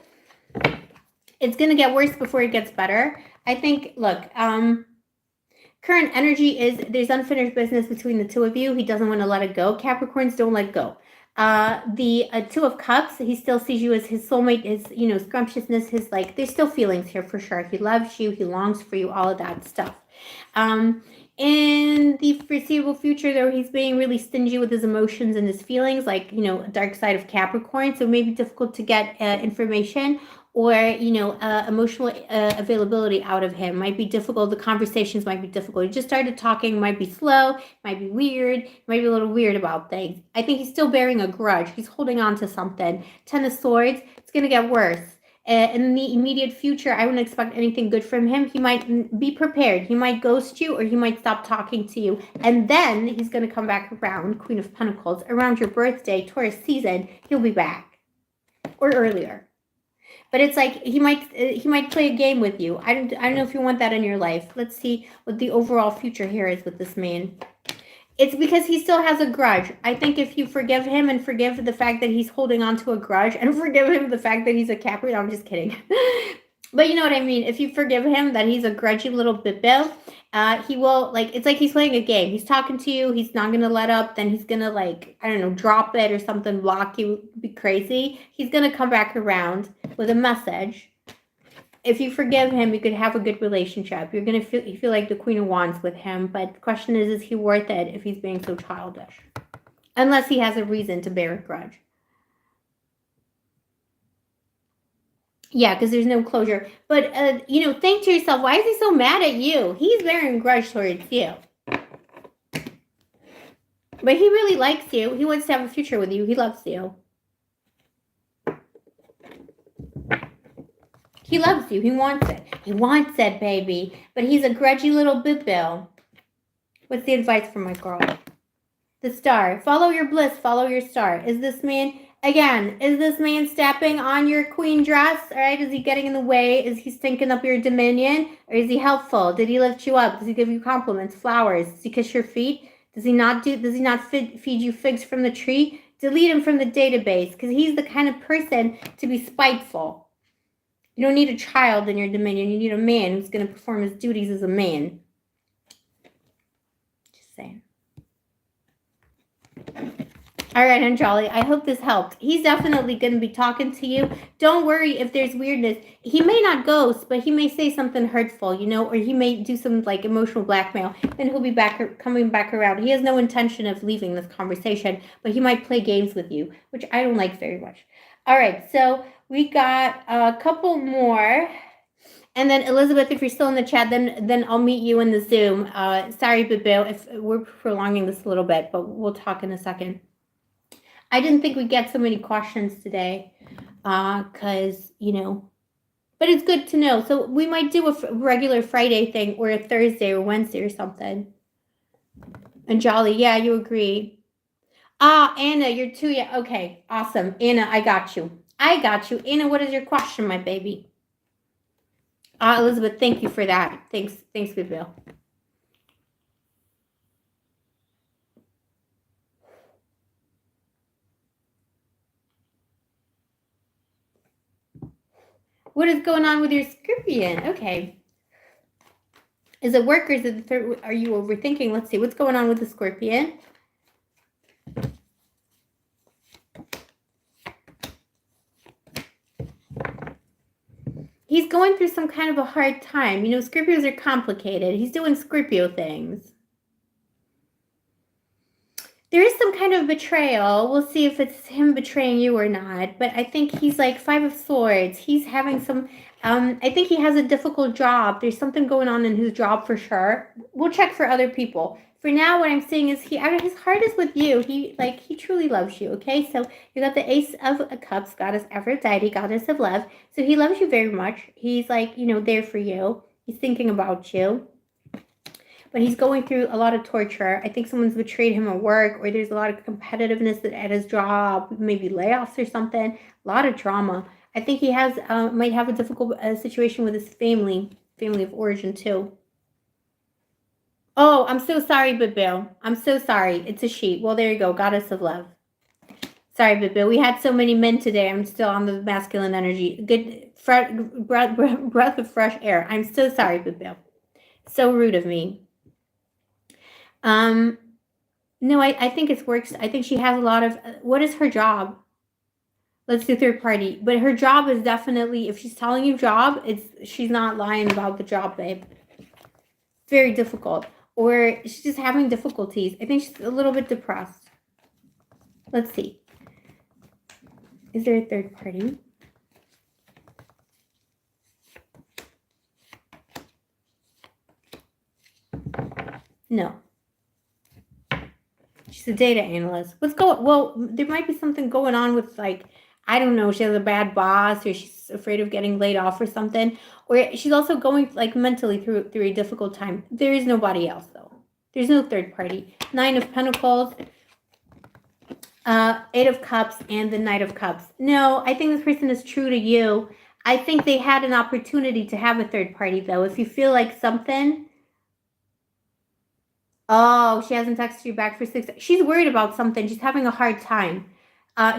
It's going to get worse before it gets better. I think, look, current energy is there's unfinished business between the two of you. He doesn't want to let it go. Capricorns don't let go. The Two of Cups, he still sees you as his soulmate, his, scrumptiousness, his, there's still feelings here for sure. He loves you. He longs for you, all of that stuff. In the foreseeable future, though, he's being really stingy with his emotions and his feelings, a dark side of Capricorn. So it may be difficult to get information or, emotional availability out of him. Might be difficult. The conversations might be difficult. He just started talking, might be slow, might be weird, might be a little weird about things. I think he's still bearing a grudge. He's holding on to something. Ten of Swords, it's going to get worse. In the immediate future, I wouldn't expect anything good from him. He might be prepared. He might ghost you or he might stop talking to you. And then he's going to come back around, Queen of Pentacles, around your birthday, Taurus season, he'll be back. Or earlier. But it's like he might play a game with you. I don't know if you want that in your life. Let's see what the overall future here is with this man. It's because he still has a grudge. I think if you forgive him and forgive the fact that he's holding on to a grudge and forgive him the fact that he's a Capricorn, I'm just kidding. But you know what I mean. If you forgive him that he's a grudgy little bit bill He will, like, it's like he's playing a game. He's talking to you. He's not going to let up. Then he's going to, like, I don't know, drop it or something, block you, be crazy. He's going to come back around with a message. If you forgive him, you could have a good relationship. You're going to feel like the Queen of Wands with him. But the question is he worth it if he's being so childish? Unless he has a reason to bear a grudge. Yeah, because there's no closure. But, think to yourself, why is he so mad at you? He's bearing a grudge towards you. But he really likes you. He wants to have a future with you. He loves you. He loves you. He wants it. He wants it, baby. But he's a grudgy little bit-bill. What's the advice for my girl? The star. Follow your bliss. Follow your star. Is this man... Again, is this man stepping on your queen dress? All right, is he getting in the way? Is he stinking up your dominion? Or is he helpful? Did he lift you up? Does he give you compliments, flowers? Does he kiss your feet? Does he not feed you figs from the tree? Delete him from the database, because he's the kind of person to be spiteful. You don't need a child in your dominion. You need a man who's going to perform his duties as a man. Just saying. All right, Anjali, I hope this helped. He's definitely going to be talking to you. Don't worry if there's weirdness. He may not ghost, but he may say something hurtful, or he may do some like emotional blackmail. Then he'll be coming back around. He has no intention of leaving this conversation, but he might play games with you, which I don't like very much. All right, so we got a couple more. And then, Elizabeth, if you're still in the chat, then I'll meet you in the Zoom. Sorry, Bibo, if we're prolonging this a little bit, but we'll talk in a second. I didn't think we'd get so many questions today because, but it's good to know. So we might do a regular Friday thing or a Thursday or Wednesday or something. And Jolly, yeah, you agree. Anna, you're too, yeah. Okay, awesome. Anna, I got you. Anna, what is your question, my baby? Elizabeth, thank you for that. Thanks, Bill. What is going on with your Scorpion? Okay. Is it work or is it the third? Are you overthinking? Let's see. What's going on with the Scorpion? He's going through some kind of a hard time. Scorpios are complicated. He's doing Scorpio things. There is some kind of betrayal. We'll see if it's him betraying you or not. But I think he's like 5 of Swords. He's having some... I think he has a difficult job. There's something going on in his job for sure. We'll check for other people. For now, what I'm seeing is his heart is with you. He truly loves you, okay? So you got the Ace of Cups, goddess Aphrodite, goddess of love. So he loves you very much. He's there for you. He's thinking about you. But he's going through a lot of torture. I think someone's betrayed him at work, or there's a lot of competitiveness at his job, maybe layoffs or something. A lot of trauma. I think he might have a difficult situation with his family of origin too. Oh, I'm so sorry, Bibil. I'm so sorry. It's a she. Well, there you go. Goddess of love. Sorry, Bibil. We had so many men today. I'm still on the masculine energy. Good breath of fresh air. I'm so sorry, Bibil. So rude of me. No, I think it works. I think she has a lot of... What is her job? Let's do third party. But her job is definitely... If she's telling you job, she's not lying about the job, babe. It's very difficult. Or she's just having difficulties. I think she's a little bit depressed. Let's see. Is there a third party? No. She's a data analyst. Well, there might be something going on with, I don't know, she has a bad boss, or she's afraid of getting laid off or something. Or she's also going, mentally through a difficult time. There is nobody else, though. There's no third party. 9 of Pentacles, 8 of Cups, and the Knight of Cups. No, I think this person is true to you. I think they had an opportunity to have a third party, though. If you feel like something... Oh, she hasn't texted you back for 6... She's worried about something. She's having a hard time.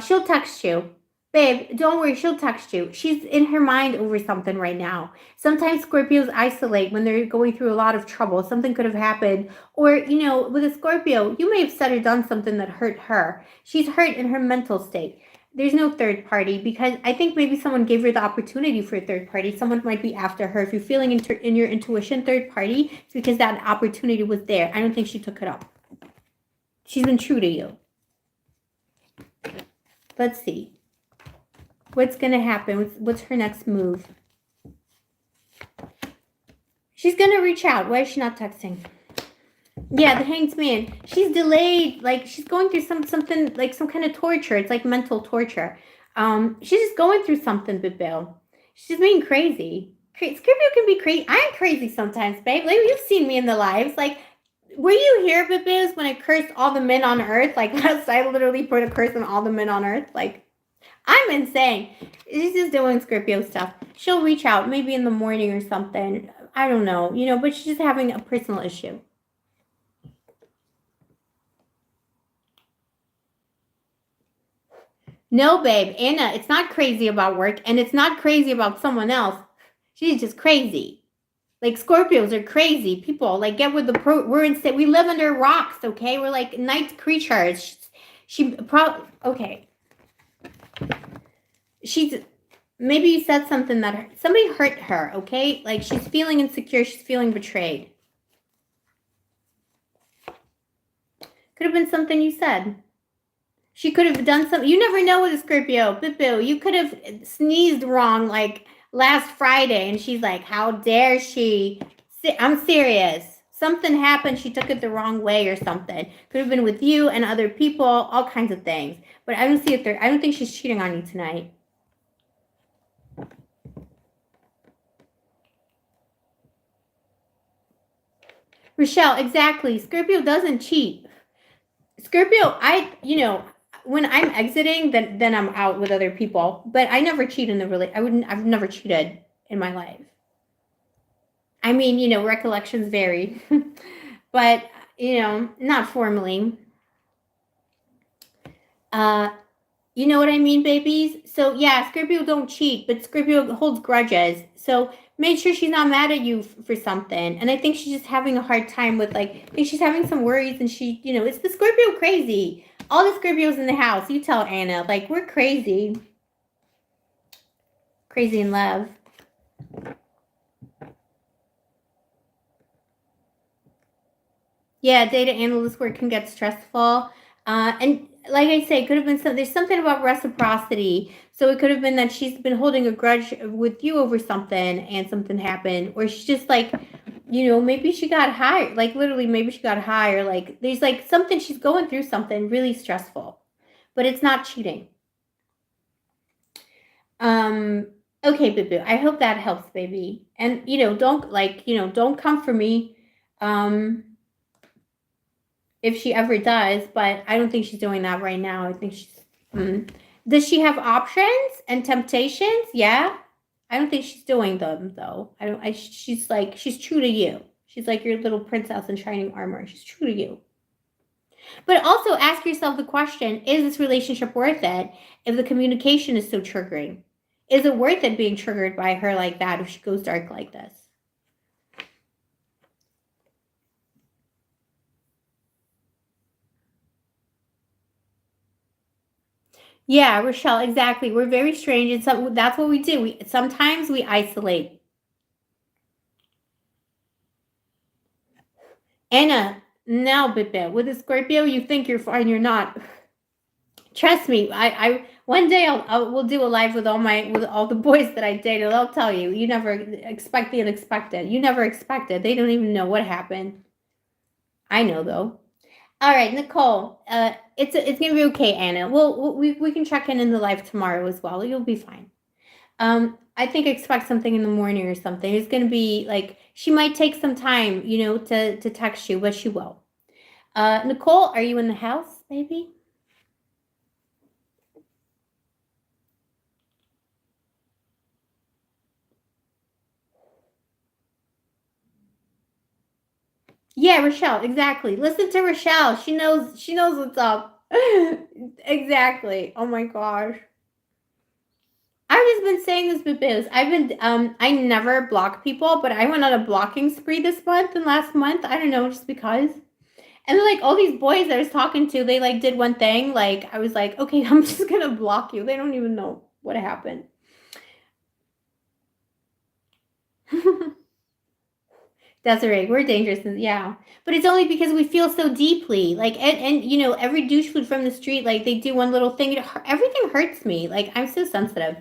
She'll text you. Babe, don't worry, she'll text you. She's in her mind over something right now. Sometimes Scorpios isolate when they're going through a lot of trouble. Something could have happened. Or, with a Scorpio, you may have said or done something that hurt her. She's hurt in her mental state. There's no third party because I think maybe someone gave her the opportunity for a third party. Someone might be after her. If you're feeling in your intuition third party, it's because that opportunity was there. I don't think she took it up. She's been true to you. Let's see. What's going to happen? What's her next move? She's going to reach out. Why is she not texting? Yeah, the Hanged Man. She's delayed. Like, she's going through something, like some kind of torture. It's like mental torture. She's just going through something, Bill. She's being crazy. Scorpio can be crazy. I'm crazy sometimes, babe. Like, you've seen me in the lives. Like, were you here, Bibbs, when I cursed all the men on earth? Like, last night, I literally put a curse on all the men on earth. Like, I'm insane. She's just doing Scorpio stuff. She'll reach out maybe in the morning or something. I don't know, but she's just having a personal issue. No, babe, Anna, it's not crazy about work and it's not crazy about someone else. She's just crazy. Like Scorpios are crazy people. Like get with the we're insane. We live under rocks, okay? We're like night creatures. Okay. Maybe you said something that somebody hurt her, okay? Like she's feeling insecure, she's feeling betrayed. Could have been something you said. She could have done something. You never know with a Scorpio. Boo, you could have sneezed wrong like last Friday and she's like, how dare she? I'm serious. Something happened. She took it the wrong way or something. Could have been with you and other people, all kinds of things. But I don't see it there. I don't think she's cheating on you tonight. Rochelle, exactly. Scorpio doesn't cheat. Scorpio, when I'm exiting, then I'm out with other people. But I never cheat in the I've never cheated in my life. I mean, recollections vary. But, not formally. You know what I mean, babies? So, yeah, Scorpio don't cheat, but Scorpio holds grudges. So, make sure she's not mad at you for something. And I think she's just having a hard time with, I think she's having some worries. And she, it's the Scorpio crazy. All the Scorpios in the house. You tell Anna. We're crazy. Crazy in love. Yeah, data analyst work can get stressful. And like I say, it could have been there's something about reciprocity. So it could have been that she's been holding a grudge with you over something and something happened. Or she's just maybe she got high. Literally, maybe she got high. Or there's something, she's going through something really stressful. But it's not cheating. Okay, boo-boo. I hope that helps, baby. And, don't come for me. If she ever does, but I don't think she's doing that right now. I think she's... Does she have options and temptations? Yeah. I don't think she's doing them, though. She's true to you. She's like your little princess in shining armor. She's true to you. But also ask yourself the question, is this relationship worth it if the communication is so triggering? Is it worth it being triggered by her like that if she goes dark like this? Yeah, Rochelle, exactly. We're very strange, and that's what we do. Sometimes we isolate. Anna, now, Bit with a Scorpio, you think you're fine, you're not. Trust me, I one day we'll do a live with all the boys that I dated. I'll tell you, you never expect the unexpected. You never expect it. They don't even know what happened. I know though. All right, Nicole. It's gonna be okay, Anna. We can check in the live tomorrow as well. You'll be fine. I think expect something in the morning or something. It's gonna be she might take some time, to text you, but she will. Nicole, are you in the house, baby? Yeah, Rochelle, exactly. Listen to Rochelle. She knows what's up. Exactly. Oh my gosh. has been saying this because I never block people, but I went on a blocking spree this month and last month. I don't know, just because. And then, like, all these boys that I was talking to, they, like, did one thing. Like, I was like, okay, I'm just going to block you. They don't even know what happened. Desiree, we're dangerous. Yeah. But it's only because we feel so deeply. Like, and you know, every douche food from the street, like, they do one little thing. Everything hurts me. Like, I'm so sensitive.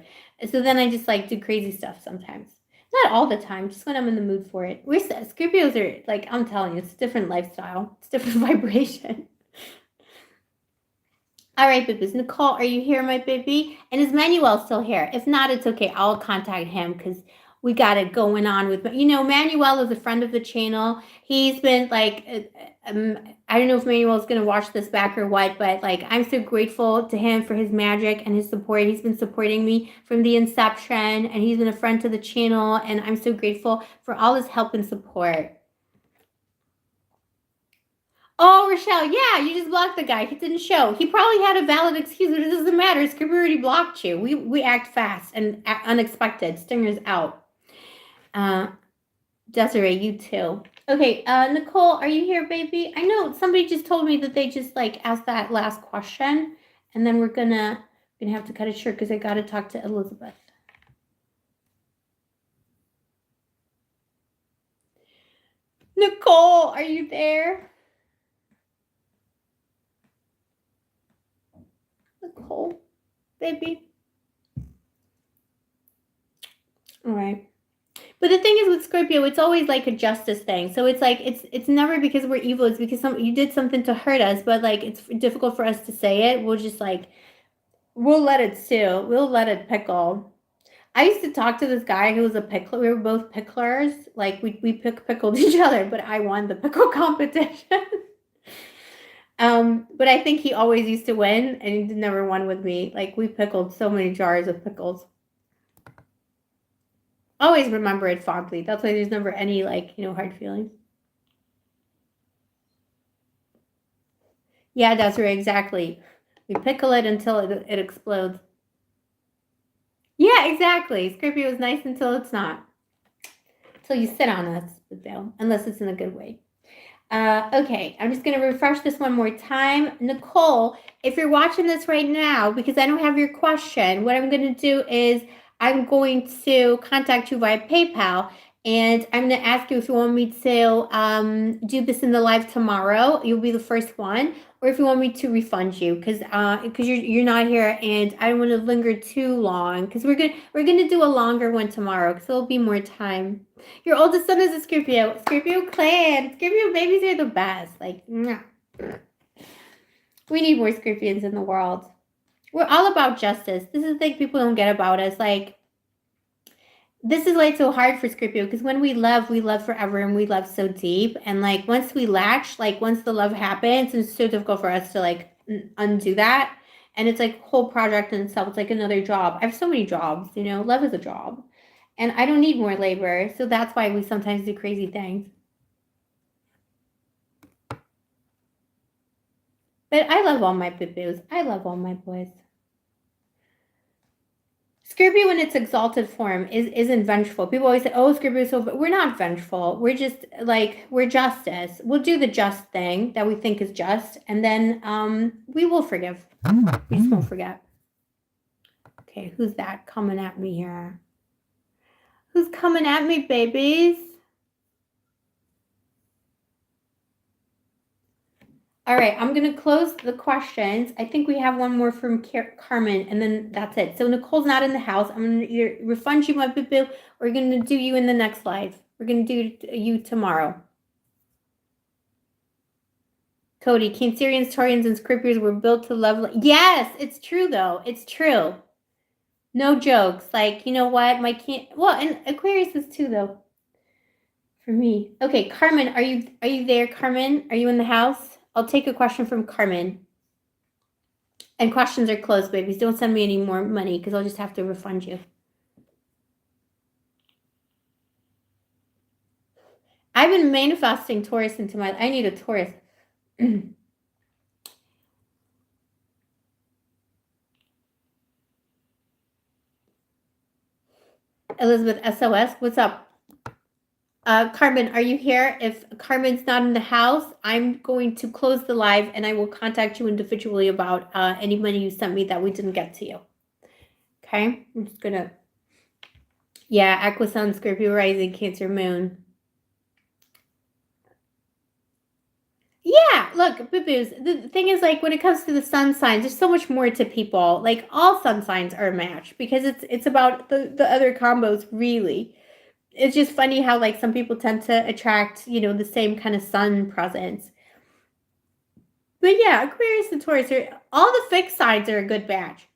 So then I just, like, do crazy stuff sometimes. Not all the time, just when I'm in the mood for it. We're Scorpios are, like, I'm telling you, it's a different lifestyle. It's different vibration. All right, babies. Nicole, are you here, my baby? And is Manuel still here? If not, it's okay. I'll contact him because we got it going on with, you know, Manuel is a friend of the channel. He's been like, I don't know if Manuel's going to watch this back or what, but like, I'm so grateful to him for his magic and his support. He's been supporting me from the inception, and he's been a friend to the channel, and I'm so grateful for all his help and support. Oh, Rochelle, yeah, you just blocked the guy. He didn't show. He probably had a valid excuse, but it doesn't matter. Scripper already blocked you. We act fast and unexpected. Stingers out. Desiree, you too. Okay, Nicole, are you here, baby? I know somebody just told me that they just like asked that last question, and then we're gonna have to cut it short because I got to talk to Elizabeth. Nicole, are you there? Nicole, baby. All right. But the thing is with Scorpio, it's always like a justice thing. So it's like it's never because we're evil. It's because you did something to hurt us. But like it's difficult for us to say it. We'll just like we'll let it stew. We'll let it pickle. I used to talk to this guy who was a pickler. We were both picklers. Like we pickled each other, but I won the pickle competition. But I think he always used to win, and he never won with me. Like we pickled so many jars of pickles. Always remember it fondly. That's why there's never any like, you know, hard feelings. Yeah, that's right, exactly. We pickle it until it explodes. Yeah, exactly. Scorpio is nice until it's not. Until you sit on us, unless it's in a good way. Okay, I'm just going to refresh this one more time. Nicole, if you're watching this right now, because I don't have your question, what I'm going to do is I'm going to contact you via PayPal, and I'm going to ask you if you want me to do this in the live tomorrow. You'll be the first one, or if you want me to refund you, because you're not here, and I don't want to linger too long, because we're gonna do a longer one tomorrow, because there'll be more time. Your oldest son is a Scorpio. Scorpio clan. Scorpio babies are the best. Like, mwah. We need more Scorpions in the world. We're all about justice. This is the thing people don't get about us. Like, this is why it's so hard for Scorpio, because when we love forever, and we love so deep. And like, once we latch, like once the love happens, it's so difficult for us to like undo that. And it's like a whole project in itself. It's like another job. I have so many jobs, you know, love is a job. And I don't need more labor. So that's why we sometimes do crazy things. But I love all my boo-boos. I love all my boys. Scorpio in its exalted form isn't vengeful. People always say, oh, Scorpio is so... But we're not vengeful. We're just, like, we're justice. We'll do the just thing that we think is just. And then we will forgive. We just won't forget. Okay, who's that coming at me here? Who's coming at me, babies? All right, I'm going to close the questions. I think we have one more from Carmen, and then that's it. So Nicole's not in the house. I'm going to either refund you, my boo-boo, or we're going to do you in the next live. We're going to do you tomorrow. Cody, Cancerians, Taurians, and Scorpios were built to love. Yes, it's true, though. It's true. No jokes. Like, you know what? Well, and Aquarius is too, though. For me. Okay, Carmen, are you there, Carmen? Are you in the house? I'll take a question from Carmen. And questions are closed, babies. Don't send me any more money because I'll just have to refund you. I've been manifesting Taurus into my... I need a Taurus. Elizabeth SOS, what's up? Carmen, are you here? If Carmen's not in the house, I'm going to close the live and I will contact you individually about any money you sent me that we didn't get to you. Okay? I'm just gonna, yeah, Aqua Sun, Scorpio Rising, Cancer Moon. Yeah, look, boo-boos. The thing is, like, when it comes to the sun signs, there's so much more to people. Like, all sun signs are a match because it's about the other combos, really. It's just funny how, like, some people tend to attract, the same kind of sun presence. But yeah, Aquarius and Taurus all the fixed signs are a good match.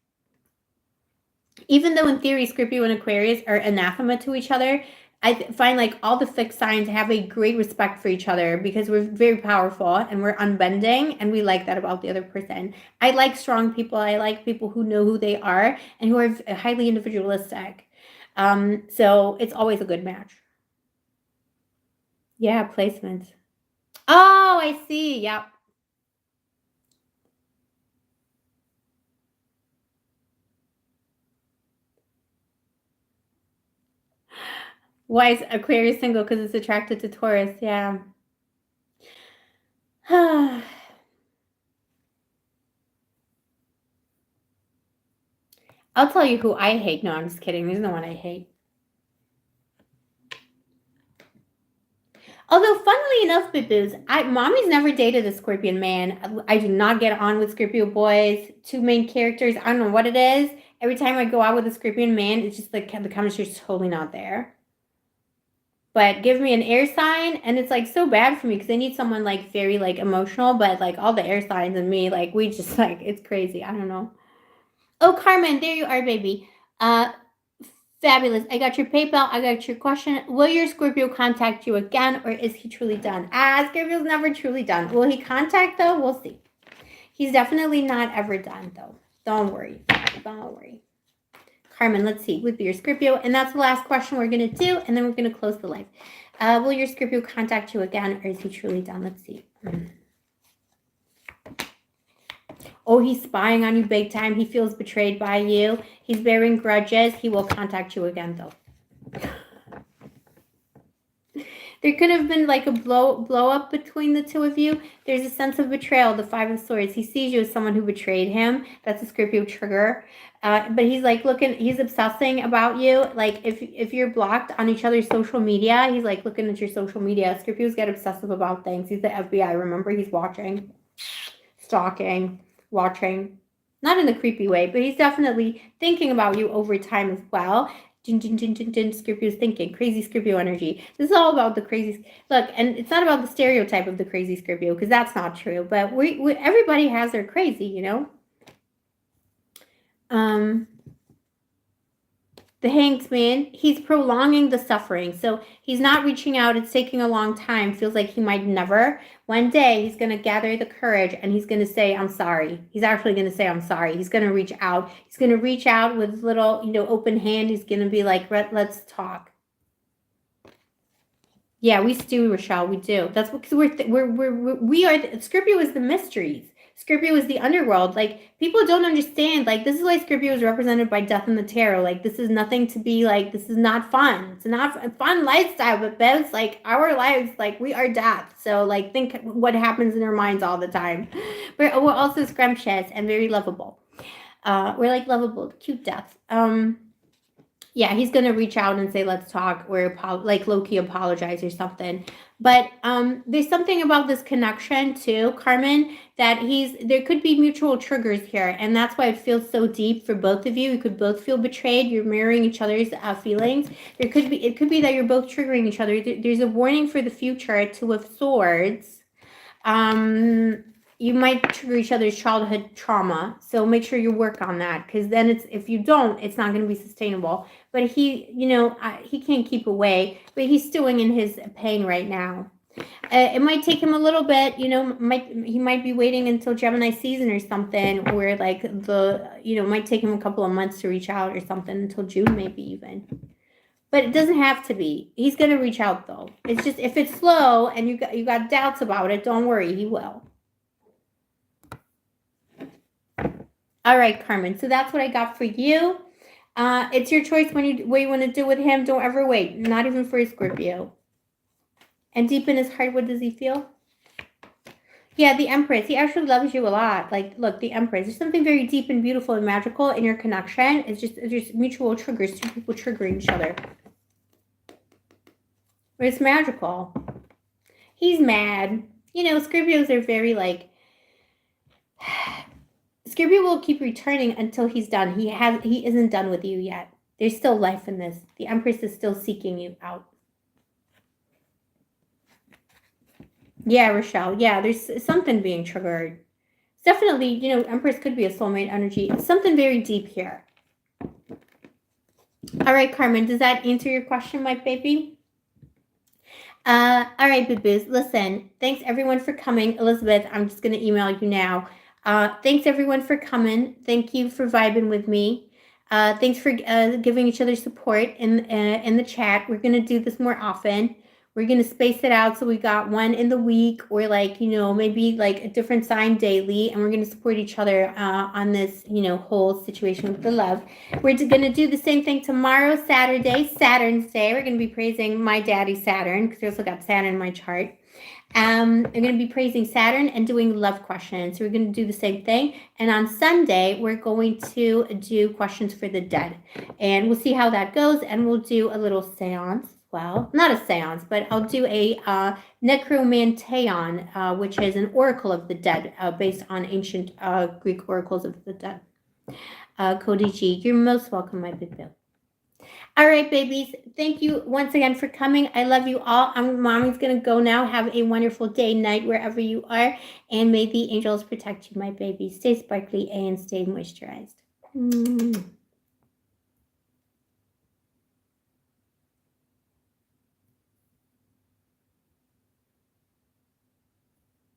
Even though in theory Scorpio and Aquarius are anathema to each other, I find like all the fixed signs have a great respect for each other because we're very powerful and we're unbending, and we like that about the other person. I like strong people. I like people who know who they are and who are highly individualistic. So it's always a good match. Yeah, placements. Oh, I see. Yep. Why is Aquarius single? Because it's attracted to Taurus. Yeah. I'll tell you who I hate. No, I'm just kidding. There's no one I hate. Although, funnily enough, boo-boos, Mommy's never dated a Scorpion man. I do not get on with Scorpio boys. Two main characters. I don't know what it is. Every time I go out with a Scorpion man, it's just like the chemistry is totally not there. But give me an air sign, and it's like so bad for me because I need someone like very like emotional. But like all the air signs and me, like we just like it's crazy. I don't know. Oh, Carmen, there you are, baby. Fabulous. I got your PayPal. I got your question. Will your Scorpio contact you again, or is he truly done? Scorpio's never truly done. Will he contact, though? We'll see. He's definitely not ever done, though. Don't worry. Don't worry. Carmen, let's see. With your Scorpio, and that's the last question we're going to do, and then we're going to close the live. Will your Scorpio contact you again, or is he truly done? Let's see. Oh, he's spying on you big time. He feels betrayed by you. He's bearing grudges. He will contact you again, though. There could have been like a blow up between the two of you. There's a sense of betrayal, the Five of Swords. He sees you as someone who betrayed him. That's a Scorpio trigger. But he's like he's obsessing about you. Like if you're blocked on each other's social media, he's like looking at your social media. Scorpios get obsessive about things. He's the FBI. Remember, he's watching, stalking, watching. Not in a creepy way, but he's definitely thinking about you over time as well. Scorpio's thinking. Crazy Scorpio energy. This is all about the crazy. Look, and it's not about the stereotype of the crazy Scorpio, because that's not true. But we everybody has their crazy, The Hanged Man, he's prolonging the suffering. So he's not reaching out. It's taking a long time. Feels like he might never. One day he's going to gather the courage and he's going to say, I'm sorry. He's actually going to say, I'm sorry. He's going to reach out. He's going to reach out with little, open hand. He's going to be like, let's talk. Yeah, we do, Rochelle. We do. That's because Scorpio is the mysteries. Scorpio is the underworld. Like, people don't understand. Like, this is why Scorpio is represented by death in the tarot. Like, this is nothing to be like, this is not fun. It's not a fun lifestyle, but Bev's like, our lives, like, we are death. So, like, think what happens in our minds all the time. We're also scrumptious and very lovable. We're like lovable, cute death. Yeah, he's going to reach out and say, let's talk, or like low-key apologize or something. But there's something about this connection too, Carmen, that there could be mutual triggers here. And that's why it feels so deep for both of you. You could both feel betrayed. You're mirroring each other's feelings. It could be that you're both triggering each other. There's a warning for the future, Two of Swords. You might trigger each other's childhood trauma. So make sure you work on that, because then if you don't, it's not going to be sustainable. But he can't keep away, but he's stewing in his pain right now. It might take him a little bit, he might be waiting until Gemini season or something, where like might take him a couple of months to reach out or something, until June maybe even. But it doesn't have to be. He's going to reach out though. It's just, if it's slow and you got doubts about it, don't worry, he will. All right, Carmen. So that's what I got for you. It's your choice what you want to do with him. Don't ever wait. Not even for a Scorpio. And deep in his heart, what does he feel? Yeah, the Empress. He actually loves you a lot. Like, look, the Empress. There's something very deep and beautiful and magical in your connection. It's just mutual triggers, two people triggering each other. But it's magical. He's mad. You know, Scorpios are very like... Scorpio will keep returning until he's done. He isn't done with you yet. There's still life in this. The Empress is still seeking you out. Yeah, Rochelle. Yeah, there's something being triggered. Definitely, you know, Empress could be a soulmate energy. It's something very deep here. All right, Carmen, does that answer your question, my baby? All right, boo-boos. Listen, thanks everyone for coming. Elizabeth, I'm just going to email you now. Thanks everyone for coming. Thank you for vibing with me. Thanks for giving each other support in the chat. We're going to do this more often. We're going to space it out so we got one in the week, or like, you know, maybe like a different sign daily, and we're going to support each other on this, you know, whole situation with the love. We're going to do the same thing tomorrow, Saturday, Saturn's Day. We're going to be praising my daddy Saturn, because I also got Saturn in my chart. I'm going to be praising Saturn and doing love questions. So we're going to do the same thing. And on Sunday, we're going to do questions for the dead. And we'll see how that goes. And we'll do a little seance. Well, not a seance, but I'll do a necromanteon, which is an oracle of the dead, based on ancient Greek oracles of the dead. Cody G, you're most welcome, my big bill. All right, babies. Thank you once again for coming. I love you all. Mommy's going to go now. Have a wonderful day, night, wherever you are. And may the angels protect you, my baby. Stay sparkly and stay moisturized.